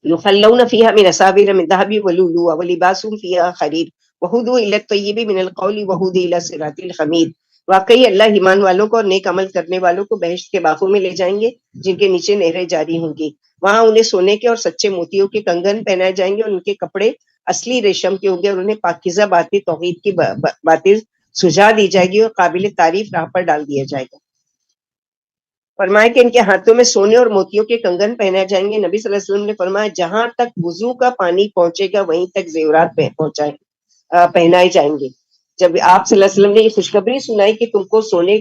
S1: یحلون فیہا من اساور من ذہب ولؤلؤا ولباسهم فیہا حریر وہدوا الی الطیب من القول وہدوا الی صراط الحمید. واقعی اللہ ایمان والوں کو اور نیک عمل کرنے والوں کو بہشت کے باغوں میں لے جائیں گے جن کے نیچے نہریں جاری ہوں گی. وہاں انہیں سونے کے اور سچے موتیوں کے کنگن پہنائے جائیں گے اور ان کے کپڑے اصلی ریشم کے ہوں گے اور انہیں پاکیزہ باتیں توحید کی باتیں سجا دی جائے گی اور قابل تعریف راہ پر ڈال دیا جائے گا. فرمایا کہ ان کے ہاتھوں میں سونے اور موتیوں کے کنگن پہنائے جائیں گے. نبی صلی اللہ علیہ وسلم نے فرمایا جہاں تک وضو کا پانی پہنچے گا وہیں تک زیورات پہنائے جائیں گے. جب آپ صلی اللہ علیہ وسلم نے یہ خوشخبری سنائی کہ تم کو سونے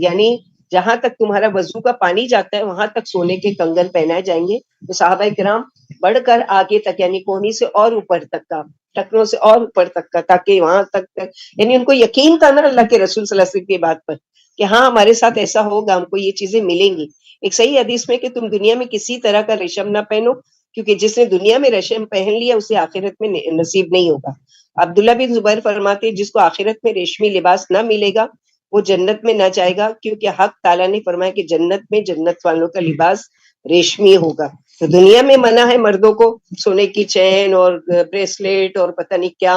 S1: یعنی جہاں تک تمہارا وضو کا پانی جاتا ہے وہاں تک سونے کے کنگن پہنائے جائیں گے تو صحابہ کرام بڑھ کر آگے تک یعنی کونی سے اور اوپر تک کا ٹکنوں سے اور اوپر تک کا تاکہ وہاں تک یعنی ان کو یقین تھا نا اللہ کے رسول صلی اللہ علیہ وسلم کی بات پر کہ ہاں ہمارے ساتھ ایسا ہوگا, ہم کو یہ چیزیں ملیں گی. ایک صحیح حدیث میں کہ تم دنیا میں کسی طرح کا ریشم نہ پہنو کیونکہ جس نے دنیا میں ریشم پہن لیا اسے آخرت میں نصیب نہیں ہوگا. عبداللہ بن زبیر فرماتے جس کو آخرت میں ریشمی لباس نہ ملے گا وہ جنت میں نہ جائے گا کیونکہ حق تعالیٰ نے فرمایا کہ جنت میں جنت والوں کا لباس ریشمی ہوگا. تو دنیا میں منع ہے مردوں کو سونے کی چین اور بریسلیٹ اور پتہ نہیں کیا,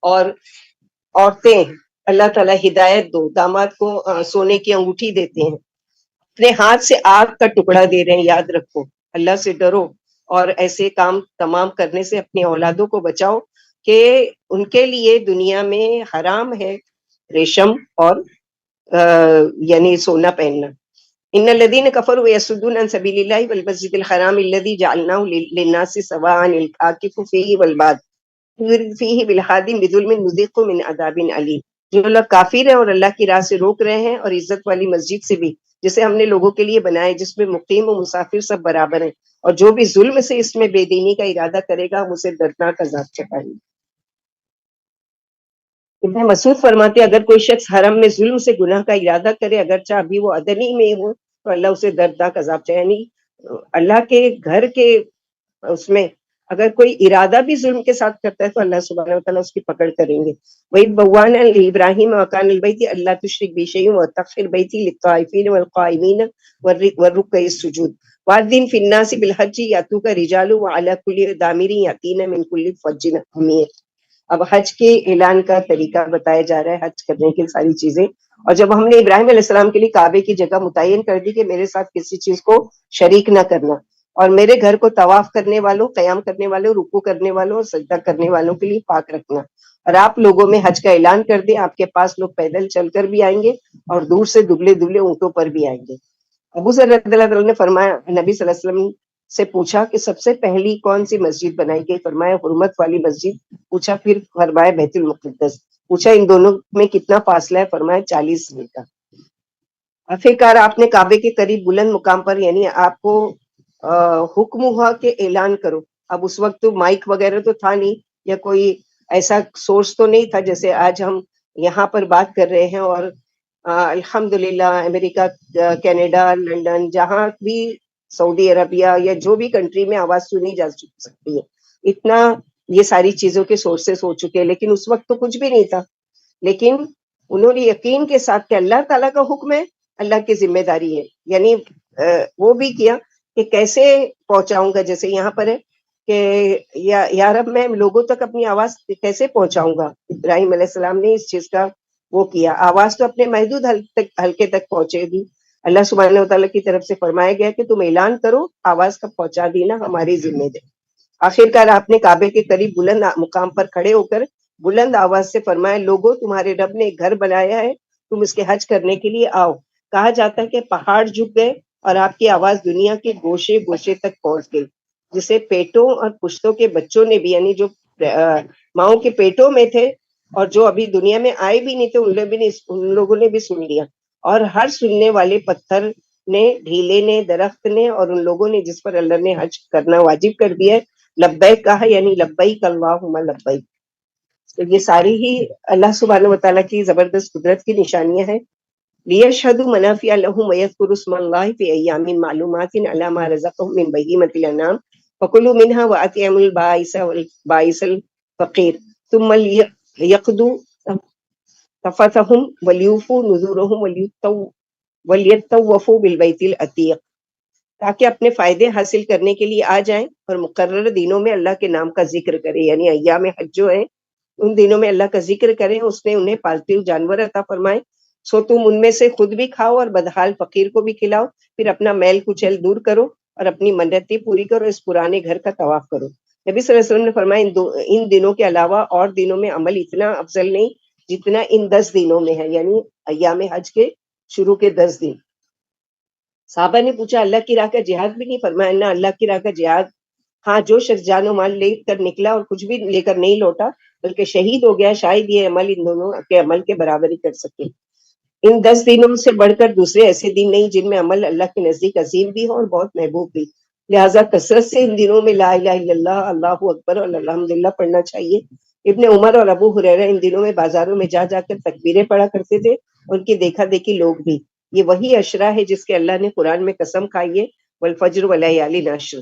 S1: اور عورتیں اللہ تعالیٰ ہدایت دو داماد کو سونے کی انگوٹھی دیتے ہیں, اپنے ہاتھ سے آگ کا ٹکڑا دے رہے ہیں. یاد رکھو اللہ سے ڈرو اور ایسے کام تمام کرنے سے اپنی اولادوں کو بچاؤ کہ ان کے لیے دنیا میں حرام ہے ریشم اور یعنی سونا پہننا. ان الذين كفروا ويصدون عن سبيل الله والمسجد الحرام الذي جعلناه للناس سواء العاكف فيه والباد فيه بالحاد بظلم نذيقه من عذاب عليم. جو لوگ کافر ہیں اور اللہ کی راہ سے روک رہے ہیں اور عزت والی مسجد سے بھی جسے ہم نے لوگوں کے لیے بنائے جس میں مقیم و مسافر سب برابر ہیں, اور جو بھی ظلم سے اس میں بے دینی کا ارادہ کرے گا ہم اسے دردناک عذاب چکھائیں گے. ابن مسعود فرماتے اگر کوئی شخص حرم میں ظلم سے گناہ کا ارادہ کرے اگرچہ ابھی وہ ادنی میں ہو تو اللہ اسے دردناک عذاب چاہے. یعنی اللہ کے گھر کے اس میں اگر کوئی ارادہ بھی ظلم کے ساتھ کرتا ہے تو اللہ سبحانہ وتعالیٰ اس کی پکڑ کریں گے. وَإِذْ بَوَّأْنَا لِإِبْرَاهِيمَ مَكَانَ الْبَيْتِ أَلَّا تُشْرِكْ بِي شَيْئًا وَطَهِّرْ بَيْتِي لِلطَّائِفِينَ وَالْقَائِمِينَ وَالرُّكَّعِ السُّجُودِ وَأَذِّنْ فِي النَّاسِ بِالْحَجِّ يَأْتُوكَ رِجَالٌ وَعَلَى كُلِّ ضَامِرٍ يَأْتِينَ مِنْ كُلِّ فَجٍّ عَمِيقٍ. اب حج کے اعلان کا طریقہ بتایا جا رہا ہے, حج کرنے کی ساری چیزیں. اور جب ہم نے ابراہیم علیہ السلام کے لیے کعبے کی جگہ متعین کر دی کہ میرے ساتھ کسی چیز کو شریک نہ کرنا, اور میرے گھر کو طواف کرنے والوں, قیام کرنے والوں, رکوع کرنے والوں اور سجدہ کرنے والوں کے لیے پاک رکھنا, اور آپ لوگوں میں حج کا اعلان کر دیں. آپ کے پاس لوگ پیدل چل کر بھی آئیں گے اور دور سے دبلے دبلے اونٹوں پر بھی آئیں گے. ابو ذر رضی اللہ عنہ نے فرمایا نبی صلی اللہ علیہ وسلم سے پوچھا کہ سب سے پہلی کون سی مسجد بنائی گئی؟ فرمایا حرمت والی مسجد. پوچھا پھر فرمایا بیت المقدس. پوچھا ان دونوں میں کتنا فاصلہ ہے؟ فرمایا 40 میل کا. آخرکار آپ نے کعبے کے قریب بلند مقام پر یعنی آپ کو حکم ہوا کہ اعلان کرو. اب اس وقت تو مائک وغیرہ تو تھا نہیں یا کوئی ایسا سورس تو نہیں تھا جیسے آج ہم یہاں پر بات کر رہے ہیں, اور الحمدللہ امریکہ, کینیڈا, لندن, جہاں بھی سعودی عربیہ یا جو بھی کنٹری میں آواز سنی جا سکتی ہے, اتنا یہ ساری چیزوں کے سورسز ہو چکے ہیں. لیکن اس وقت تو کچھ بھی نہیں تھا, لیکن انہوں نے یقین کے ساتھ کہ اللہ تعالیٰ کا حکم ہے, اللہ کی ذمہ داری ہے, یعنی وہ بھی کیا کہ کیسے پہنچاؤں گا. جیسے یہاں پر ہے کہ یا رب میں لوگوں تک اپنی آواز کیسے پہنچاؤں گا. ابراہیم علیہ السلام نے اس چیز کا وہ کیا, آواز تو اپنے محدود حلقے تک پہنچے گی. اللہ سبحانہ وتعالیٰ کی طرف سے فرمایا گیا کہ تم اعلان کرو, آواز کا پہنچا دینا ہماری ذمہ داری. آخرکار آپ نے کعبے کے قریب بلند مقام پر کھڑے ہو کر بلند آواز سے فرمایا لوگوں تمہارے رب نے ایک گھر بنایا ہے, تم اس کے حج کرنے کے لیے آؤ. کہا جاتا ہے کہ پہاڑ جھک گئے اور آپ کی آواز دنیا کے گوشے گوشے تک پہنچ گئی, جسے پیٹوں اور پشتوں کے بچوں نے بھی یعنی جو ماؤں کے پیٹوں میں تھے اور جو ابھی دنیا میں آئے بھی نہیں تھے ان لوگوں نے بھی سن لیا. اور ہر سننے والے پتھر نے, ڈھیلے نے, درخت نے اور ان لوگوں نے جس پر اللہ نے حج کرنا واجب کر دیا ہے لبیک کہا, یعنی لبیک اللہم لبیک. تو یہ ساری ہی اللہ سبحانہ وتعالیٰ کی زبردست قدرت کی نشانیاں ہیں. لِيَشْهَدُوا مَنَافِعَ لَهُمْ وَيَذْكُرُوا اسْمَ اللَّهِ فِي أَيَّامٍ مَّعْلُومَاتٍ عَلَىٰ مَا رَزَقَهُم مِّن بَهِيمَةِ الْأَنْعَامِ فَكُلُوا مِنْهَا وَأَطْعِمُوا الْبَائِسَ الْفَقِيرَ ثُمَّ لِيَقْضُوا تَفَثَهُمْ وَلْيُوفُوا نُذُورَهُمْ وَلْيَطَّوَّفُوا بِالْبَيْتِ الْعَتِيقِ, تاکہ اپنے فائدے حاصل کرنے کے لیے آ جائیں اور مقررہ دنوں میں اللہ کے نام کا ذکر کریں. یعنی ایام حج جو ہے ان دنوں میں اللہ کا ذکر کریں، اس نے انہیں پالتو جانور عطا فرمائے، سو تم ان میں سے خود بھی کھاؤ اور بدحال فقیر کو بھی کھلاؤ، پھر اپنا میل کچیل دور کرو اور اپنی منتیں پوری کرو، اس پرانے گھر کا طواف کرو۔ نبی صلی اللہ علیہ وسلم نے فرمایا ان دنوں کے علاوہ اور دنوں میں عمل اتنا افضل نہیں جتنا ان 10 دنوں میں ہے، یعنی ایام حج کے شروع کے 10 دن۔ صحابہ نے پوچھا اللہ کی راہ کا جہاد بھی نہیں؟ فرمایا نہ، اللہ کی راہ کا جہاد ہاں جو شخص جان و مال لے کر نکلا اور کچھ بھی لے کر نہیں لوٹا بلکہ شہید ہو گیا، شاید یہ عمل ان دونوں کے عمل کے برابر ہی کر سکے۔ ان 10 دنوں سے بڑھ کر دوسرے ایسے دن نہیں جن میں عمل اللہ کے نزدیک عظیم بھی ہو اور بہت محبوب بھی، لہٰذا کثرت سے ان دنوں میں لا الہ الا اللہ، اللہ اکبر اور الحمدللہ پڑھنا چاہیے۔ ابن عمر اور ابو ہریرہ ان دنوں میں بازاروں میں جا جا کر تکبیریں پڑھا کرتے تھے، ان کی دیکھا دیکھی لوگ بھی۔ یہ وہی عشرہ ہے جس کے اللہ نے قرآن میں قسم کھائی ہے، والفجر ولیال عشر۔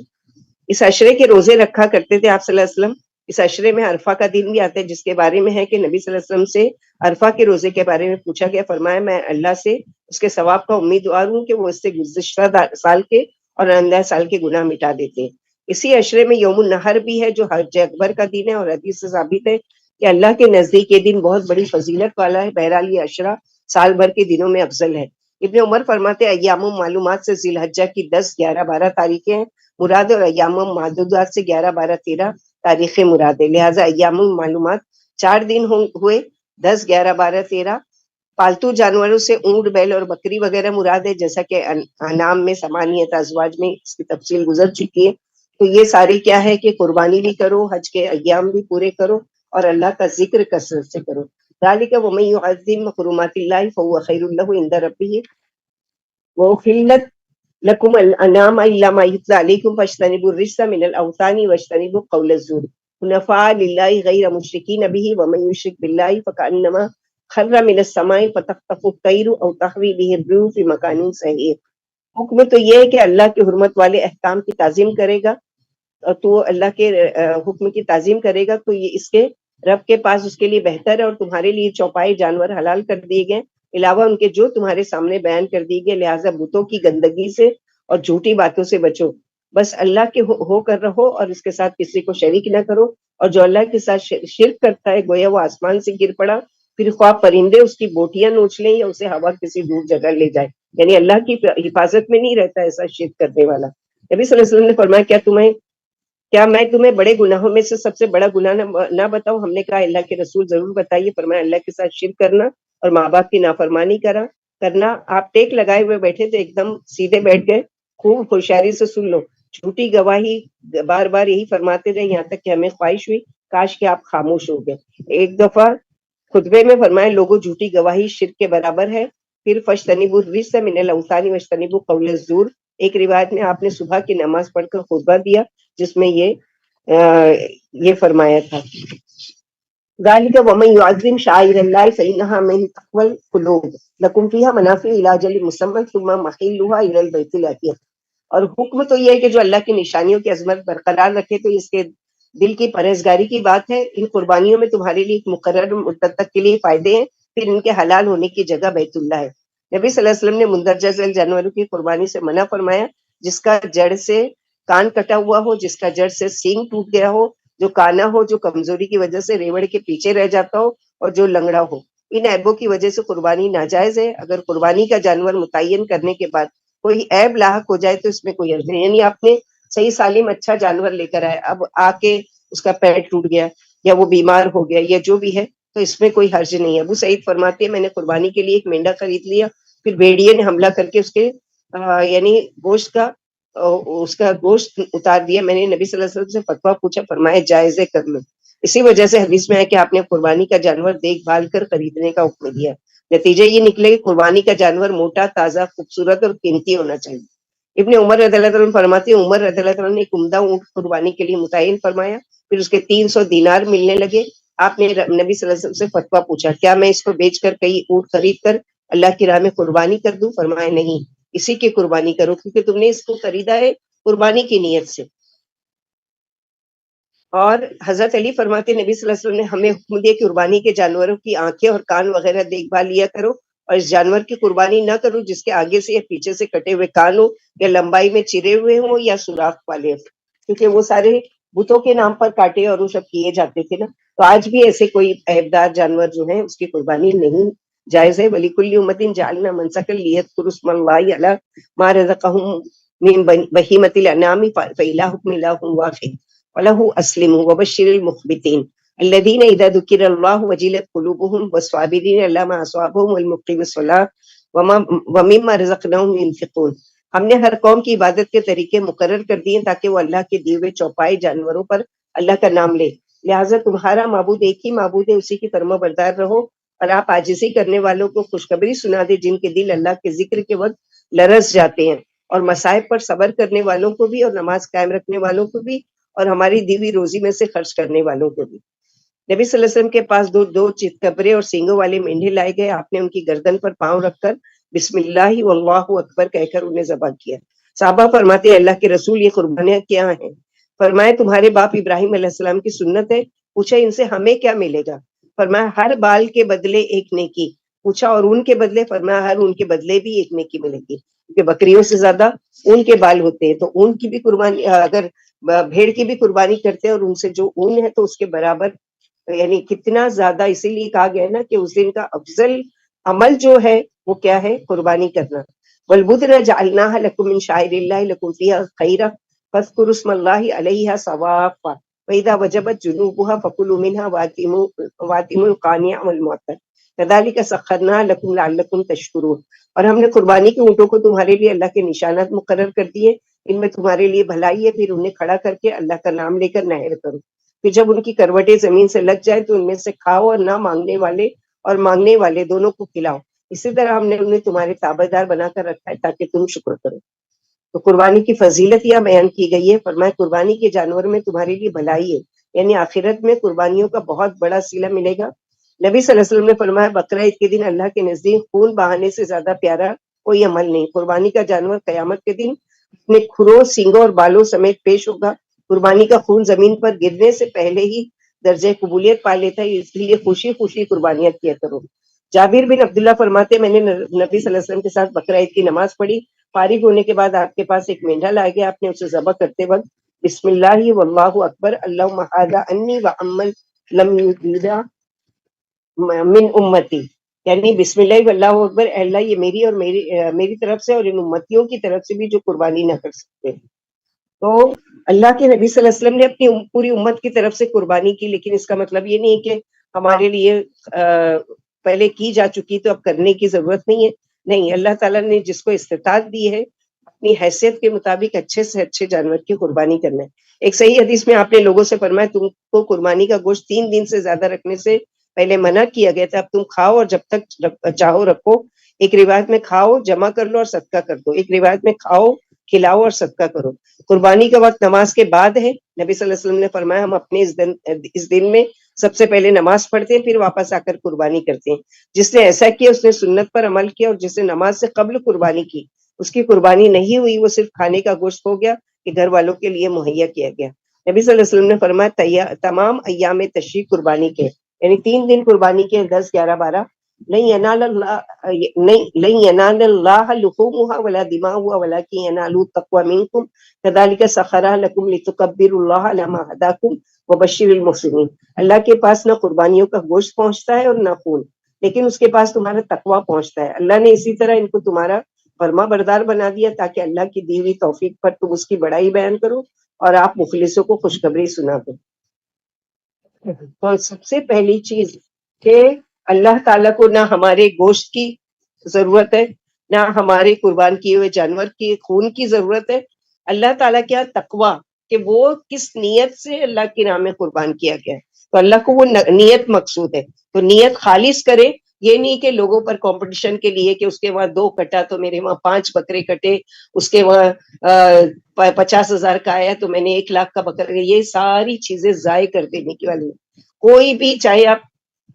S1: اس عشرے کے روزے رکھا کرتے تھے آپ صلی اللہ علیہ وسلم۔ اس عشرے میں عرفہ کا دن بھی آتا ہے جس کے بارے میں ہے کہ نبی صلی اللہ علیہ وسلم سے عرفہ کے روزے کے بارے میں پوچھا گیا، فرمایا میں اللہ سے اس کے ثواب کا امیدوار ہوں کہ وہ اس سے گزشتہ سال کے اور آئندہ سال کے گناہ مٹا دیتے ہیں۔ اسی عشرے میں یوم النحر بھی ہے جو حج اکبر کا دن ہے، اور حدیث سے ثابت ہے کہ اللہ کے نزدیک یہ دن بہت بڑی فضیلت والا ہے۔ بہرحال یہ عشرہ سال بھر کے دنوں میں افضل ہے۔ ابن عمر فرماتے ہیں ایام معلومات سے ذی الحجہ کی 10، 11، 12 تاریخیں ہیں مراد، اور ایام معدودات سے 11، 12، 13 تاریخیں مراد ہے، لہٰذا ایام معلومات 4 دن ہوئے، 10، 11، 12، 13۔ پالتو جانوروں سے اونٹ، بیل اور بکری وغیرہ مراد ہے، جیسا کہ انعام میں ثمانیۃ ازواج میں اس کی تفصیل گزر چکی ہے۔ تو یہ ساری کیا ہے کہ قربانی بھی کرو، حج کے ایام بھی پورے کرو اور اللہ کا ذکر کثرت سے کرو۔ ذالک ومن یعظم حرمات اللہ فهو خیر له عند ربہ وأحلت لكم الأنعام إلا ما يتلى عليكم فاجتنبوا الرجس من الأوثان واجتنبوا قول الزور حنفاء لله غير مشركين به ومن يشرك بالله فكأنما خر من السماء فتخطفه الطير أو تهوي به الريح في مكان سحيق۔ حکم تو یہ ہے کہ اللہ کے حرمت والے احکام کی تعظیم کرے گا، تو اللہ کے حکم کی تعظیم کرے گا تو یہ اس کے رب کے پاس اس کے لیے بہتر ہے، اور تمہارے لیے چوپائے جانور حلال کر دیے گئے علاوہ ان کے جو تمہارے سامنے بیان کر دی گئے، لہٰذا بتوں کی گندگی سے اور جھوٹی باتوں سے بچو، بس اللہ کے ہو کر رہو اور اس کے ساتھ کسی کو شریک نہ کرو، اور جو اللہ کے ساتھ شرک کرتا ہے گویا وہ آسمان سے گر پڑا، پھر خواہ پرندے اس کی بوٹیاں نوچ لیں یا اسے ہوا کسی دور جگہ لے جائے، یعنی اللہ کی حفاظت میں نہیں رہتا ایسا شرک کرنے والا۔ نبی صلی اللہ علیہ وسلم نے فرمایا کیا میں تمہیں بڑے گناہوں میں سے سب سے بڑا گناہ نہ بتاؤں؟ ہم نے کہا اللہ کے رسول ضرور بتائیے۔ فرمایا اللہ کے ساتھ شرک کرنا اور ماں باپ کی نافرمانی کرنا۔ آپ ٹیک لگائے ہوئے بیٹھے تھے، ایک دم سیدھے بیٹھ گئے، خوب ہوشیاری سے سن لو۔ جھوٹی گواہی بار بار یہی فرماتے رہے یہاں تک کہ ہمیں خواہش ہوئی کاش کہ آپ خاموش ہو گئے۔ ایک دفعہ خطبے میں فرمایا لوگوں جھوٹی گواہی شرک کے برابر ہے۔ پھر فاجتنبوا الرجس من الاوثان واجتنبوا قول الزور، ایک روایت میں آپ نے صبح کی نماز پڑھ کر خطبہ دیا جس میں یہ فرمایا تھا ذالک ومن یعظم شعائر اللہ فإنها من تقوی القلوب لکم فیہا منافع الی اجل مسمى ثم محلها الی البیت العتیق۔ اور حکم تو یہ ہے کہ جو اللہ کی نشانیوں کی عظمت برقرار رکھے تو اس کے دل کی پرہیزگاری کی بات ہے۔ ان قربانیوں میں تمہارے لیے ایک مقرر مدت تک کے لیے فائدے ہیں، پھر ان کے حلال ہونے کی جگہ بیت اللہ ہے۔ نبی صلی اللہ علیہ وسلم نے مندرجہ ذیل جانوروں کی قربانی سے منع فرمایا، جس کا جڑ سے کان کٹا ہوا ہو، جس کا جڑ سے سینگ ٹوٹ گیا ہو، جو کانا ہو، جو کمزوری کی وجہ سے ریوڑ کے پیچھے رہ جاتا ہو، اور جو لنگڑا ہو۔ ان عیبوں کی وجہ سے قربانی ناجائز ہے۔ اگر قربانی کا جانور متعین کرنے کے بعد کوئی عیب لاحق ہو جائے تو اس میں کوئی حرج نہیں، یعنی آپ نے صحیح سالم اچھا جانور لے کر آئے، اب آ کے اس کا پیر ٹوٹ گیا یا وہ بیمار ہو گیا یا جو بھی ہے تو اس میں کوئی حرج نہیں ہے۔ ابو سعید فرماتے ہیں میں نے قربانی کے لیے ایک مینڈا خرید لیا، پھر بھیڑیے نے حملہ کر کے اس کے یعنی اس کا گوشت اتار دیا۔ میں نے نبی صلی اللہ علیہ وسلم سے فتویٰ پوچھا، فرمایا جائز کر لو۔ اسی وجہ سے حدیث میں ہے کہ آپ نے قربانی کا جانور دیکھ بھال کر خریدنے کا حکم دیا۔ نتیجہ یہ نکلے کہ قربانی کا جانور موٹا، تازہ، خوبصورت اور قیمتی ہونا چاہیے۔ ابن عمر رضی اللہ عنہ فرماتے ہیں عمر رضی اللہ عنہ نے ایک عمدہ اونٹ قربانی کے لیے متعین فرمایا، پھر اس کے 300 دینار ملنے لگے۔ آپ نے نبی صلی اللہ علیہ وسلم سے فتویٰ پوچھا کیا میں اس کو بیچ کر کئی اونٹ خرید کر اللہ کی راہ میں قربانی کر دوں؟ فرمایا نہیں، اسی کی قربانی کرو کیونکہ تم نے اس کو خریدا ہے قربانی کی نیت سے۔ اور حضرت علی فرماتے نبی صلی اللہ علیہ وسلم نے ہمیں حکم دیا کہ قربانی کے جانوروں کی آنکھیں اور کان وغیرہ دیکھ بھال لیا کرو، اور اس جانور کی قربانی نہ کرو جس کے آگے سے یا پیچھے سے کٹے ہوئے کان ہو، یا لمبائی میں چرے ہوئے ہوں یا سوراخ والے ہوں، کیونکہ وہ سارے بتوں کے نام پر کاٹے اور وہ سب کیے جاتے تھے نا۔ تو آج بھی ایسے کوئی عیبدار جانور جو ہیں اس کی قربانی نہیں جائز ہے. وَلِكُلِّ أُمَّةٍ جَعَلْنَا مَنْسَكًا لِيَذْكُرُوا اسْمَ اللَّهِ عَلَىٰ مَا رَزَقَهُم مِّن بَهِيمَةِ الْأَنْعَامِ فَإِلَٰهُكُمْ إِلَٰهٌ وَاحِدٌ وَلَهُ أَسْلِمُوا وَبَشِّرِ الْمُخْبِتِينَ الَّذِينَ إِذَا ذُكِرَ اللَّهُ وَجِلَتْ قُلُوبُهُمْ وَالصَّابِرِينَ عَلَىٰ مَا أَصَابَهُمْ وَالْمُقِيمِي الصَّلَاةَ وَمِمَّا رَزَقْنَاهُمْ يُنْفِقُونَ. ہم نے ہر قوم کی عبادت کے طریقے مقرر کر دیے تاکہ وہ اللہ کے دیے ہوئے چوپائے جانوروں پر اللہ کا نام لے. لہٰذا تمہارا معبود ایک ہی معبود ہے، اسی کی فرما بردار رہو اور آپ عاجزی کرنے والوں کو خوشخبری سنا دے جن کے دل اللہ کے ذکر کے وقت لرز جاتے ہیں، اور مصائب پر صبر کرنے والوں کو بھی اور نماز قائم رکھنے والوں کو بھی اور ہماری دی ہوئی روزی میں سے خرچ کرنے والوں کو بھی. نبی صلی اللہ علیہ وسلم کے پاس دو چتکبرے اور سینگوں والے مینڈھے لائے گئے. آپ نے ان کی گردن پر پاؤں رکھ کر بسم اللہ واللہ اکبر کہہ کر انہیں ذبح کیا. صحابہ فرماتے ہیں اللہ کے رسول یہ قربانیاں کیا ہیں؟ فرمایا تمہارے باپ ابراہیم علیہ السلام کی سنت ہے. پوچھا ان سے ہمیں کیا ملے گا؟ فرمایا ہر بال کے بدلے ایک نیکی. پوچھا اور ان کے بدلے؟ فرمایا ہر ان کے بدلے بھی ایک نیکی ملے گی، کیونکہ بکریوں سے زیادہ اون کے بال ہوتے ہیں، تو اون کی بھی قربانی، اگر بھیڑ کی بھی قربانی کرتے ہیں اور ان سے جو اون ہے تو اس کے برابر، یعنی کتنا زیادہ. اسی لیے کہا گیا نا کہ اس دن کا افضل عمل جو ہے وہ کیا ہے؟ قربانی کرنا. والبدن جعلناها لكم من شعائر الله لكم فيها خيرا فاذكروا اسم الله عليها صوافا فإذا وجبت جنوبها فكلوا منها واتموا القانع والمعتر كذلك سخرناها لكم لعلكم تشكرون. اور ہم نے قربانی کے اونٹوں کو تمہارے لیے اللہ کے نشانات مقرر کر دیے، ان میں تمہارے لیے بھلائی ہے، پھر انہیں کھڑا کر کے اللہ کا نام لے کر نہر کرو. پھر جب ان کی کروٹیں زمین سے لگ جائے تو ان میں سے کھاؤ اور نہ مانگنے والے اور مانگنے والے دونوں کو کھلاؤ. اسی طرح ہم نے انہیں تمہارے تابعدار بنا کر رکھا ہے تاکہ تم شکر کرو. تو قربانی کی فضیلت یہاں بیان کی گئی ہے. فرمایا قربانی کے جانور میں تمہارے لیے بھلائی ہے، یعنی آخرت میں قربانیوں کا بہت بڑا صلہ ملے گا. نبی صلی اللہ علیہ وسلم نے فرمایا بقرہ عید کے دن اللہ کے نزدیک خون بہانے سے زیادہ پیارا کوئی عمل نہیں. قربانی کا جانور قیامت کے دن اپنے کھروں، سینگوں اور بالوں سمیت پیش ہوگا. قربانی کا خون زمین پر گرنے سے پہلے ہی درجہ قبولیت پا لیتا ہے، اس لیے خوشی خوشی قربانیاں کیا کرو. جابر بن عبداللہ فرماتے میں نے نبی صلی اللہ علیہ وسلم کے ساتھ بقرہ عید کی نماز پڑھی. فارغ ہونے کے بعد آپ کے پاس ایک مینڈھا لایا گیا. آپ نے اسے ذبح کرتے وقت بسم اللہ واللہ اکبر اللہم ھذا انی وعمن لم یذا من امتی، یعنی بسم اللہ واللہ اکبر، اے اللہ یہ میری اور میری طرف سے اور ان امتیوں کی طرف سے بھی جو قربانی نہ کر سکتے. تو اللہ کے نبی صلی اللہ علیہ وسلم نے اپنی پوری امت کی طرف سے قربانی کی، لیکن اس کا مطلب یہ نہیں ہے کہ ہمارے لیے پہلے کی جا چکی تو اب کرنے کی ضرورت نہیں ہے. نہیں، اللہ تعالیٰ نے جس کو استطاعت دی ہے اپنی حیثیت کے مطابق اچھے سے اچھے جانور کی قربانی کرنا ہے. ایک صحیح حدیث میں آپ نے لوگوں سے فرمایا تم کو قربانی کا گوشت 3 دن سے زیادہ رکھنے سے پہلے منع کیا گیا تھا، اب تم کھاؤ اور جب تک چاہو رکھو. ایک روایت میں کھاؤ جمع کر لو اور صدقہ کر دو، ایک روایت میں کھاؤ کھلاؤ اور صدقہ کرو. قربانی کا وقت نماز کے بعد ہے. نبی صلی اللہ علیہ وسلم نے فرمایا ہم اپنے اس دن میں سب سے پہلے نماز پڑھتے ہیں، پھر واپس آ کر قربانی کرتے ہیں. جس نے ایسا کیا اس نے سنت پر عمل کیا، اور جس نے نماز سے قبل قربانی کی اس کی قربانی نہیں ہوئی، وہ صرف کھانے کا گوشت ہو گیا کہ گھر والوں کے لیے مہیا کیا گیا. نبی صلی اللہ علیہ وسلم نے فرمایا تمام ایام تشریق قربانی کے، یعنی 3 دن قربانی کے 10 11 12 لن ینال اللہ لحومها ولا دماؤها ولكن ينالوا التقوى منكم كذلك سخرها لكم لتكبروا الله على ما هداكم وبشر المحسنين. اللہ کے پاس نہ قربانیوں کا گوشت پہنچتا ہے اور نہ خون، لیکن اس کے پاس تمہارا تقویٰ پہنچتا ہے. اللہ نے اسی طرح ان کو تمہارا فرما بردار بنا دیا تاکہ اللہ کی دی ہوئی توفیق پر تم اس کی بڑائی بیان کرو اور آپ مخلصوں کو خوشخبری سنا دو. تو سب سے پہلی چیز کہ اللہ تعالیٰ کو نہ ہمارے گوشت کی ضرورت ہے، نہ ہمارے قربان کیے ہوئے جانور کی خون کی ضرورت ہے. اللہ تعالیٰ کیا تقویٰ کہ وہ کس نیت سے اللہ کے نام میں قربان کیا گیا ہے، تو اللہ کو وہ نیت مقصود ہے. تو نیت خالص کرے، یہ نہیں کہ لوگوں پر کمپٹیشن کے لیے کہ اس کے وہاں 2 کٹا تو میرے وہاں 5 بکرے کٹے، اس کے وہاں 50,000 کا آیا تو میں نے 1 لاکھ کا بکرا. یہ ساری چیزیں ضائع کر دینے کی والی. کوئی بھی چاہے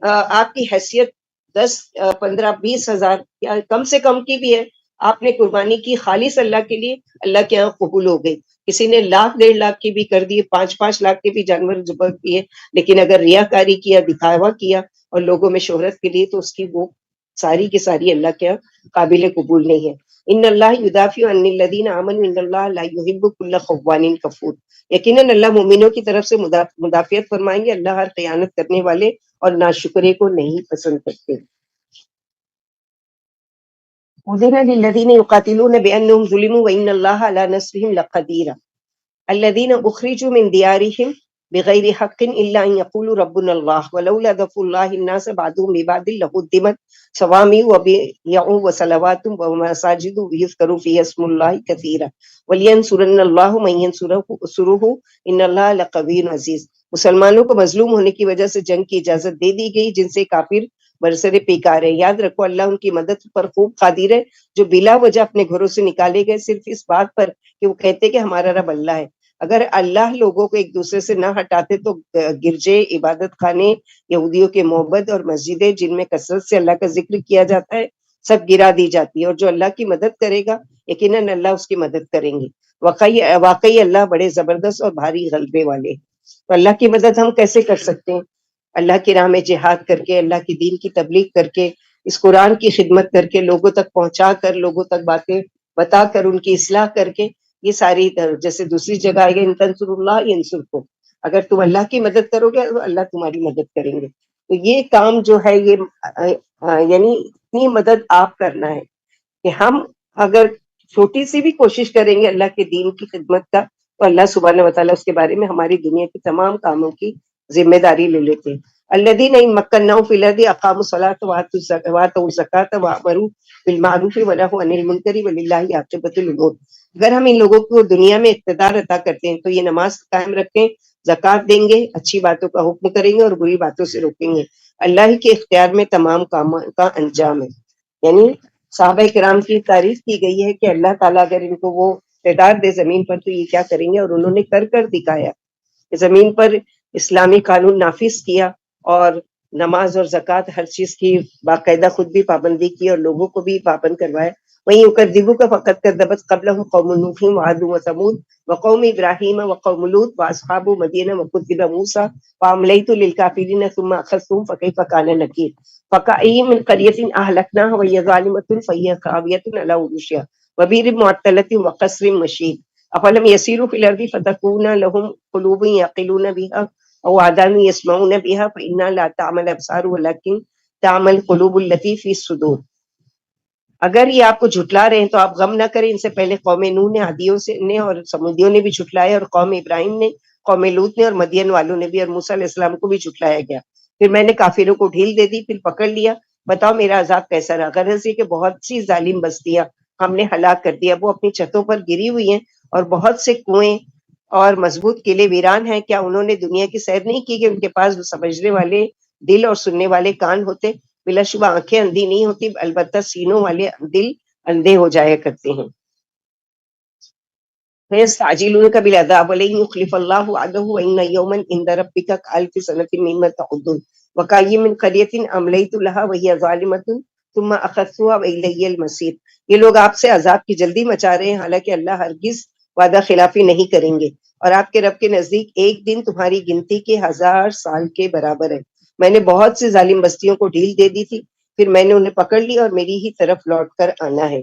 S1: آپ کی حیثیت 10 15 20 ہزار یا کم سے کم کی بھی ہے، آپ نے قربانی کی خالص اللہ کے لیے، اللہ کے یہاں قبول ہو گئی. کسی نے 1,00,000 1.5 لاکھ کی بھی کر دی، 5 لاکھ کے بھی جانور ذبح کیے، لیکن اگر ریاکاری کیا، دکھاوا کیا اور لوگوں میں شہرت کے لیے، تو اس کی وہ ساری کی ساری اللہ کے قابل قبول نہیں ہے. ان اللہ یدافع عن الذین آمنوا ان اللہ لا یحب کل خوان کفور. یقیناً اللہ مومنوں کی طرف سے مدافعت فرمائیں گے، اللہ ہر خیانت کرنے والے اور ناشکرے کو نہیں پسند کرتے. اذن للذین یقاتلون بانہم ظلموا وان اللہ علی نصرہم لقدیر. الذين اخرجوا من ديارهم بغير حق الا ان يقولوا ربنا الله ولولا دفع الله الناس بعضهم ببعض لهدمت صوامع وبيع وصلوات ومساجد يذكر فيها اسم الله كثيرا ولينصرن الله من ينصره ان الله لقوي عزيز. مسلمانوں کو مظلوم ہونے کی وجہ سے جنگ کی اجازت دے دی گئی جن سے کافر برسر پیکار ہے. یاد رکھو اللہ ان کی مدد پر خوب قادر ہے جو بلا وجہ اپنے گھروں سے نکالے گئے صرف اس بات پر کہ وہ کہتے کہ ہمارا رب اللہ ہے. اگر اللہ لوگوں کو ایک دوسرے سے نہ ہٹاتے تو گرجے، عبادت خانے، یہودیوں کے معبد اور مسجدیں جن میں کثرت سے اللہ کا ذکر کیا جاتا ہے سب گرا دی جاتی ہے. اور جو اللہ کی مدد کرے گا یقیناً اللہ اس کی مدد کریں گے. واقعی اللہ بڑے زبردست اور بھاری غلبے والے ہیں. تو اللہ کی مدد ہم کیسے کر سکتے ہیں؟ اللہ کی راہ میں جہاد کر کے، اللہ کی دین کی تبلیغ کر کے، اس قرآن کی خدمت کر کے، لوگوں تک پہنچا کر، لوگوں تک باتیں بتا کر، ان کی اصلاح کر کے. یہ ساری جیسے دوسری جگہ آئے گا ان تنصر اللہ ینصرکم، اگر تم اللہ کی مدد کرو گے تو اللہ تمہاری مدد کریں گے. تو یہ کام جو ہے یہ یعنی اتنی مدد آپ کرنا ہے کہ ہم اگر چھوٹی سی بھی کوشش کریں گے اللہ کے دین کی خدمت کا تو اللہ سبحانہ وتعالیٰ اس کے بارے میں ہماری دنیا کے تمام کاموں کی ذمہ داری لے لیتے ہیں. الذین ان مکناہم فی الارض اقاموا الصلاۃ وآتوا الزکاۃ وامروا بالمعروف ونہوا عن المنکر وللہ عاقبۃ الامور. اگر ہم ان لوگوں کو دنیا میں اقتدار عطا کرتے ہیں تو یہ نماز قائم رکھیں، زکوٰۃ دیں گے، اچھی باتوں کا حکم کریں گے اور بری باتوں سے روکیں گے. اللہ ہی کے اختیار میں تمام کاموں کا انجام ہے. یعنی صحابہ کرام کی تعریف کی گئی ہے کہ اللہ تعالیٰ اگر ان کو وہ اقتدار دے زمین پر تو یہ کیا کریں گے، اور انہوں نے کر کر دکھایا. زمین پر اسلامی قانون نافذ کیا اور نماز اور زکوٰۃ ہر چیز کی باقاعدہ خود بھی پابندی کی اور لوگوں کو بھی پابند کروایا. وہیں یکذبوک فقد کذبت قبلہم قوم نوح وعاد وثمود وقوم ابراہیم وقوم لوط واصحاب مدین وکذب موسیٰ فاملیت للکافرین ثم اخذتهم فکیف کان نکیر. فکأین من قریۃ اہلکناها وہی ظالمۃ فہی خاویۃ علی عروشها وبئر معطلۃ وقصر مشید. افلم یسیروا فی الارض فتکون لهم قلوب یعقلون بها او آذان یسمعون بها فإنها لا تعمى الابصار ولكن تعمى القلوب التي في الصدور. اگر یہ آپ کو جھٹلا رہے ہیں تو آپ غم نہ کریں. ان سے پہلے قوم نوح نے، عادیوں سے نے اور سمودیوں نے بھی جھٹلایا، اور قوم ابراہیم نے، قوم لوط نے اور مدین والوں نے بھی، اور موسیٰ علیہ السلام کو بھی جھٹلایا گیا. پھر میں نے کافروں کو ڈھیل دے دی، پھر پکڑ لیا. بتاؤ میرا عذاب کیسا رہا. غرض یہ کہ بہت سی ظالم بستیاں ہم نے ہلاک کر دیا، وہ اپنی چھتوں پر گری ہوئی ہیں اور بہت سے کنویں اور مضبوط قلعے ویران ہیں. کیا انہوں نے دنیا کی سیر نہیں کی کہ ان کے پاس سمجھنے والے دل اور سننے والے کان ہوتے؟ بلا شبہ آنکھیں اندھی نہیں ہوتی، البتہ سینوں والے دل اندھے ہو جایا کرتے ہیں. فَيَسْتَعْجِلُونَكَ بِالْعَذَابِ وَلَن يُخْلِفَ اللَّهُ وَعْدَهُ وَإِنَّ يَوْمًا عِندَ رَبِّكَ كَأَلْفِ سَنَةٍ مِّمَّا تَعُدُّونَ. وَكَأَيٍّن مِّن قَرْيَةٍ أَمْلَيْتُ لَهَا وَهِيَ ظَالِمَةٌ ثُمَّ أَخَذْتُهَا وَإِلَيَّ الْمَصِيرُ. یہ لوگ آپ سے عذاب کی جلدی مچا رہے ہیں، حالانکہ اللہ ہرگز وعدہ خلافی نہیں کریں گے، اور آپ کے رب کے نزدیک ایک دن تمہاری گنتی کے 1000 سال کے برابر ہے. میں نے بہت سی ظالم بستیوں کو ڈھیل دے دی تھی، پھر میں نے انہیں پکڑ لی اور میری ہی طرف لوٹ کر آنا ہے.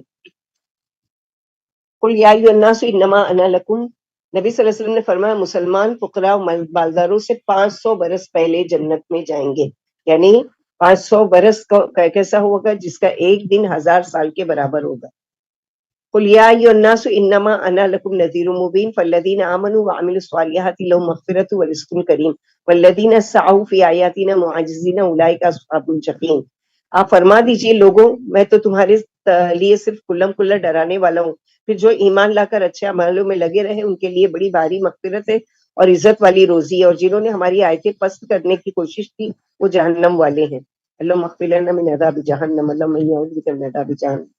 S1: قل یا ایھا الناس انما انا لکم. نبی صلی اللہ علیہ وسلم نے فرمایا مسلمان فقراء و مالداروں سے 500 برس پہلے جنت میں جائیں گے. یعنی 500 برس کا کیسا ہوگا؟ جس کا ایک دن 1000 سال کے برابر ہوگا. قل یا ایھا الناس انما انا لکم نذیر مبین فالذین آمنوا وعملوا الصالحات لهم مغفرۃ ورزق کریم والذین سعوا فی آیاتنا معاجزین اولئک اصحاب الجحیم. آپ فرما دیجئے لوگوں میں تو تمہارے لیے صرف کلم کلا ڈرانے والا ہوں، پھر جو ایمان لا کر اچھے اعمالوں میں لگے رہے ان کے لیے بڑی بھاری مغفرت ہے اور عزت والی روزی ہے، اور جنہوں نے ہماری آیتیں پست کرنے کی کوشش کی وہ جہنم والے ہیں. اللہم اغفر لنا من عذاب جہنم، اللہم انی اعوذ بک من عذاب جہنم.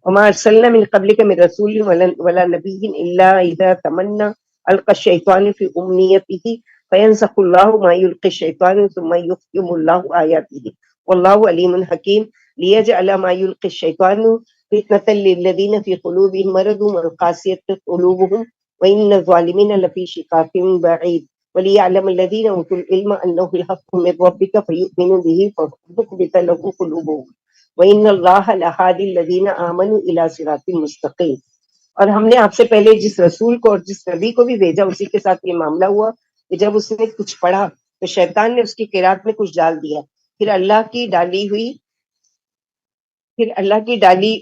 S1: وما ارسلنا من قبلك من رسول ولا نبی الا اذا تمنى القى الشیطان فی امنیته فینسخ اللہ ما یلقی الشیطان ثم یحکم اللہ آیاته واللہ علیم حکیم. لیجعل ما یلقی الشیطان فتنة للذین فی قلوبهم مرض والقاسیة قلوبهم وإن الظالمین لفی شقاق بعید وليعلم الذین اوتوا العلم انه الحق من ربک فیؤمنوا به فتخبت له قلوبهم وَإِنَّ اللَّهَ لَهَادِ الَّذِينَ آمَنُوا إِلَىٰ صِرَاطٍ مُسْتَقِيمٍ۔ اور ہم نے آپ سے پہلے جس رسول کو اور جس نبی کو بھی بھیجا اسی کے ساتھ یہ معاملہ ہوا کہ جب اس نے کچھ پڑھا تو شیطان نے اس کی قرات میں کچھ ڈال دیا، پھر اللہ کی ڈالی ہوئی پھر اللہ کی ڈالی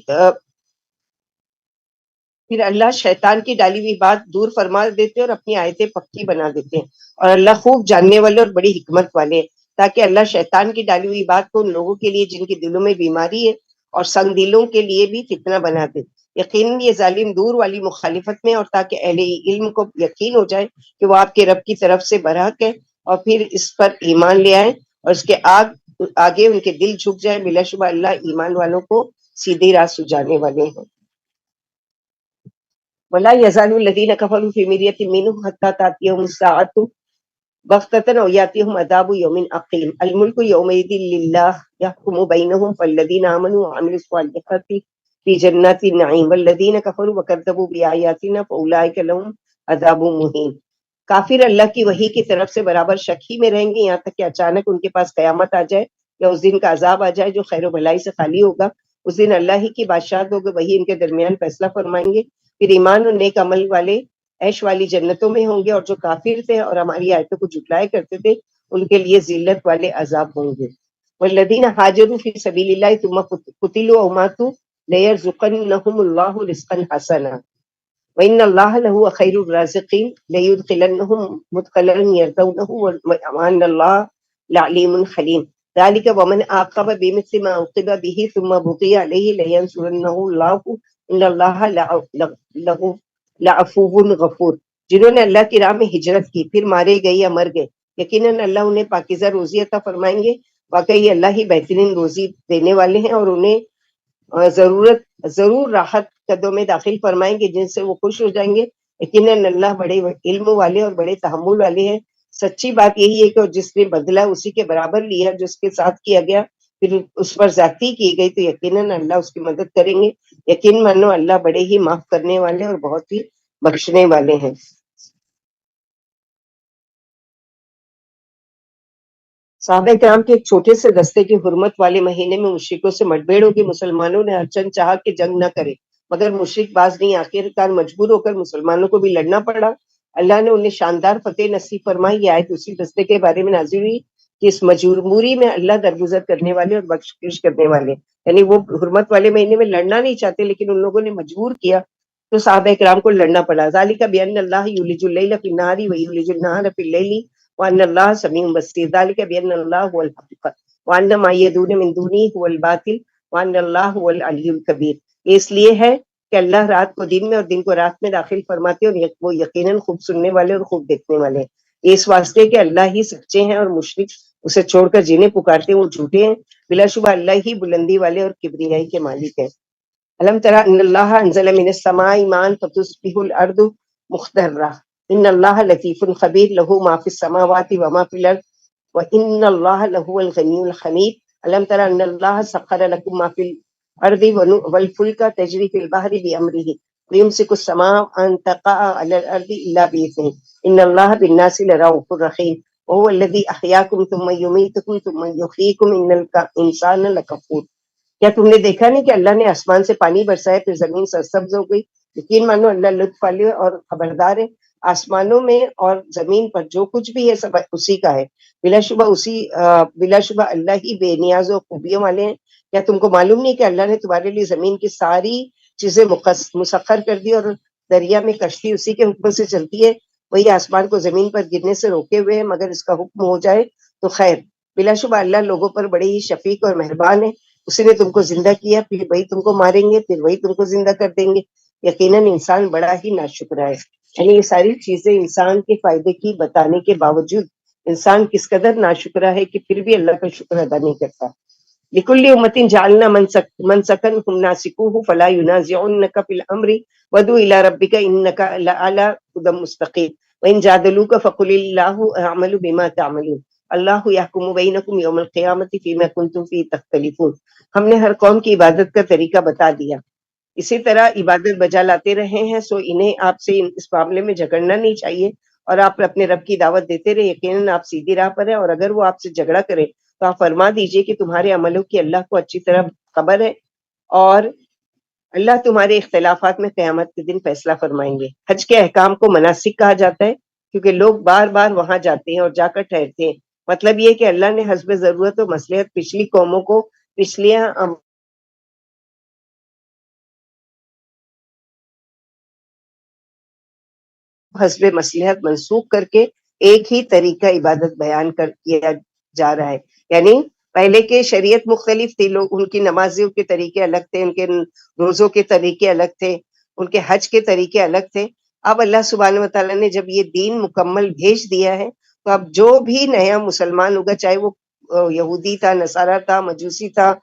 S1: پھر اللہ شیطان کی ڈالی ہوئی بات دور فرما دیتے اور اپنی آیتیں پکی بنا دیتے ہیں، اور اللہ خوب جاننے والے اور بڑی حکمت والے ہیں، تاکہ اللہ شیطان کی ڈالی ہوئی بات کو ان لوگوں کے لیے جن کے دلوں میں بیماری ہے اور سنگ دلوں کے لیے بھی فتنہ بنا دے۔ یقیناً یہ ظالم دور والی مخالفت میں، اور تاکہ اہل علم کو یقین ہو جائے کہ وہ آپ کے رب کی طرف سے برحق ہے، اور پھر اس پر ایمان لے آئیں اور اس کے آگے ان کے دل جھک جائیں۔ بلا شبہ اللہ ایمان والوں کو سیدھی راہ سجانے والے ہیں۔ ولا يزال الذين كفروا في مرية منه حتى تأتيهم الساعة بغتة أو يأتيهم عذاب يوم عقيم الملك يومئذ لله يحكم بينهم فالذين آمنوا وعملوا الصالحات في جنات النعيم والذين كفروا وكذبوا بآياتنا فأولئك لهم عذاب مهين۔ کافر اللہ کی وحی کی طرف سے برابر شک ہی میں رہیں گے یہاں تک کہ اچانک ان کے پاس قیامت آ جائے یا اس دن کا عذاب آ جائے جو خیر و بھلائی سے خالی ہوگا۔ اس دن اللہ ہی کی بادشاہت ہوگی، وہی ان کے درمیان فیصلہ فرمائیں گے۔ پھر ایمان اور نیک عمل والے عیش والی جنتوں میں ہوں گے، اور جو کافر تھے اور ہماری آیتوں کو جھٹلایا کرتے تھے ان کے لیے ذلت والے عذاب ہوں گے۔ والذین ہاجروا فی سبیل اللہ ثم قتلوا او ماتوا لیرزقنہم اللہ رزقا حسنا وإن اللہ لہو خیر الرازقین لیدخلنہم مدخلا یرضونہ وأن اللہ لعلیم حلیم ذلک ومن عاقب بمثل ما عوقب به ثم بغی علیہ لینصرنہ اللہ ان اللہ لعفو غفور۔ جنہوں نے اللہ کی راہ میں ہجرت کی پھر مارے گئے یا مر گئے، یقیناً اللہ انہیں پاکیزہ روزی عطا فرمائیں گے۔ واقعی اللہ ہی بہترین روزی دینے والے ہیں، اور انہیں ضرور راحت قدوں میں داخل فرمائیں گے جن سے وہ خوش ہو جائیں گے۔ یقیناً اللہ بڑے علم والے اور بڑے تحمل والے ہیں۔ سچی بات یہی ہے کہ جس نے بدلہ اسی کے برابر لیا جو اس کے ساتھ کیا گیا، پھر اس پر زیادتی کی گئی تو یقیناً اللہ اس کی مدد کریں گے۔ یقین مانو اللہ بڑے ہی معاف کرنے والے اور بہت ہی بخشنے والے ہیں۔ صحابہ کرام کے ایک چھوٹے سے دستے کی حرمت والے مہینے میں مشرکوں سے مٹبھیڑ ہوگی۔ مسلمانوں نے ہرچند چاہا کہ جنگ نہ کرے مگر مشرک باز نہیں، آخرکار مجبور ہو کر مسلمانوں کو بھی لڑنا پڑا۔ اللہ نے انہیں شاندار فتح نصیب فرمائی۔ یہ آیت اسی دستے کے بارے میں نازل ہوئی کہ اس مجبوری میں اللہ درگزر کرنے والے اور بخشش کرنے والے، یعنی وہ حرمت والے مہینے میں لڑنا نہیں چاہتے لیکن ان لوگوں نے مجبور کیا تو صحابہ کرام کو لڑنا پڑا۔ ذالک بان اللہ یولج اللیل فی النہار ویولج النہار فی اللیل وان اللہ سمیع بصیر ذالک بان اللہ هو الحق وان ما یدعون من دونہ هو الباطل وان اللہ هو العلی الکبیر۔ یہ اس لیے ہے کہ اللہ رات کو دن میں اور دن کو رات میں داخل فرماتے ہیں، اور وہ یقیناً خوب سننے والے اور خوب دیکھنے والے ہیں۔ یہ اس واسطے کہ اللہ ہی سچے ہیں اور مشرک اسے چھوڑ کر جنہیں پکارتے ہیں وہ جھوٹے ہیں۔ بلا شبہ اللہ ہی بلندی والے اور کبریائی کے مالک ہیں۔ الم تری ان اللہ انزل من السماء ماء فتصبح الارض مخضرہ ان اللہ لطیف خبیر لہ ما فی السماوات وما فی الارض وان اللہ لہو الغنی الحمید۔ الم تری ان اللہ سخر لکم ما فی الارض والفلک تجری فی البحر بامرہ ویمسک السماء ان تقع علی الارض الا باذنہ ان اللہ بالناس لرؤوف رحیم وهو الذی احیاکم ثم یمیتکم ثم یحییکم ان الانسان لکفور۔ کیا تم نے دیکھا نہیں کہ اللہ نے آسمان سے پانی برسایا پھر زمین سرسبز ہو گئی؟ یقین مانو اللہ لطف والے اور خبردار ہے۔ آسمانوں میں اور زمین پر جو کچھ بھی ہے سب اسی کا ہے۔ بلا شبہ اللہ ہی بے نیاز و خوبیوں والے ہیں۔ کیا تم کو معلوم نہیں کہ اللہ نے تمہارے لیے زمین کی ساری چیزیں مسخر کر دی، اور دریا میں کشتی اسی کے حکم سے چلتی ہے؟ وہی آسمان کو زمین پر گرنے سے روکے ہوئے ہے مگر اس کا حکم ہو جائے تو خیر۔ بلا شبہ اللہ لوگوں پر بڑے ہی شفیق اور مہربان ہے۔ اسی نے تم کو زندہ کیا پھر وہی تم کو ماریں گے پھر وہی تم کو زندہ کر دیں گے۔ یقیناً انسان بڑا ہی ناشکرا ہے۔ یعنی یہ ساری چیزیں انسان کے فائدے کی بتانے کے باوجود انسان کس قدر ناشکرا ہے کہ پھر بھی اللہ کا شکر ادا نہیں کرتا۔ لکل امت جعلنا منسکا ہم ناسکوہ فلا ینازعنک فی الامر وادع الی ربک انک لعلی ھدی مستقیم وان جادلوک فقل اللہ اعمل بما تعملون اللہ یحکم بینکم یوم القیامۃ فیما کنتم فیہ تختلفون۔ ہم نے ہر قوم کی عبادت کا طریقہ بتا دیا، اسی طرح عبادت بجا لاتے رہے ہیں، سو انہیں آپ سے اس معاملے میں جھگڑنا نہیں چاہیے اور آپ اپنے رب کی دعوت دیتے رہے۔ یقیناً آپ سیدھی راہ پر ہیں، اور اگر وہ آپ سے جھگڑا کرے تو آپ فرما دیجئے کہ تمہارے عملوں کی اللہ کو اچھی طرح خبر ہے، اور اللہ تمہارے اختلافات میں قیامت کے دن فیصلہ فرمائیں گے۔ حج کے احکام کو مناسک کہا جاتا ہے کیونکہ لوگ بار بار وہاں جاتے ہیں اور جا کر ٹھہرتے ہیں۔ مطلب یہ کہ اللہ نے حسب ضرورت و مصلحت پچھلی قوموں کو پچھلیاں حسب مصلحت منسوخ کر کے ایک ہی طریقہ عبادت بیان کر کیا جا رہا ہے۔ یعنی پہلے کے شریعت مختلف تھی، لوگ ان کی نمازوں کے طریقے الگ تھے، ان کے روزوں کے طریقے الگ تھے، ان کے حج کے طریقے الگ تھے۔ اب اللہ سبحانہ و تعالیٰ نے جب یہ دین مکمل بھیج دیا ہے تو اب جو بھی نیا مسلمان ہوگا، چاہے وہ یہودی تھا، نصارہ تھا، مجوسی تھا،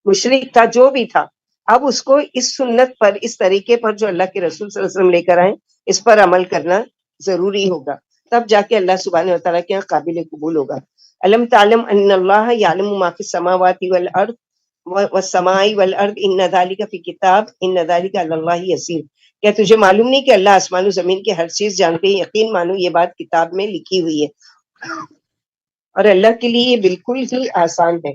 S1: مشرک تھا، جو بھی تھا، اب اس کو اس سنت پر، اس طریقے پر جو اللہ کے رسول صلی اللہ علیہ وسلم لے کر آئے، اس پر عمل کرنا ضروری ہوگا، تب جا کے اللہ سبحانہ وتعالیٰ کے یہاں قابل قبول ہوگا۔ علم تعلم ان اللہ یعلم ما فی السماوات والارض والسماء والارض ان ذلک فی کتاب ان ذلک علی اللہ یسیر۔ کیا تجھے معلوم نہیں کہ اللہ آسمان و زمین کی ہر چیز جانتے ہیں؟ یقین مانو یہ بات کتاب میں لکھی ہوئی ہے، اور اللہ کے لیے یہ بالکل ہی آسان ہے۔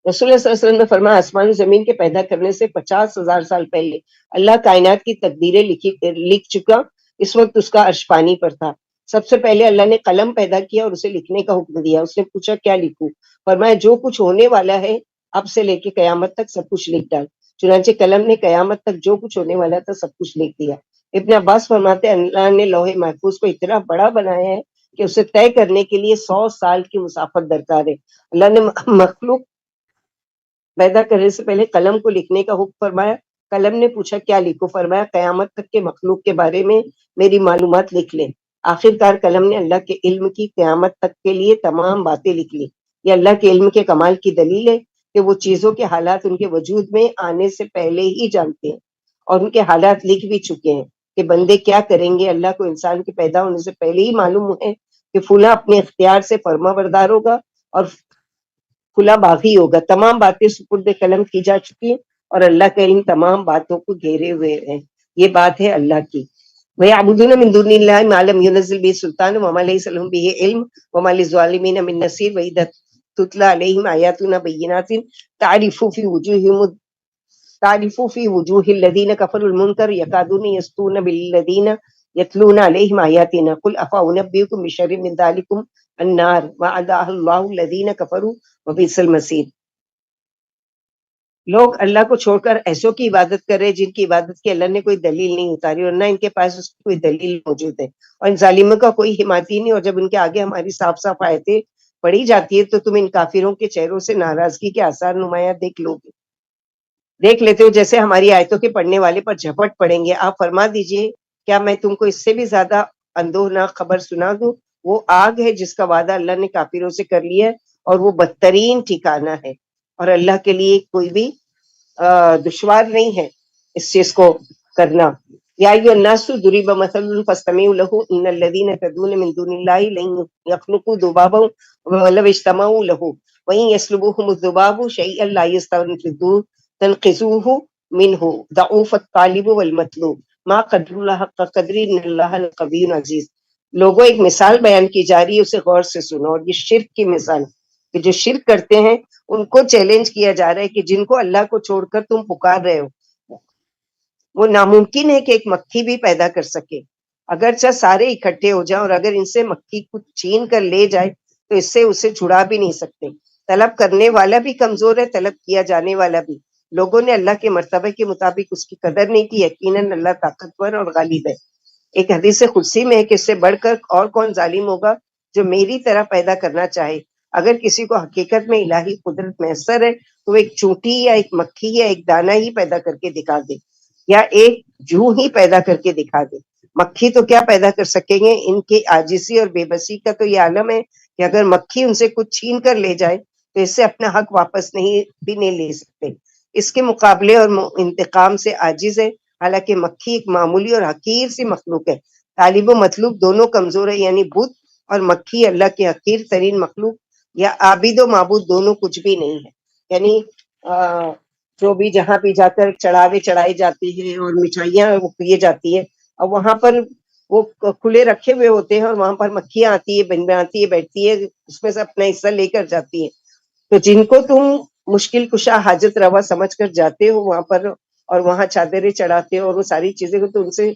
S1: رسول اللہ صلی اللہ علیہ وسلم نے فرمایا آسمان و زمین کے پیدا کرنے سے 50,000 سال پہلے اللہ کائنات کی تقدیریں لکھ چکا، اس وقت اس کا عرش پانی پر تھا۔ سب سے پہلے اللہ نے قلم پیدا کیا اور اسے لکھنے کا حکم دیا۔ اس نے پوچھا کیا لکھوں؟ فرمایا جو کچھ ہونے والا ہے اب سے لے کے قیامت تک سب کچھ لکھ ڈال۔ چنانچہ قلم نے قیامت تک جو کچھ ہونے والا تھا سب کچھ لکھ دیا۔ ابن عباس فرماتے ہیں اللہ نے لوح محفوظ کو اتنا بڑا بنایا ہے کہ اسے طے کرنے کے لیے 100 سال کی مسافت درکار ہے۔ اللہ نے مخلوق پیدا کرنے سے پہلے قلم کو لکھنے کا حکم فرمایا۔ قلم نے پوچھا کیا لکھوں؟ فرمایا قیامت تک کے مخلوق کے بارے میں میری معلومات لکھ لے۔ آخر کار قلم نے اللہ کے علم کی قیامت تک کے لیے تمام باتیں لکھ لی۔ یہ اللہ کے علم کے کمال کی دلیل ہے کہ وہ چیزوں کے حالات ان کے وجود میں آنے سے پہلے ہی جانتے ہیں، اور ان کے حالات لکھ بھی چکے ہیں کہ بندے کیا کریں گے۔ اللہ کو انسان کے پیدا ہونے سے پہلے ہی معلوم ہے کہ فلاں اپنے اختیار سے فرما بردار ہوگا اور کھلا باغی ہوگا۔ تمام باتیں سپرد قلم کی جا چکی ہیں اور اللہ کا علم تمام باتوں کو گھیرے ہوئے ہے۔ یہ بات ہے اللہ کی۔ وَيَعْبُدُونَ مِن دُونِ اللَّهِ مَا لَمْ يُنَزِّلْ بِهِ سُلْطَانًا وَمَا لَيْسَ لَهُم بِهِ عِلْمٌ وَمَا لِلظَّالِمِينَ مِن نَّصِيرٍ وَإِذَا تُتْلَىٰ عَلَيْهِمْ آيَاتُنَا بَيِّنَاتٍ تعرف في وجوه الذين كفروا المنكر يكادون يسطون بالذين يتلون عليهم آياتنا قل أفأنبئكم بشر من ذلكم النار وعدها الله الذين كفروا وبئس المصير۔ لوگ اللہ کو چھوڑ کر ایسوں کی عبادت کر رہے جن کی عبادت کی اللہ نے کوئی دلیل نہیں اتاری، اور نہ ان کے پاس اس کی کوئی دلیل موجود ہے، اور ان ظالموں کا کوئی حمایتی نہیں۔ اور جب ان کے آگے ہماری صاف صاف آیتیں پڑھی جاتی ہے تو تم ان کافروں کے چہروں سے ناراضگی کے آثار نمایاں دیکھ لیتے ہو، جیسے ہماری آیتوں کے پڑھنے والے پر جھپٹ پڑیں گے۔ آپ فرما دیجئے کیا میں تم کو اس سے بھی زیادہ اندوہناک خبر سنا دوں؟ وہ آگ ہے جس کا وعدہ اللہ نے کافروں سے کر لیا ہے، اور وہ بدترین ٹھکانہ ہے، اور اللہ کے لیے کوئی بھی دشوار نہیں ہے اس چیز کو کرنا۔ یا ایھا الناس ضرب مثل فاستمعوا له ان الذين تدعون من دون الله لن يخلقوا ذبابا ولو اجتمعوا له وان يسلبهم الذباب شيئا لا يستنقذوه تنقذوه منه ضعف الطالب والمطلوب ما قدر الله حق قدر ان الله لقوي عزيز۔ لوگوں ایک مثال بیان کی جا رہی ہے، اسے غور سے سنو، اور یہ شرک کی مثال کہ جو شرک کرتے ہیں ان کو چیلنج کیا جا رہا ہے کہ جن کو اللہ کو چھوڑ کر تم پکار رہے ہو، وہ ناممکن ہے کہ ایک مکھی بھی پیدا کر سکے، اگرچہ سارے اکٹھے ہو جائیں، اور اگر ان سے مکھی کو چھین کر لے جائے تو اس سے اسے چھڑا بھی نہیں سکتے۔ طلب کرنے والا بھی کمزور ہے، طلب کیا جانے والا بھی۔ لوگوں نے اللہ کے مرتبہ کے مطابق اس کی قدر نہیں کی۔ یقیناً اللہ طاقتور اور غالب ہے۔ ایک حدیث قدسی میں ہے کہ اس سے بڑھ کر اور کون ظالم ہوگا جو میری طرح پیدا کرنا چاہے۔ اگر کسی کو حقیقت میں الہی قدرت میسر ہے تو وہ ایک چونٹی یا ایک مکھی یا ایک دانہ ہی پیدا کر کے دکھا دے، یا ایک جو ہی پیدا کر کے دکھا دے۔ مکھی تو کیا پیدا کر سکیں گے؟ ان کی عاجزی اور بے بسی کا تو یہ عالم ہے کہ اگر مکھی ان سے کچھ چھین کر لے جائے تو اس سے اپنا حق واپس نہیں لے سکتے۔ اس کے مقابلے اور انتقام سے عاجز ہے، حالانکہ مکھی ایک معمولی اور حقیر سی مخلوق ہے۔ طالب و مطلوب دونوں کمزور ہے، یعنی بت اور مکھی اللہ کے حقیر ترین مخلوق یا عابد و معبود دونوں کچھ بھی نہیں ہے۔ یعنی جو بھی جہاں بھی جا کر چڑھاوے چڑھائے جاتے ہیں اور مٹھائیاں وہ پیے جاتی ہیں، اور وہاں پر وہ کھلے رکھے ہوئے ہوتے ہیں اور وہاں پر مکھیاں آتی ہے، بن آتی ہے، بیٹھتی ہے، اس میں سے اپنا حصہ لے کر جاتی ہیں. تو جن کو تم مشکل کشا حاجت روا سمجھ کر جاتے ہو وہاں پر اور وہاں چادریں چڑھاتے ہو اور وہ ساری چیزیں کو، تو ان سے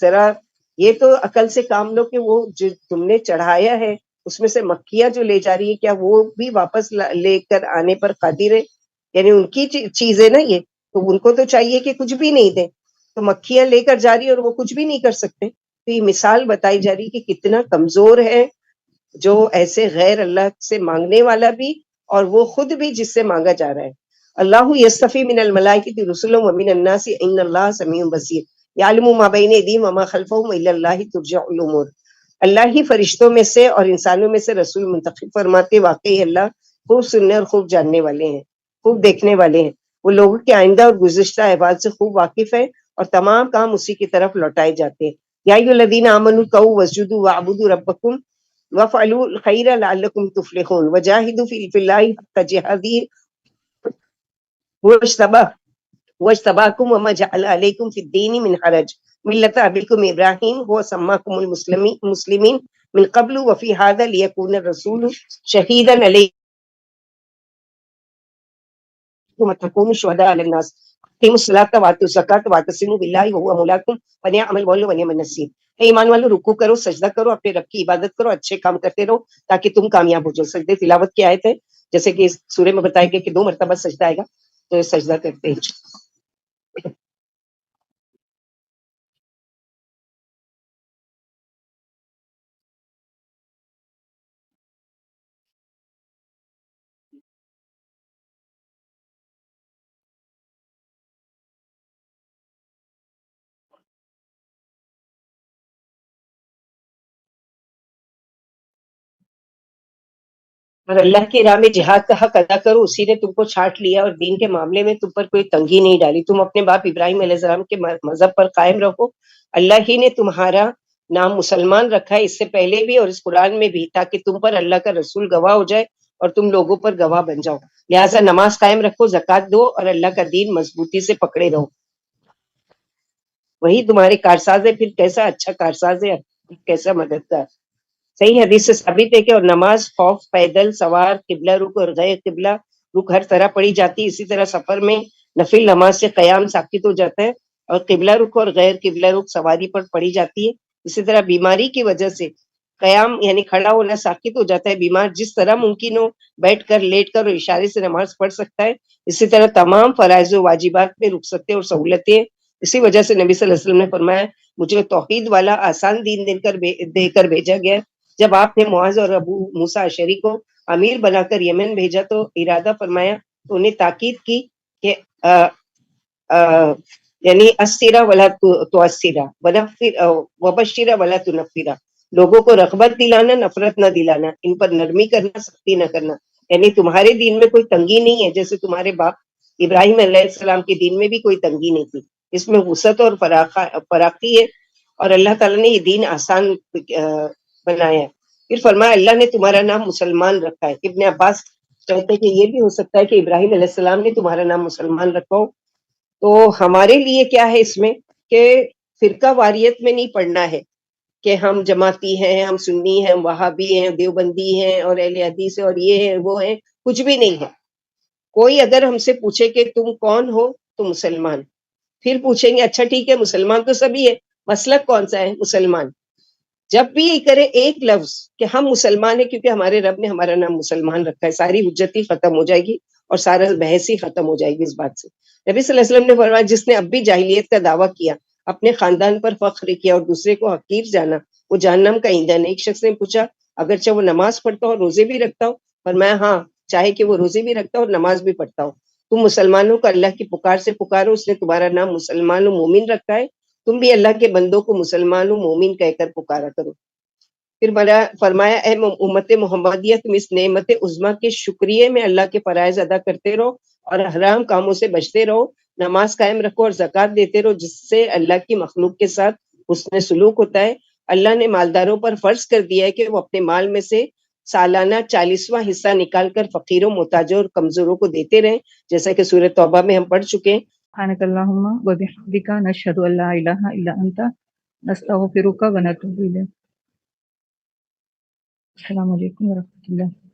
S1: ذرا یہ تو عقل سے کام لو کہ وہ جو تم نے چڑھایا ہے اس میں سے مکھیاں جو لے جا رہی ہے کیا وہ بھی واپس لے کر آنے پر قادر ہے؟ یعنی ان کی چیز ہے نا یہ، تو ان کو تو چاہیے کہ کچھ بھی نہیں دیں، تو مکھیاں لے کر جا رہی ہے اور وہ کچھ بھی نہیں کر سکتے. تو یہ مثال بتائی جا رہی کہ کتنا کمزور ہے جو ایسے غیر اللہ سے مانگنے والا بھی اور وہ خود بھی جس سے مانگا جا رہا ہے. اللہ یستفی من الملائکۃ رسلا ومن الناس ان اللہ سمیع بصیر یعلم ما بین ایدیہم وما خلفہم والی اللہ ترجع الامور. اللہ ہی فرشتوں میں سے اور انسانوں میں سے رسول منتخب فرماتے، واقعی اللہ خوب سننے اور خوب جاننے والے ہیں، خوب دیکھنے والے ہیں. وہ لوگوں کے آئندہ اور گزشتہ احوال سے خوب واقف ہے اور تمام کام اسی کی طرف لوٹائے جاتے ہیں. یا ایھا الذین آمنوا ارکعوا واسجدوا واعبدوا ربکم وافعلوا الخیر لعلکم تفلحون وجاہدوا فی اللہ حق جہادہ واجتباکم وما جعل علیکم فی الدین من حرج ملۃ ابیکم ابراہیم هو سماکم المسلمین من قبل وفی ھذا لیکون الرسول شہیدا علیکم وتكونوا شهداء على الناس اقیموا الصلاۃ وآتوا الزکاۃ واعتصموا باللہ وهو مولاکم ونعم المولى ونعم النصیر. اے ایمان والو، رکوع کرو، سجدہ کرو، اپنے رب کی عبادت کرو، اچھے کام کرتے رہو تاکہ تم کامیاب ہو جاؤ. سجدے تلاوت کی آیت ہے، جیسے کہ اس سورے میں بتایا گیا کہ 2 مرتبہ سجدہ آئے گا، تو سجدہ کرتے ہیں. اور اللہ کی راہ میں جہاد کا حق ادا کرو، اسی نے تم کو چھانٹ لیا اور دین کے معاملے میں تم پر کوئی تنگی نہیں ڈالی. تم اپنے باپ ابراہیم علیہ السلام کے مذہب پر قائم رہو. اللہ ہی نے تمہارا نام مسلمان رکھا ہے اس سے پہلے بھی اور اس قرآن میں بھی، تاکہ تم پر اللہ کا رسول گواہ ہو جائے اور تم لوگوں پر گواہ بن جاؤ. لہٰذا نماز قائم رکھو، زکوٰۃ دو اور اللہ کا دین مضبوطی سے پکڑے رہو. وہی تمہارے کارساز ہے، پھر کیسا اچھا کارساز ہے، کیسا مددگار. صحیح حدیث سے ثابت ہے کہ اور نماز خوف، پیدل سوار، قبلہ رخ اور غیر قبلہ رخ ہر طرح پڑھی جاتی ہے. اسی طرح سفر میں نفل نماز سے قیام ساقط ہو جاتا ہے اور قبلہ رخ اور غیر قبلہ رخ سواری پر پڑھی جاتی ہے. اسی طرح بیماری کی وجہ سے قیام یعنی کھڑا ہونا ساقط ہو جاتا ہے. بیمار جس طرح ممکن ہو بیٹھ کر، لیٹ کر اور اشارے سے نماز پڑھ سکتا ہے. اسی طرح تمام فرائض و واجبات میں رخصتیں اور سہولتیں. اسی وجہ سے نبی صلی اللہ علیہ وسلم نے فرمایا مجھے توحید والا آسان دین دے کر بھیجا گیا. جب آپ نے معاذ اور ابو موسیٰ اشعری کو امیر بنا کر یمن بھیجا تو ارادہ فرمایا تو انہیں تاکید کی کہ یعنی اسرا ولا تؤثرا وبشرا ولا تنفرا، لوگوں کو رغبت دلانا، نفرت نہ دلانا، ان پر نرمی کرنا، سختی نہ کرنا. یعنی تمہارے دین میں کوئی تنگی نہیں ہے، جیسے تمہارے باپ ابراہیم علیہ السلام کے دین میں بھی کوئی تنگی نہیں تھی. اس میں وسعت اور فراخی ہے اور اللہ تعالیٰ نے یہ دین آسان بنایا ہے. پھر فرمایا اللہ نے تمہارا نام مسلمان رکھا ہے. ابن عباس کہتے ہیں کہ یہ بھی ہو سکتا ہے کہ ابراہیم علیہ السلام نے تمہارا نام مسلمان رکھا ہو. تو ہمارے لیے کیا ہے اس میں کہ فرقہ واریت میں نہیں پڑھنا ہے کہ ہم جماعتی ہیں، ہم سنی ہیں، ہم وہابی ہیں، دیوبندی ہیں اور اہل حدیث ہیں اور یہ ہیں وہ ہیں. کچھ بھی نہیں ہے. کوئی اگر ہم سے پوچھے کہ تم کون ہو تو مسلمان، پھر پوچھیں گے اچھا ٹھیک ہے مسلمان تو سبھی ہے، مسلک کون سا ہے؟ مسلمان. جب بھی یہ کرے ایک لفظ کہ ہم مسلمان ہیں کیونکہ ہمارے رب نے ہمارا نام مسلمان رکھا ہے، ساری حجت ہی ختم ہو جائے گی اور سارا بحث ہی ختم ہو جائے گی اس بات سے. نبی صلی اللہ علیہ وسلم نے فرمایا جس نے اب بھی جاہلیت کا دعویٰ کیا، اپنے خاندان پر فخر کیا اور دوسرے کو حقیر جانا، وہ جہنم کا ایندھن ہے. ایک شخص نے پوچھا اگرچہ وہ نماز پڑھتا ہو اور روزے بھی رکھتا ہو؟ فرمایا ہاں، چاہے کہ وہ روزے بھی رکھتا ہو اور نماز بھی پڑھتا ہو. تم مسلمانوں کو اللہ کی پکار سے پکارو، اس نے تمہارا نام مسلمان و مومن رکھا ہے. تم بھی اللہ کے بندوں کو مسلمان و مومن کہہ کر پکارا کرو. پھر فرمایا اے امت محمدیہ، تم اس نعمت عظمیٰ کے شکریہ میں اللہ کے فرائض ادا کرتے رہو اور حرام کاموں سے بچتے رہو. نماز قائم رکھو اور زکوٰۃ دیتے رہو، جس سے اللہ کی مخلوق کے ساتھ حسن سلوک ہوتا ہے. اللہ نے مالداروں پر فرض کر دیا ہے کہ وہ اپنے مال میں سے سالانہ 40واں حصہ نکال کر فقیروں، محتاجوں اور کمزوروں کو دیتے رہیں، جیسا کہ سورۃ توبہ میں ہم پڑھ چکے ہیں.
S2: سبحانک اللہم و بحمدک نشہد ان لا الہ الا انت نستغفرک و نتوب الیک۔ السلام علیکم ورحمۃ اللہ۔